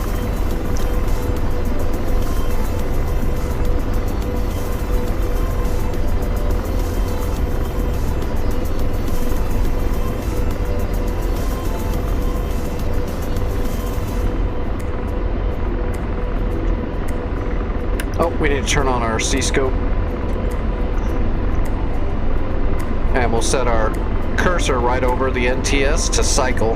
Oh, we need to turn on our C-scope. And we'll set our cursor right over the NTS to cycle.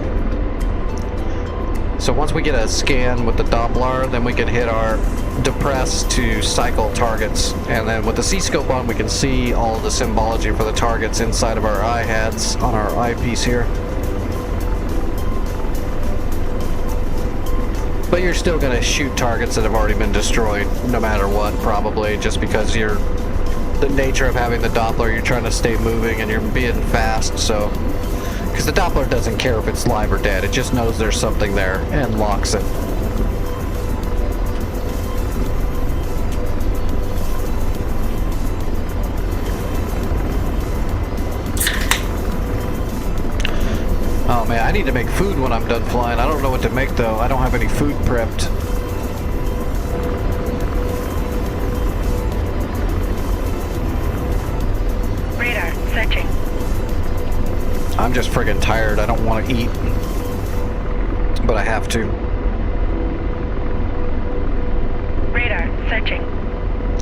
So once we get a scan with the Doppler, then we can hit our depress to cycle targets. And then with the C-scope on, we can see all the symbology for the targets inside of our iHads on our eyepiece here. But you're still going to shoot targets that have already been destroyed, no matter what, probably, just because the nature of having the Doppler, you're trying to stay moving and you're being fast, so... Because the Doppler doesn't care if it's live or dead, it just knows there's something there and locks it. Oh man, I need to make food when I'm done flying. I don't know what to make though. I don't have any food prepped. Radar, searching. I'm just friggin' tired. I don't want to eat. But I have to. Radar, searching.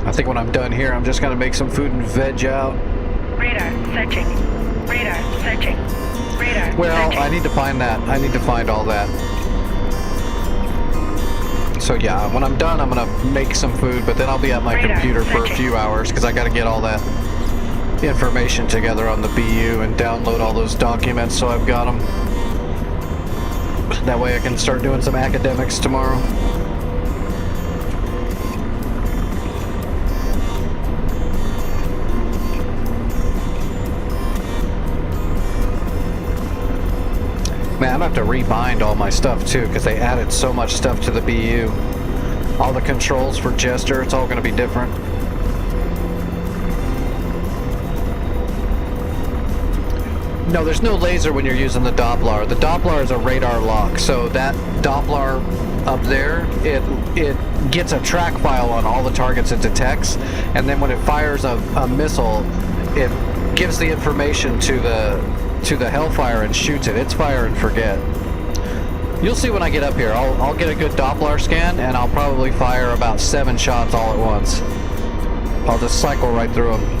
I think when I'm done here, I'm just gonna make some food and veg out. Radar, searching. Radar, searching. Radar, Well, searching. I need to find that. I need to find all that. So yeah, when I'm done, I'm gonna make some food, but then I'll be at my Radar, computer for a searching. few hours because I gotta get all that information together on the BU and download all those documents so I've got them. That way I can start doing some academics tomorrow. Man, I'm gonna have to rebind all my stuff too because they added so much stuff to the BU. All the controls for Jester, it's all gonna be different. No, there's no laser when you're using the Doppler. The Doppler is a radar lock, so that Doppler up there, it gets a track file on all the targets it detects, and then when it fires a missile, it gives the information to the Hellfire and shoots it. It's fire and forget. You'll see when I get up here. I'll get a good Doppler scan, and I'll probably fire about 7 shots all at once. I'll just cycle right through them.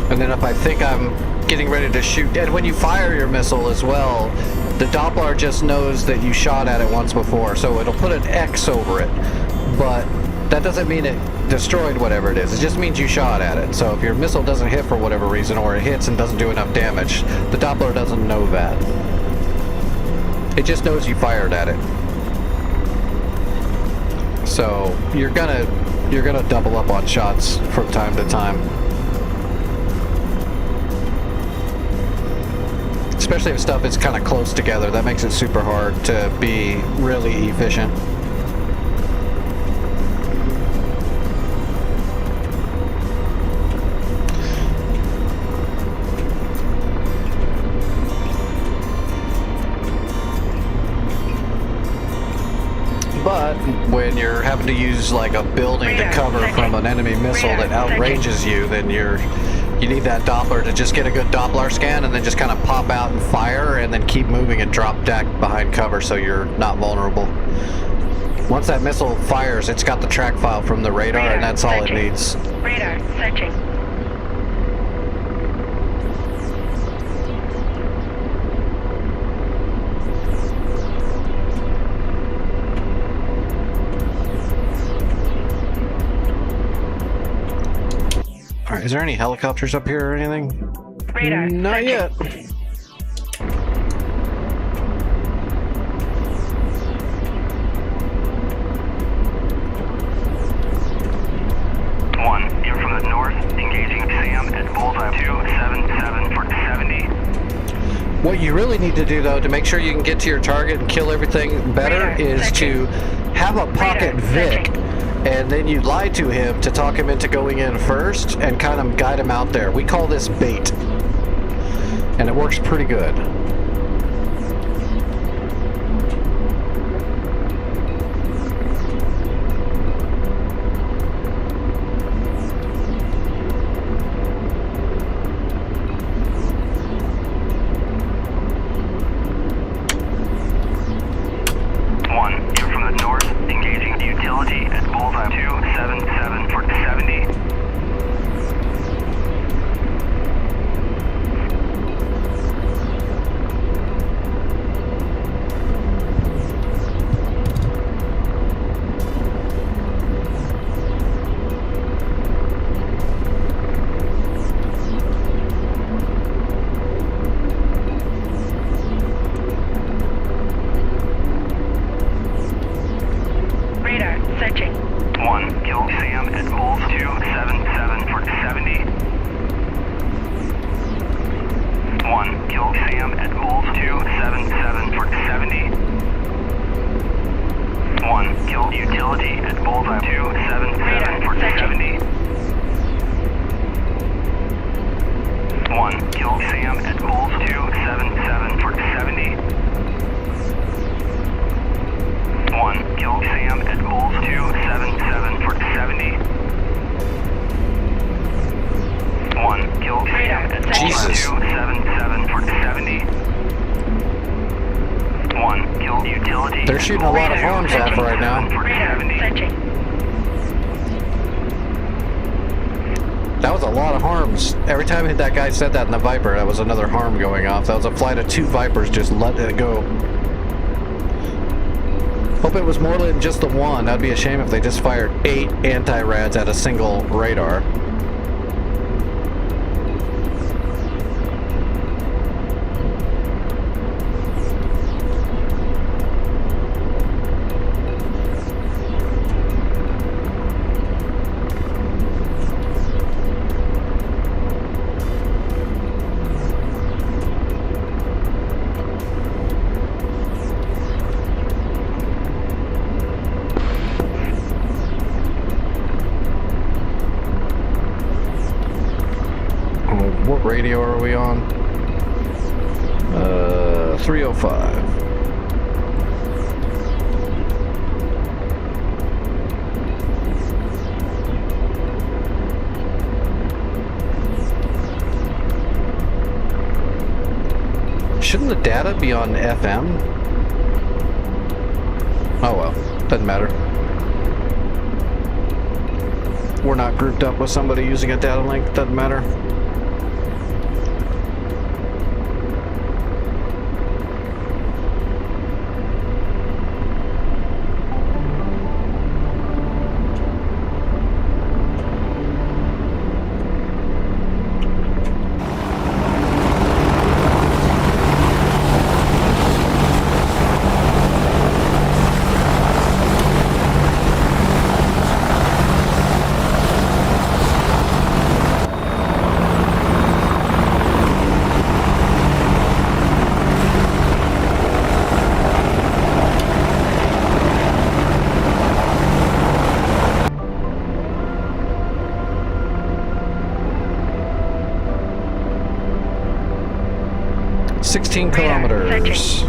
And then if I think I'm getting ready to shoot, and when you fire your missile as well, the Doppler just knows that you shot at it once before, so it'll put an X over it. But that doesn't mean it destroyed whatever it is. It just means you shot at it. So if your missile doesn't hit for whatever reason, or it hits and doesn't do enough damage, the Doppler doesn't know that. It just knows you fired at it. So you're gonna double up on shots from time to time. Especially if stuff is kind of close together, that makes it super hard to be really efficient. But when you're having to use like a building to cover from an enemy missile that outranges you, then you're You need that Doppler to just get a good Doppler scan and then just kind of pop out and fire and then keep moving and drop deck behind cover so you're not vulnerable. Once that missile fires, it's got the track file from the radar and that's all it needs. Radar searching. Alright, is there any helicopters up here or anything? Radar Not searching. yet. In from the north, engaging Sam at bullseye 277 for 70. What you really need to do, though, to make sure you can get to your target and kill everything better Radar is to have a pocket Radar Vic, searching. and then you lie to him to talk him into going in first and kind of guide him out there. We call this bait, and it works pretty good. In from the north, engaging utility at bullseye 277 for 70. Radar searching. Kill Sam at Bulls 277 for 70. Kill Sam at Bulls 277 for 70. Kill utility at Bullseye 277 for 70. Kill Sam at Bulls 277 for 70. Kill Sam at Bulls 277 for 70. Kill Sam at Bulls Jesus. 277 for 70. Kill utility. They're shooting a lot of arms off right now. For Radar 70. searching. That was a lot of harms. Every time that guy said that in the Viper, that was another harm going off. That was a flight of 2 Vipers just letting it go. Hope it was more than just the one. That'd be a shame if they just fired 8 anti-rads at a single radar. What radio are we on? 305. Shouldn't the data be on FM? Oh well, doesn't matter. We're not grouped up with somebody using a data link, doesn't matter. Radar kilometers.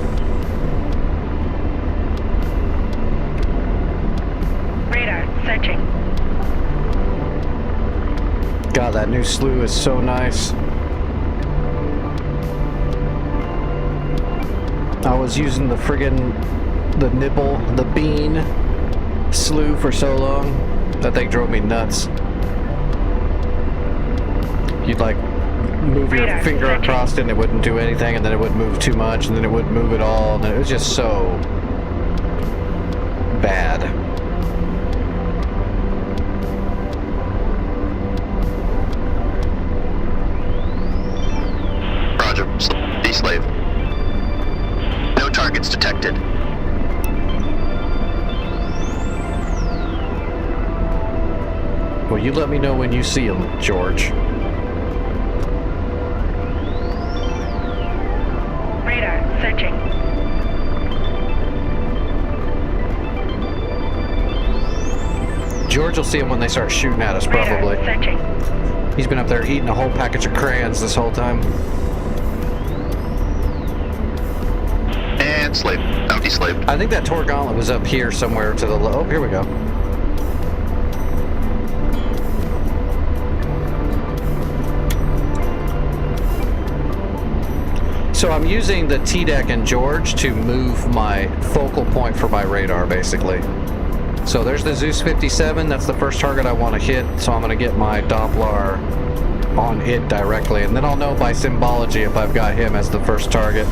Radar searching. God, that new slew is so nice. I was using the bean slew for so long. That thing drove me nuts. You'd like move your finger across it and it wouldn't do anything, and then it would move too much, and then it wouldn't move at all, and it was just so bad. Roger. D-slave. No targets detected. Well, you let me know when you see them, George. Radar searching. George will see them when they start shooting at us, probably. Radar searching. He's been up there eating a whole package of crayons this whole time. And slave. Empty slave. I think that Tor Gauntlet was up here somewhere to the oh, here we go. So I'm using the T-Deck and George to move my focal point for my radar, basically. So there's the Zeus 57. That's the first target I want to hit. So I'm going to get my Doppler on it directly, and then I'll know by symbology if I've got him as the first target.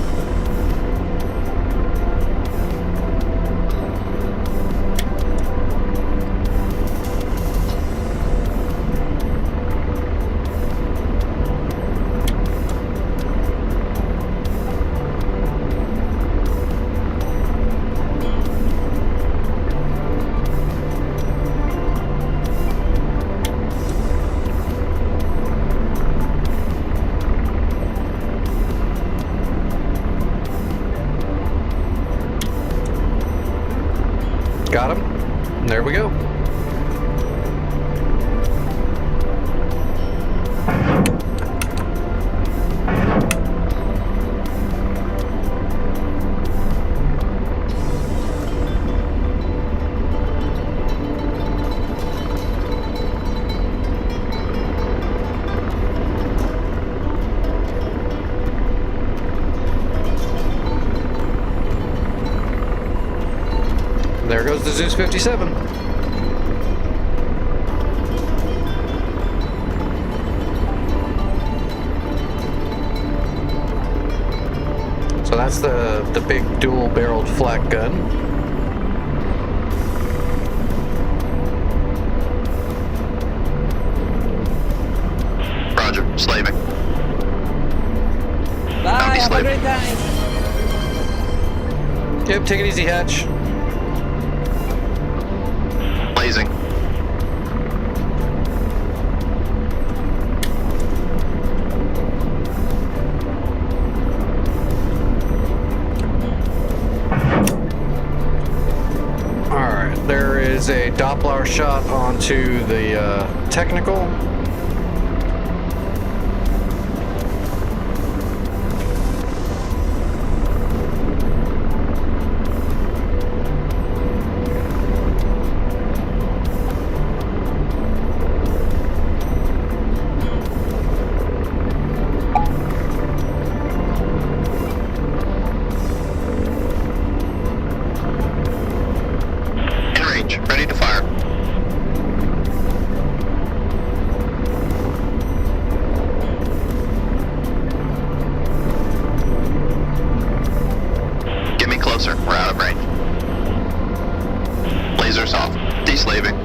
Got him. There we go. There goes the Zeus 57. So that's the big dual-barreled flak gun. Roger. Slaving. Bye, have a great time. Yep, take it easy, Hatch. Blazing. Alright, there is a Doppler shot onto the technical. Ready to fire. Get me closer. We're out of range. Lasers off. Deslaving.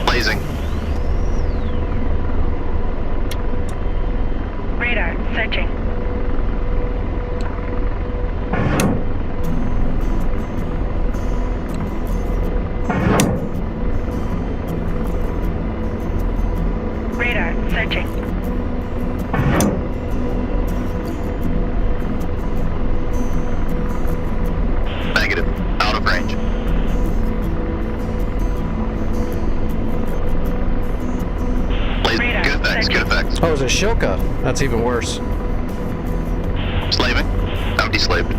Blazing. Radar searching. Radar searching. Negative. Out of range. Blazing. Radar Good effects. Good effects. Oh, it's a Shilka. That's even worse. Slaving. Empty slaved.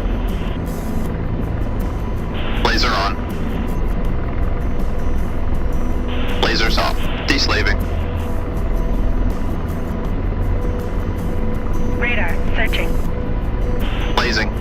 Laser on. Deslaving. Radar searching. Blazing.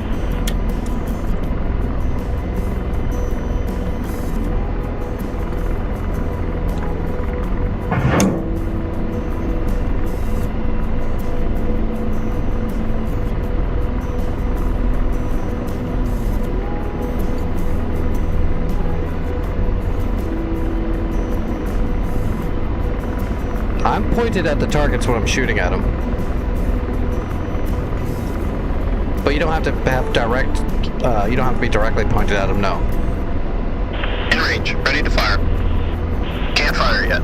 I'm pointed at the targets when I'm shooting at them. But you don't have to have direct, you don't have to be directly pointed at them, no. In range. Ready to fire. Can't fire yet.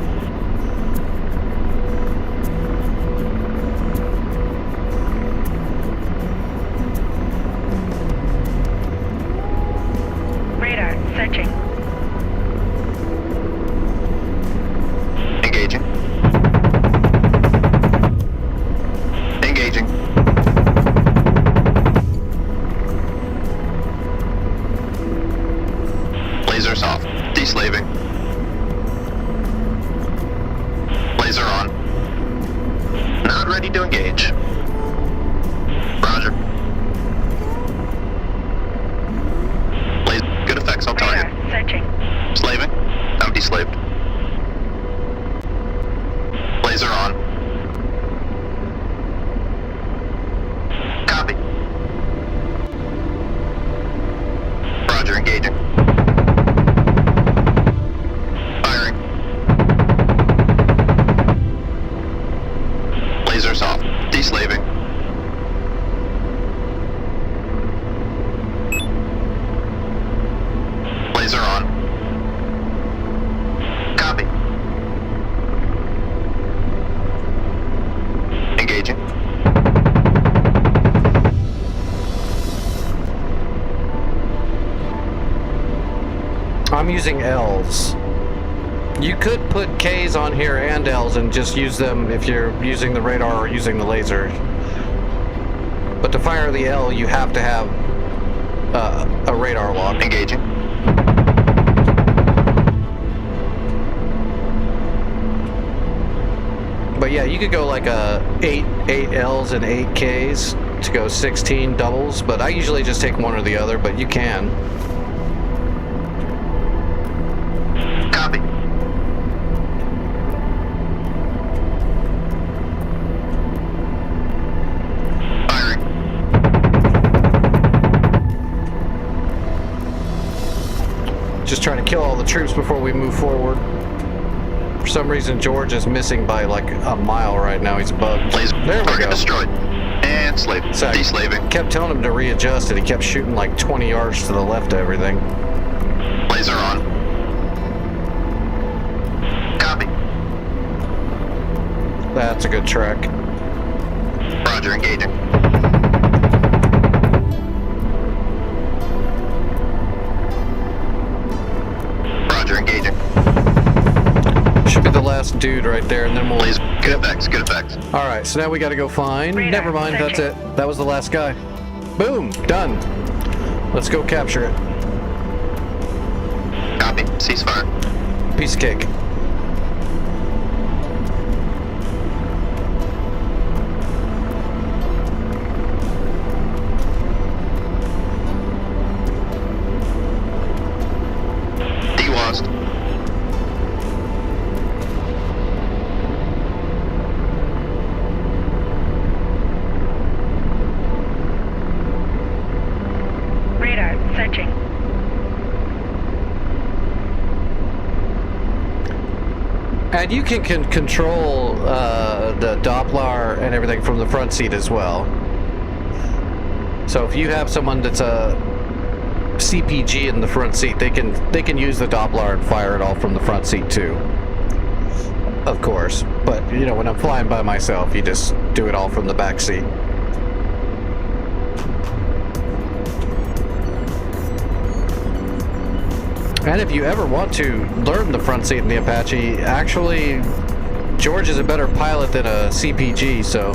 Radar searching. Engaging. Engaging. Lasers off. Deslaving. Laser on. Not ready to engage. Roger. Laser. Good effects on target. Radar searching. Slaving. I'm deslaved. Laser on. Copy. Roger, engaging. Firing. Lasers off. Deslaving. Laser on. Copy. Engaging. I'm using L's. You could put K's on here and L's and just use them if you're using the radar or using the laser. But to fire the L, you have to have a radar lock. Engaging. But yeah, you could go like a 8 L's and 8 K's to go 16 doubles, but I usually just take one or the other, but you can. Copy. Firing. Just trying to kill all the troops before we move forward. For some reason, George is missing by like a mile right now. He's bugged. Laser. There we Target go. destroyed. And slave. So I Deslaving. kept telling him to readjust and he kept shooting like 20 yards to the left of everything. Laser on. Copy. That's a good track. Roger, engaging. Roger, engaging. Should be the last dude right there, and then we'll... Laser. Good effects, good effects. Alright, so now we gotta go find... Radar Never mind, that's searching. it. That was the last guy. Boom! Done. Let's go capture it. Copy. Ceasefire. Piece of cake. DWASD. Radar searching. And you can control the Doppler and everything from the front seat as well. So if you have someone that's a CPG in the front seat, they can use the Doppler and fire it all from the front seat too. Of course, but you know, when I'm flying by myself, you just do it all from the back seat. And if you ever want to learn the front seat in the Apache, actually, George is a better pilot than a CPG, so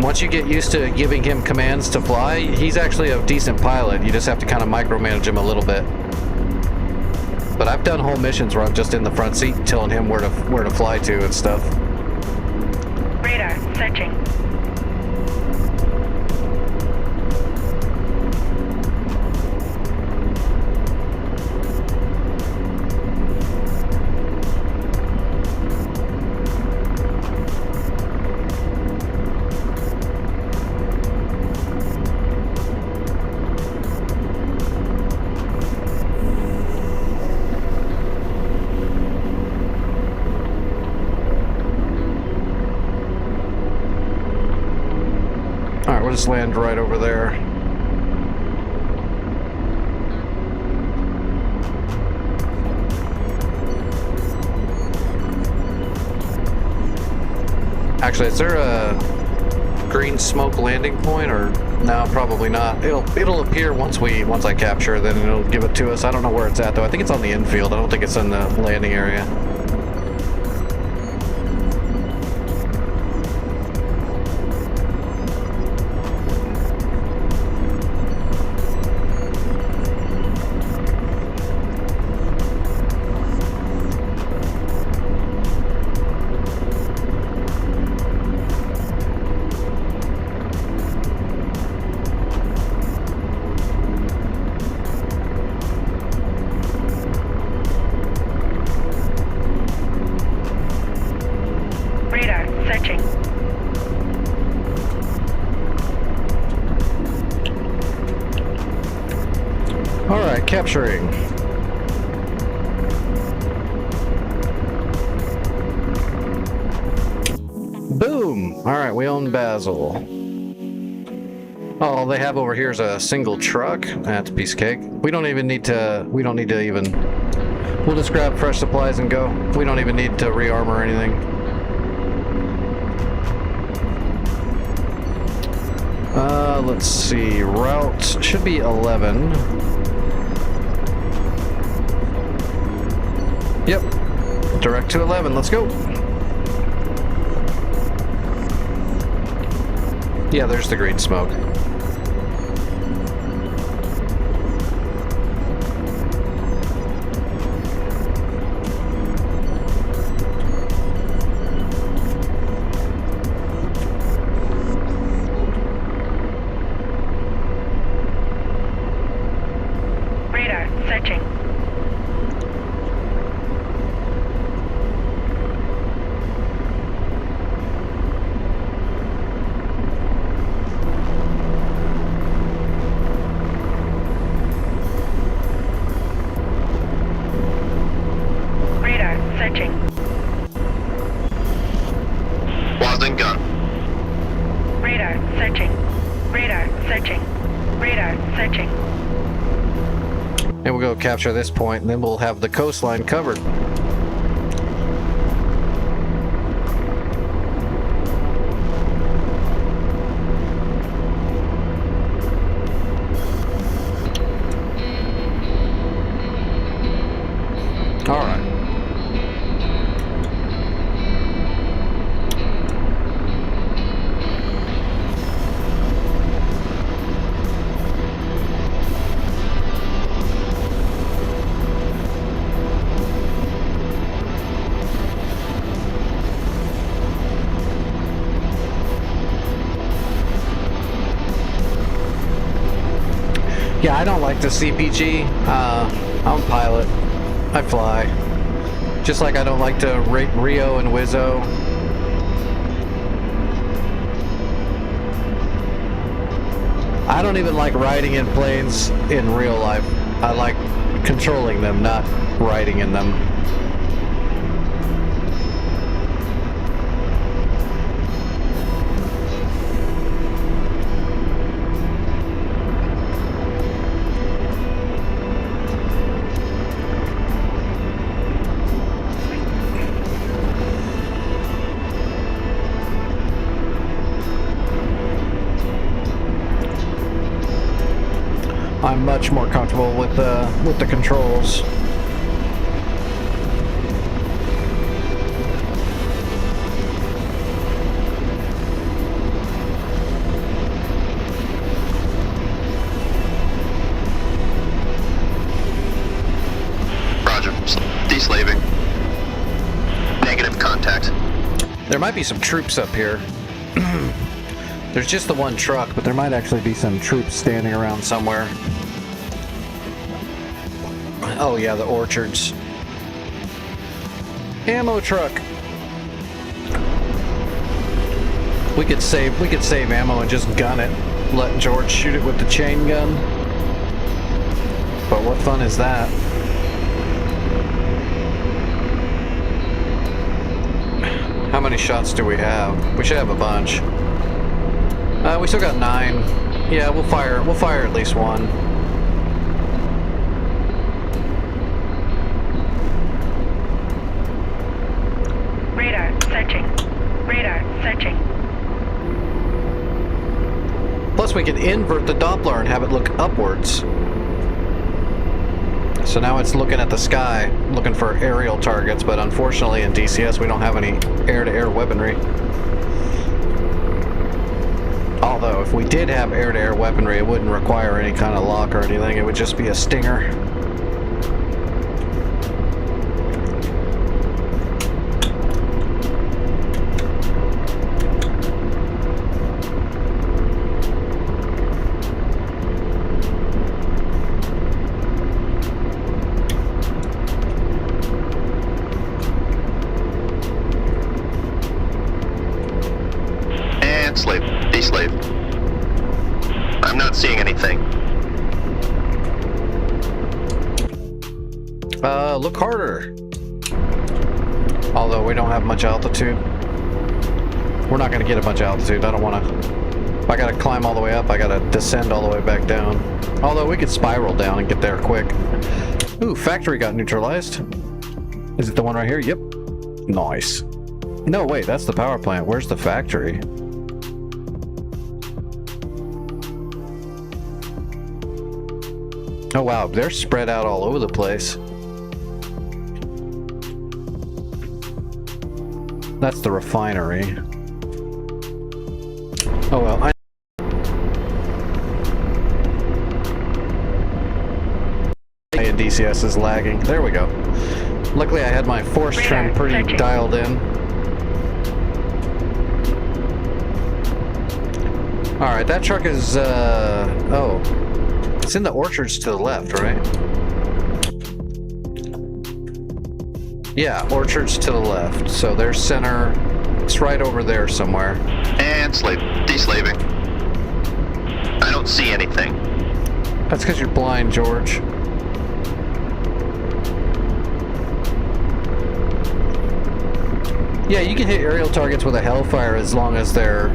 once you get used to giving him commands to fly, he's actually a decent pilot. You just have to kind of micromanage him a little bit. But I've done whole missions where I'm just in the front seat telling him where to fly to and stuff. Radar, searching. Alright, we'll just land right over there. Actually, is there a green smoke landing point, or no? Probably not. It'll appear once I capture, then it'll give it to us. I don't know where it's at though. I think it's on the infield. I don't think it's in the landing area. Radar, searching. Alright, capturing. Boom! Alright, we own Basil. All they have over here is a single truck. That's a piece of cake. We don't need to even... We'll just grab fresh supplies and go. We don't even need to rearmor or anything. Let's see. Route should be 11. Yep. Direct to 11. Let's go. Yeah, there's the green smoke. Radar, searching. Radar, searching. Wasn't gun. Radar, searching. Radar, searching. Radar, searching. And we'll go capture this point, and then we'll have the coastline covered. All right. Yeah, I don't like the CPG. I'm a pilot. I fly. Just like I don't like to rate Rio and Wizzo. I don't even like riding in planes in real life. I like controlling them, not riding in them. I'm much more comfortable with the controls. Roger. There might be some troops up here. There's just the one truck, but there might actually be some troops standing around somewhere. Oh yeah, the orchards. Ammo truck. We could save ammo and just gun it. Let George shoot it with the chain gun. But what fun is that? How many shots do we have? We should have a bunch. We still got 9. Yeah, we'll fire at least one. Radar searching. Radar searching. Plus we can invert the Doppler and have it look upwards. So now it's looking at the sky, looking for aerial targets, but unfortunately in DCS we don't have any air-to-air weaponry. Although if we did have air-to-air weaponry, it wouldn't require any kind of lock or anything, it would just be a Stinger. Slave. I'm not seeing anything. Look harder. Although we don't have much altitude. We're not gonna get a bunch of altitude. I don't wanna... If I gotta climb all the way up, I gotta descend all the way back down. Although we could spiral down and get there quick. Ooh, factory got neutralized. Is it the one right here? Yep. Nice. No, wait, that's the power plant. Where's the factory? Oh wow, they're spread out all over the place. That's the refinery. Oh well, and DCS is lagging. There we go. Luckily I had my force trim pretty dialed in. Alright, that truck is, oh. It's in the orchards to the left, right? Yeah, orchards to the left. So there's center. It's right over there somewhere. And deslaving. I don't see anything. That's because you're blind, George. Yeah, you can hit aerial targets with a Hellfire as long as they're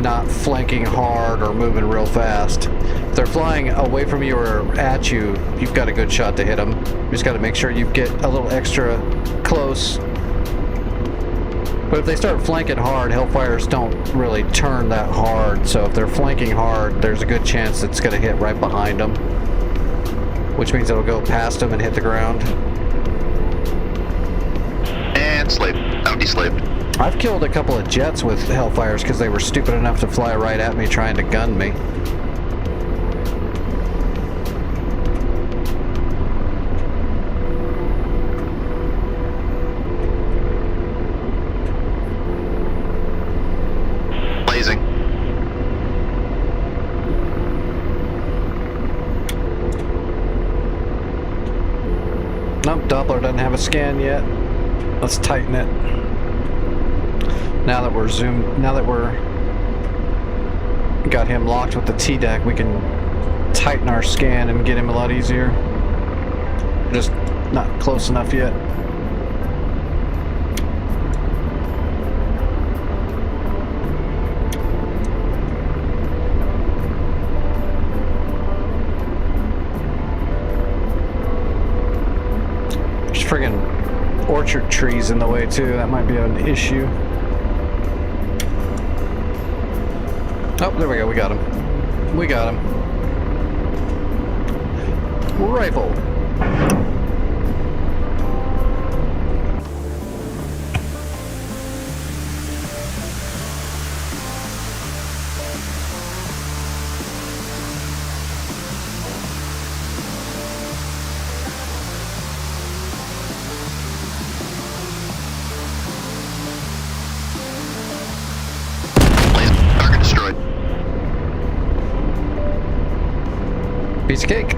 not flanking hard or moving real fast. If they're flying away from you or at you, you've got a good shot to hit them. You just got to make sure you get a little extra close. But if they start flanking hard, Hellfires don't really turn that hard. So if they're flanking hard, there's a good chance it's going to hit right behind them, which means it'll go past them and hit the ground. And I'm deslaved. I've killed a couple of jets with Hellfires because they were stupid enough to fly right at me trying to gun me. Blazing. Nope, Doppler doesn't have a scan yet. Let's tighten it. Now that we're zoomed, now that we're got him locked with the TDAC, we can tighten our scan and get him a lot easier. Just not close enough yet. There's friggin' orchard trees in the way too. That might be an issue. Oh, there we go. We got him. We got him. Rifle. Piece of cake.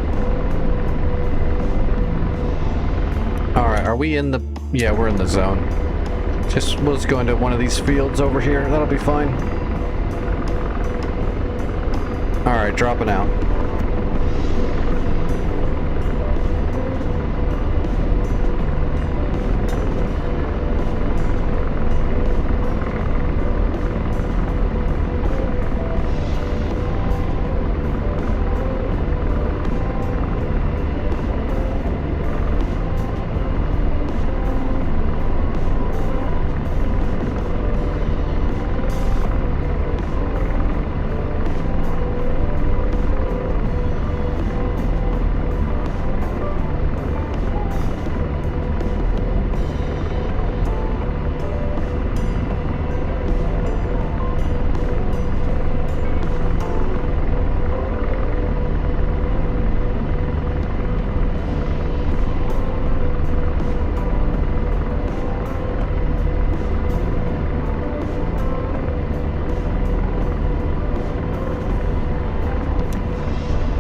Alright, are we in the... Yeah, we're in the zone. We'll just go into one of these fields over here. That'll be fine. Alright, dropping out.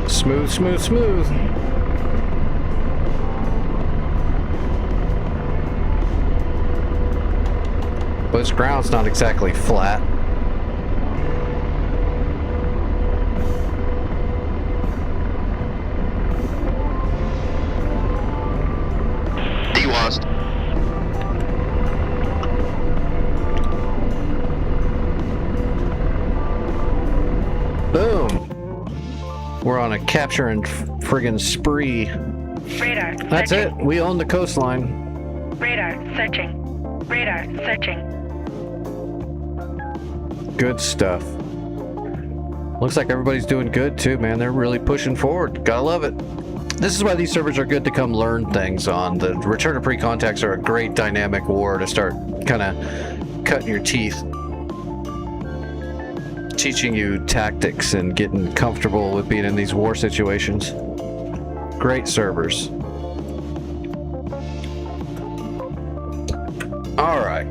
Smooth, smooth, smooth. But this ground's not exactly flat. D-Wast. Boom. We're on a capture and friggin' spree. Radar. That's it. Searching. We own the coastline. Radar. Searching. Radar. Searching. Good stuff. Looks like everybody's doing good too, man. They're really pushing forward. Gotta love it. This is why these servers are good to come learn things on. The return of pre-contacts are a great dynamic war to start kind of cutting your teeth. Teaching you tactics and getting comfortable with being in these war situations. Great servers. All right.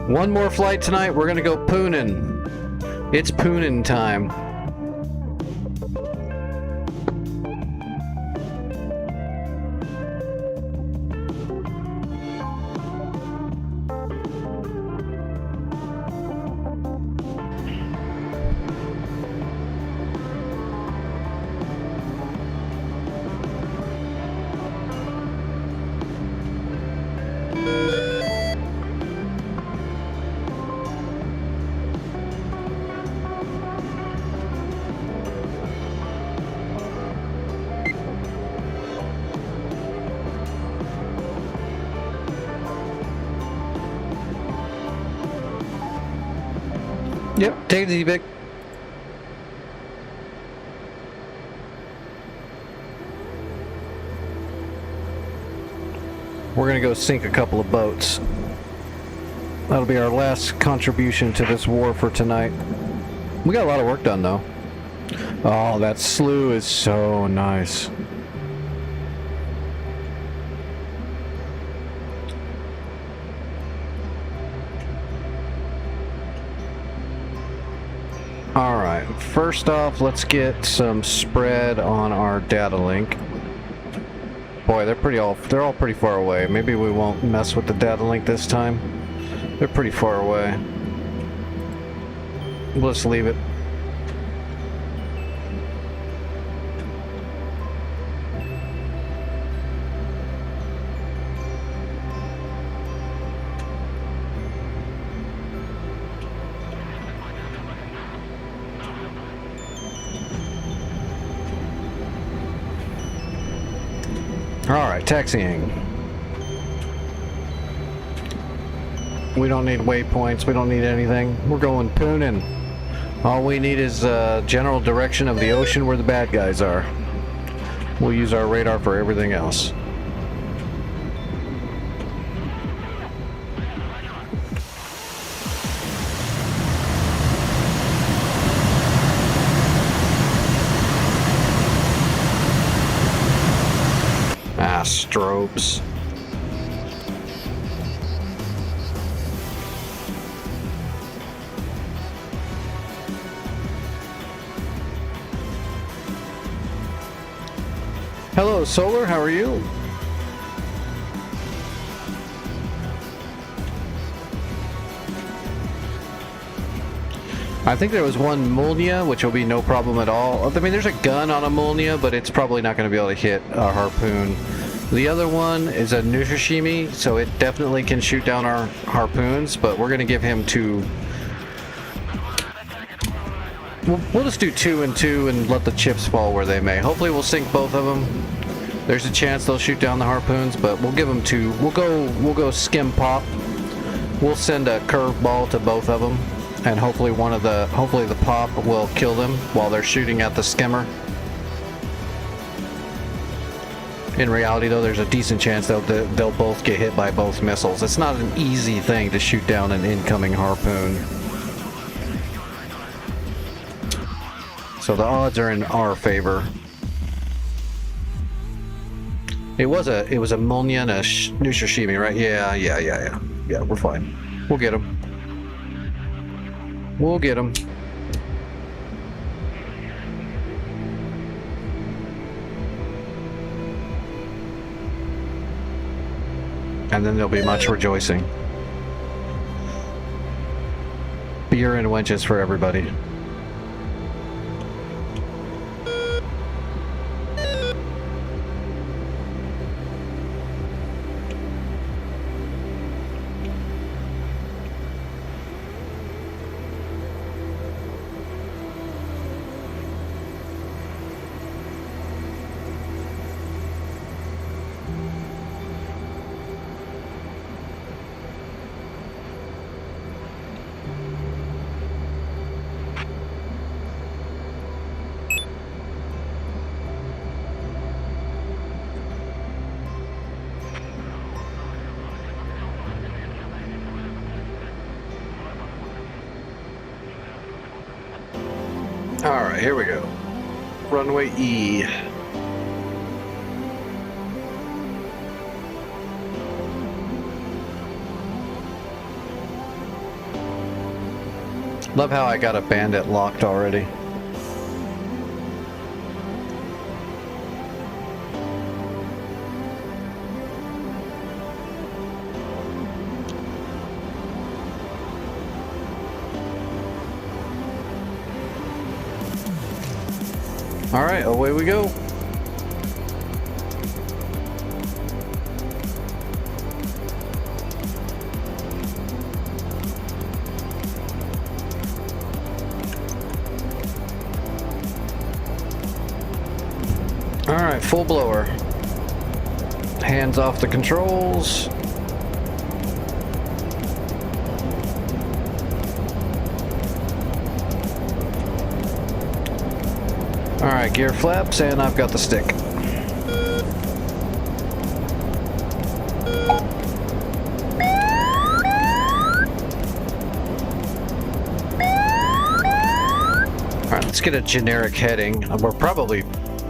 One more flight tonight. We're gonna go poonin'. It's poonin' time. Yep, take it easy, Vic. We're gonna go sink a couple of boats. That'll be our last contribution to this war for tonight. We got a lot of work done though. Oh, that slough is so nice. Alright, first off, let's get some spread on our data link. Boy, they're all pretty far away. Maybe we won't mess with the data link this time. They're pretty far away. Let's leave it. Alright, taxiing. We don't need waypoints, we don't need anything. We're going poonin'. All we need is general direction of the ocean where the bad guys are. We'll use our radar for everything else. ass strobes. Hello, Solar, how are you? I think there was one Molnia, which will be no problem at all. I mean, there's a gun on a Molnia, but it's probably not going to be able to hit a harpoon. The other one is a Nushishimi, so it definitely can shoot down our harpoons, but we're going to give him two. We'll just do 2 and 2 and let the chips fall where they may. Hopefully we'll sink both of them. There's a chance they'll shoot down the harpoons, but we'll give them 2. We'll go skim pop. We'll send a curveball to both of them, and hopefully the pop will kill them while they're shooting at the skimmer. In reality, though, there's a decent chance they'll both get hit by both missiles. It's not an easy thing to shoot down an incoming harpoon. So the odds are in our favor. It was a Molnia and a Nushishimi, right? Yeah, we're fine. We'll get him. We'll get him. And then there'll be much rejoicing. Beer and wenches for everybody. Alright, here we go. Runway E. Love how I got a bandit locked already. All right, away we go. All right, full blower. Hands off the controls. Alright, gear flaps, and I've got the stick. Alright, let's get a generic heading. We're probably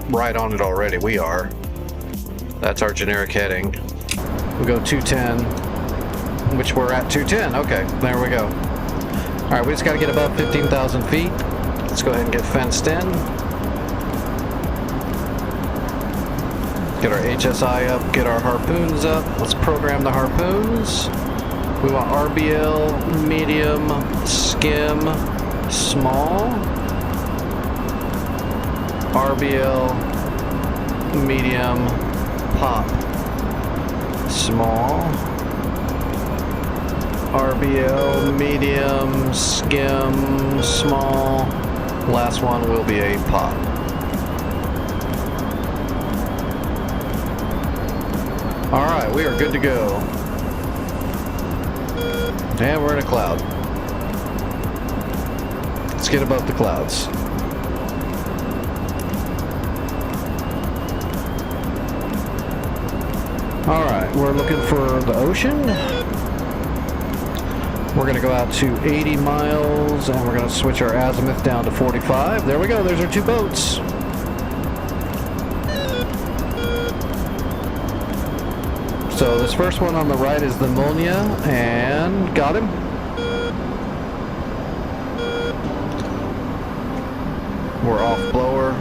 right on it already. We are. That's our generic heading. We go 210, which we're at 210. Okay, there we go. Alright, we just got to get above 15,000 feet. Let's go ahead and get fenced in. Get our HSI up, get our harpoons up. Let's program the harpoons. We want RBL, medium, skim, small. RBL, medium, pop, small. RBL, medium, skim, small. Last one will be a pop. Alright, we are good to go. And we're in a cloud. Let's get above the clouds. Alright, we're looking for the ocean. We're going to go out to 80 miles and we're going to switch our azimuth down to 45. There we go, there's our two boats. This first one on the right is the Molnia, and got him. We're off blower.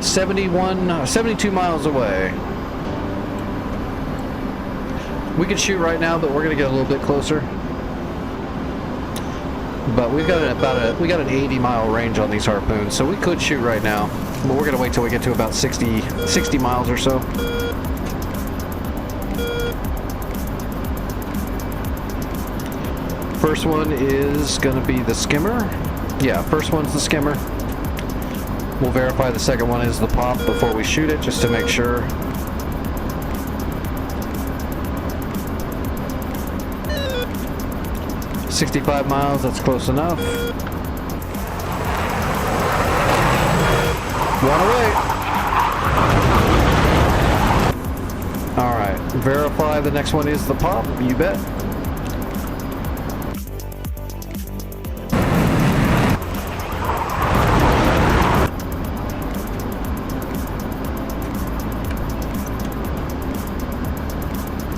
'71, 72 miles away. We could shoot right now, but we're gonna get a little bit closer. But we've got we got an 80-mile range on these harpoons, so we could shoot right now. But we're gonna wait till we get to about 60 miles or so. First one is gonna be the skimmer. Yeah, first one's the skimmer. We'll verify the second one is the pop before we shoot it, just to make sure. "65 miles, that's close enough. One away. Alright, verify the next one is the pop, you bet.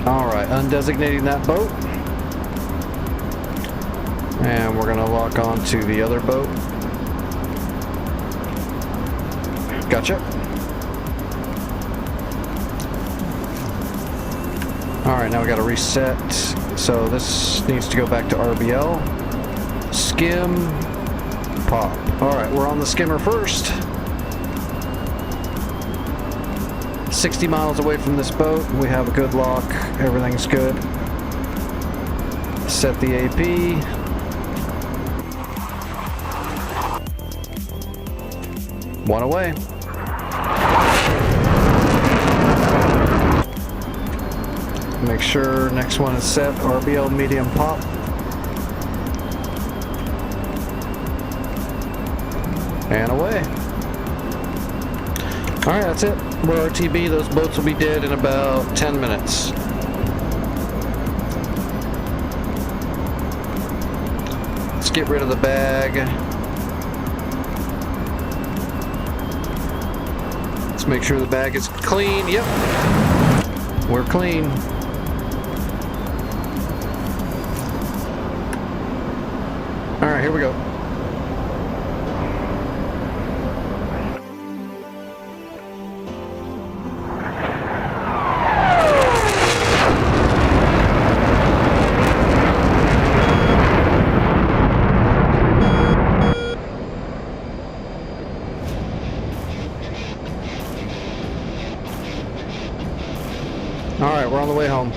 Alright, undesignating that boat. And we're gonna lock on to the other boat. Gotcha. Alright, now we gotta reset. So this needs to go back to RBL. Skim. Pop. Alright, we're on the skimmer first. 60 miles away from this boat. We have a good lock. Everything's good. Set the AP. One away. Make sure next one is set. RBL medium pop. And away. Alright, that's it. We're RTB. Those boats will be dead in about 10 minutes. Let's get rid of the bag. Let's make sure the bag is clean. Yep. We're clean. Alright, here we go. Alright, we're on the way home.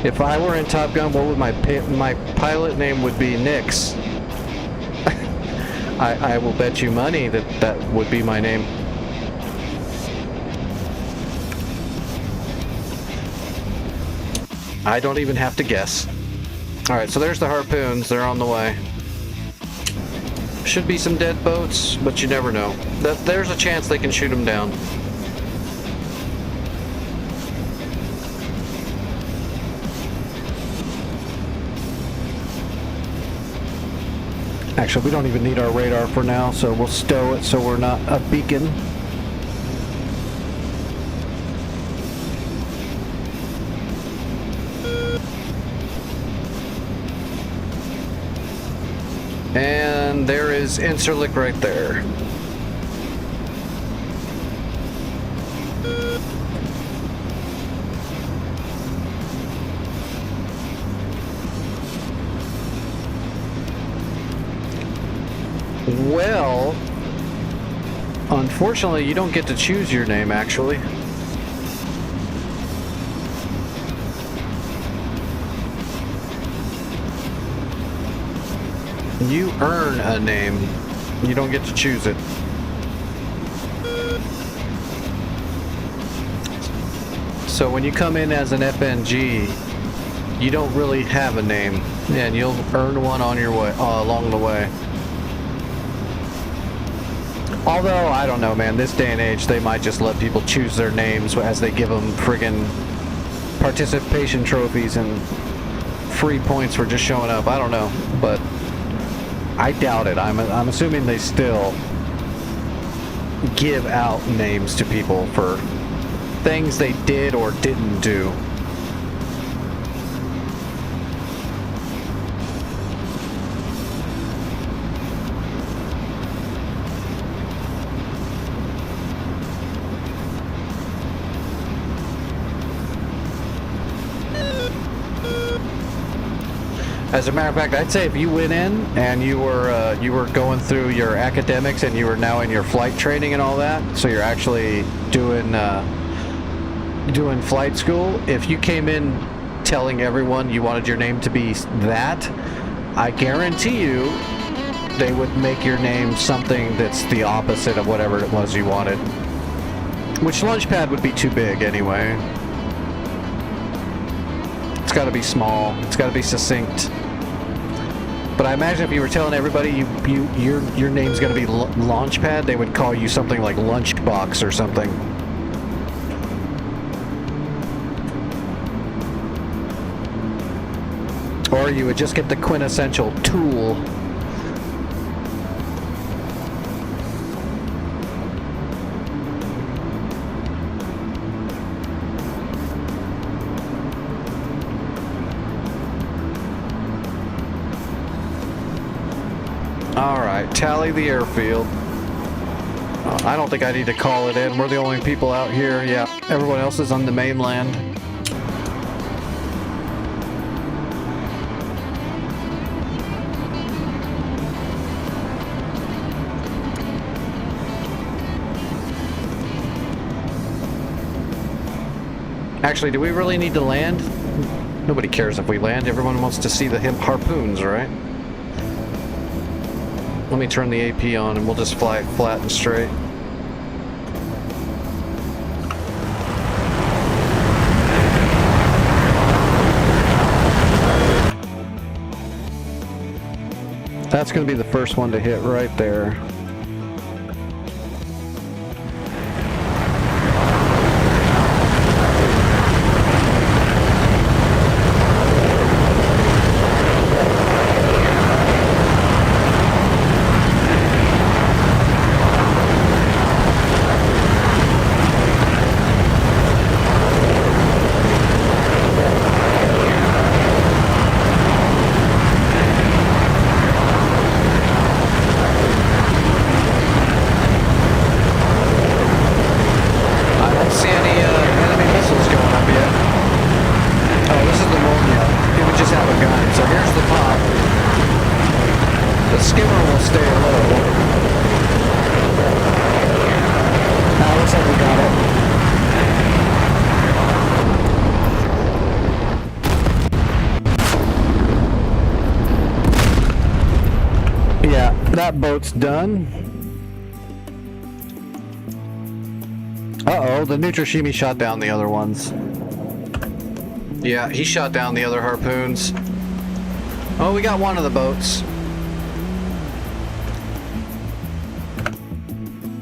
If I were in Top Gun, what would my pilot name would be? Nix. I will bet you money that would be my name. I don't even have to guess. Alright, so there's the harpoons. They're on the way. Should be some dead boats, but you never know. There's a chance they can shoot them down. Actually, we don't even need our radar for now, so we'll stow it so we're not a beacon. And there is Incirlik right there. Well, unfortunately, you don't get to choose your name, actually. You earn a name. You don't get to choose it. So when you come in as an FNG, you don't really have a name, and you'll earn one on your way along the way. Although, I don't know, man, this day and age, they might just let people choose their names as they give them friggin' participation trophies and free points for just showing up. I don't know, but I doubt it. I'm assuming they still give out names to people for things they did or didn't do. As a matter of fact, I'd say if you went in and you were going through your academics and you were now in your flight training and all that, so you're actually doing flight school. If you came in telling everyone you wanted your name to be that, I guarantee you they would make your name something that's the opposite of whatever it was you wanted. Which Launchpad would be too big anyway. It's got to be small. It's got to be succinct. But I imagine if you were telling everybody your name's going to be Launchpad, they would call you something like Lunchbox or something. Or you would just get the quintessential Tool. Alright, tally the airfield. I don't think I need to call it in. We're the only people out here. Yeah, everyone else is on the mainland. Actually, do we really need to land? Nobody cares if we land. Everyone wants to see the harpoons, right? Let me turn the AP on and we'll just fly flat and straight. That's going to be the first one to hit right there. That boat's done. Uh-oh, the Nutrishimi shot down the other ones. Yeah, he shot down the other harpoons. Oh, we got one of the boats.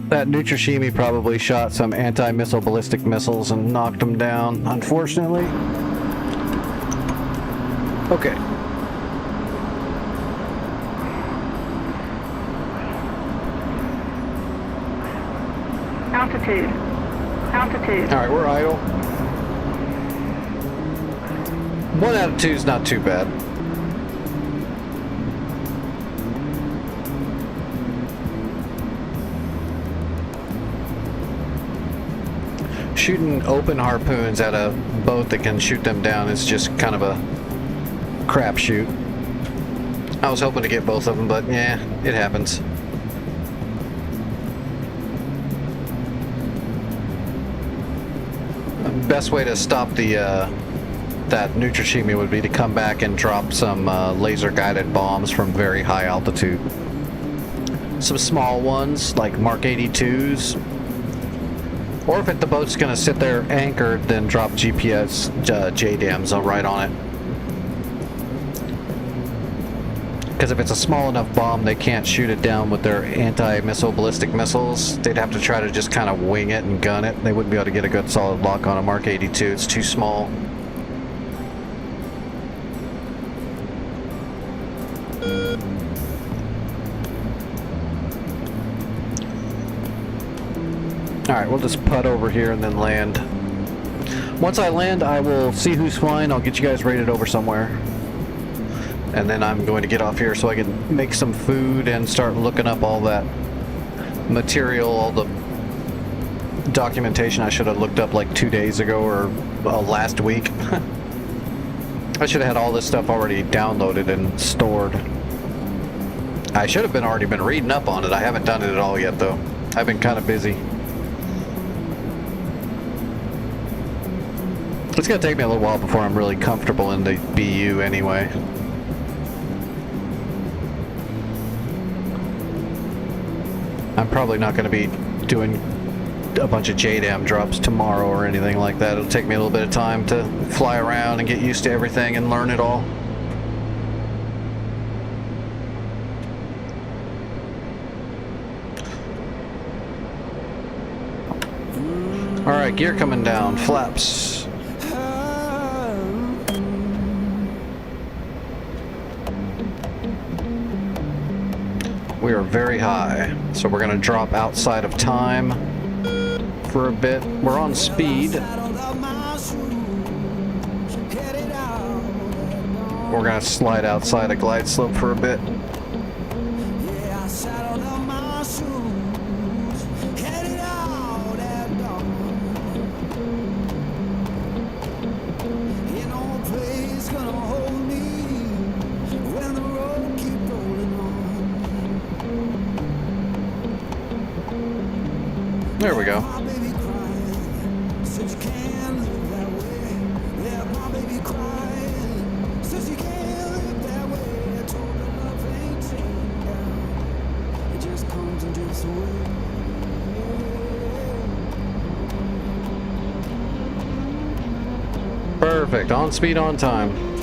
That Nutrishimi probably shot some anti-missile ballistic missiles and knocked them down, unfortunately. Okay. Altitude. Altitude. Alright, we're idle. 1 out of 2 is not too bad. Shooting open harpoons at a boat that can shoot them down is just kind of a crapshoot. I was hoping to get both of them, but yeah, it happens. Best way to stop the that Nutrishimi would be to come back and drop some laser guided bombs from very high altitude. Some small ones like Mark 82s, or if the boat's gonna sit there anchored, then drop GPS JDAMs right on it. Because if it's a small enough bomb, they can't shoot it down with their anti-missile ballistic missiles. They'd have to try to just kind of wing it and gun it. They wouldn't be able to get a good solid lock on a Mark 82. It's too small. Alright, we'll just putt over here and then land. Once I land, I will see who's flying. I'll get you guys rated over somewhere. And then I'm going to get off here so I can make some food and start looking up all that material, all the documentation I should have looked up like 2 days ago or last week. I should have had all this stuff already downloaded and stored. I should have already been reading up on it. I haven't done it at all yet though. I've been kind of busy. It's gonna take me a little while before I'm really comfortable in the BU anyway. I'm probably not gonna be doing a bunch of JDAM drops tomorrow or anything like that. It'll take me a little bit of time to fly around and get used to everything and learn it all. Alright, gear coming down, flaps. We are very high, so we're gonna drop outside of time for a bit. We're on speed. We're gonna slide outside a glide slope for a bit. There we go. Perfect. On speed, on time.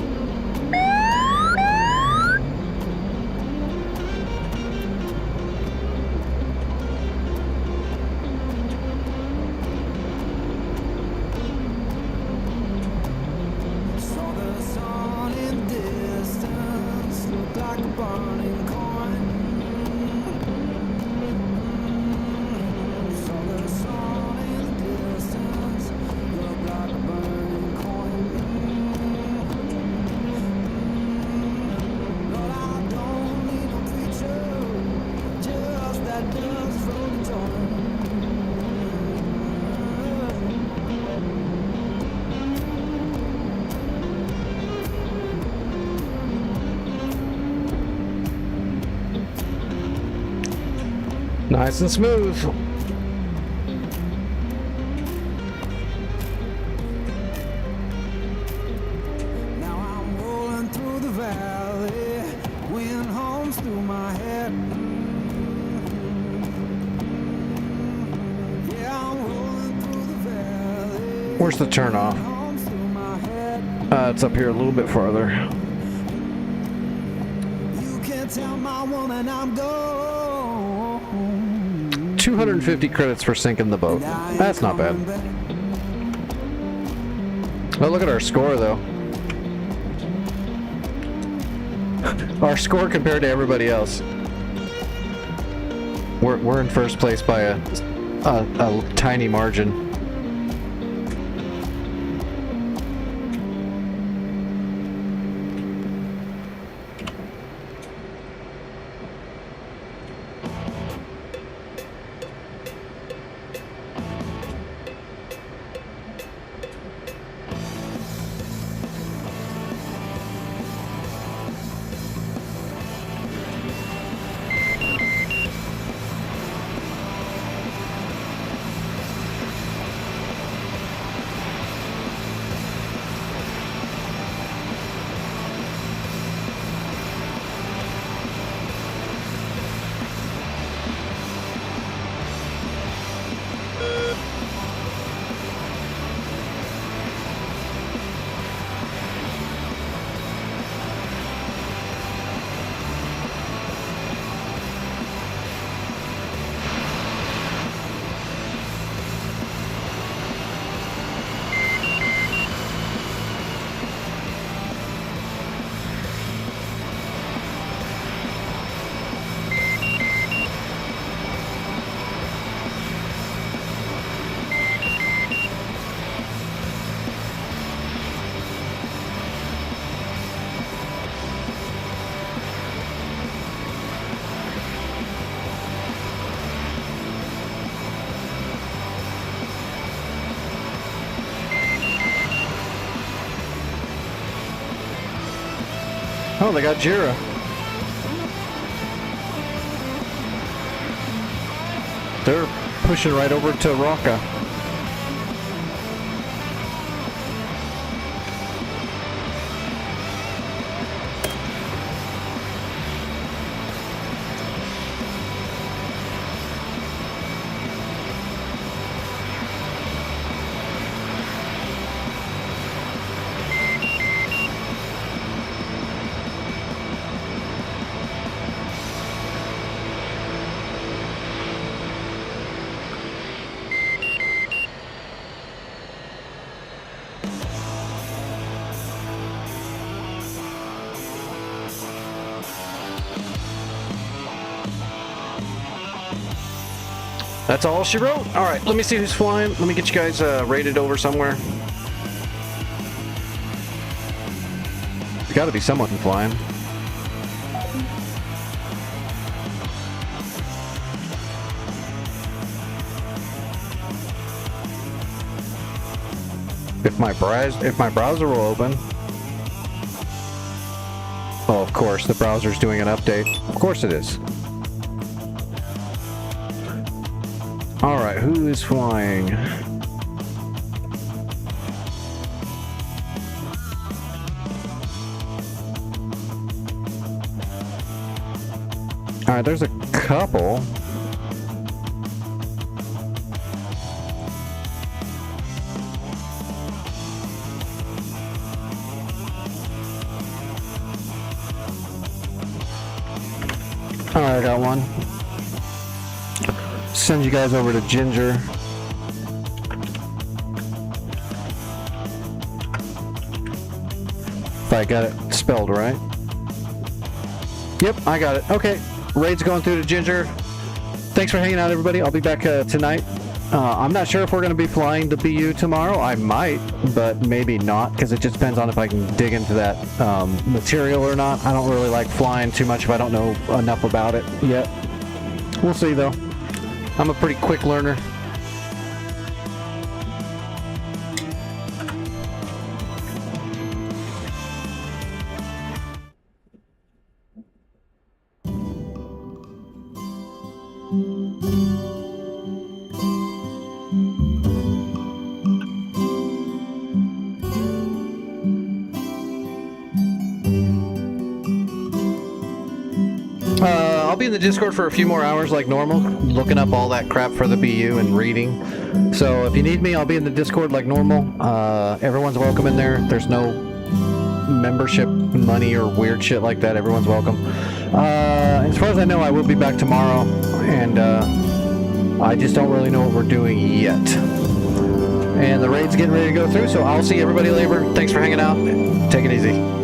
Nice and smooth. Now I'm rolling through the valley, wind hums through my head. Yeah, I'm rolling through the valley. Where's the turn off? Hums through my head. It's up here a little bit farther. You can't tell my woman I'm gone. 250 credits for sinking the boat. That's not bad. Oh, look at our score though. Our score compared to everybody else. We're in first place by a tiny margin. Oh, they got Jira. They're pushing right over to Raqqa. That's all she wrote. All right, let me see who's flying. Let me get you guys rated over somewhere. There's got to be someone flying. If my browser will open. Oh, of course, the browser's doing an update. Of course it is. All right, who is flying? All right, there's a couple. All right, I got one. Send you guys over to Ginger. If I got it spelled right. Yep, I got it. Okay, raid's going through to Ginger. Thanks for hanging out, everybody. I'll be back tonight. I'm not sure if we're going to be flying to BU tomorrow. I might, but maybe not, because it just depends on if I can dig into that material or not. I don't really like flying too much if I don't know enough about it yet. We'll see, though. I'm a pretty quick learner. I'll be in the Discord for a few more hours like normal, looking up all that crap for the BU and reading. So if you need me, I'll be in the Discord like normal. Everyone's welcome in there. There's no membership money or weird shit like that. Everyone's welcome. As far as I know, I will be back tomorrow, and I just don't really know what we're doing yet. And the raid's getting ready to go through, so I'll see everybody later. Thanks for hanging out. Take it easy.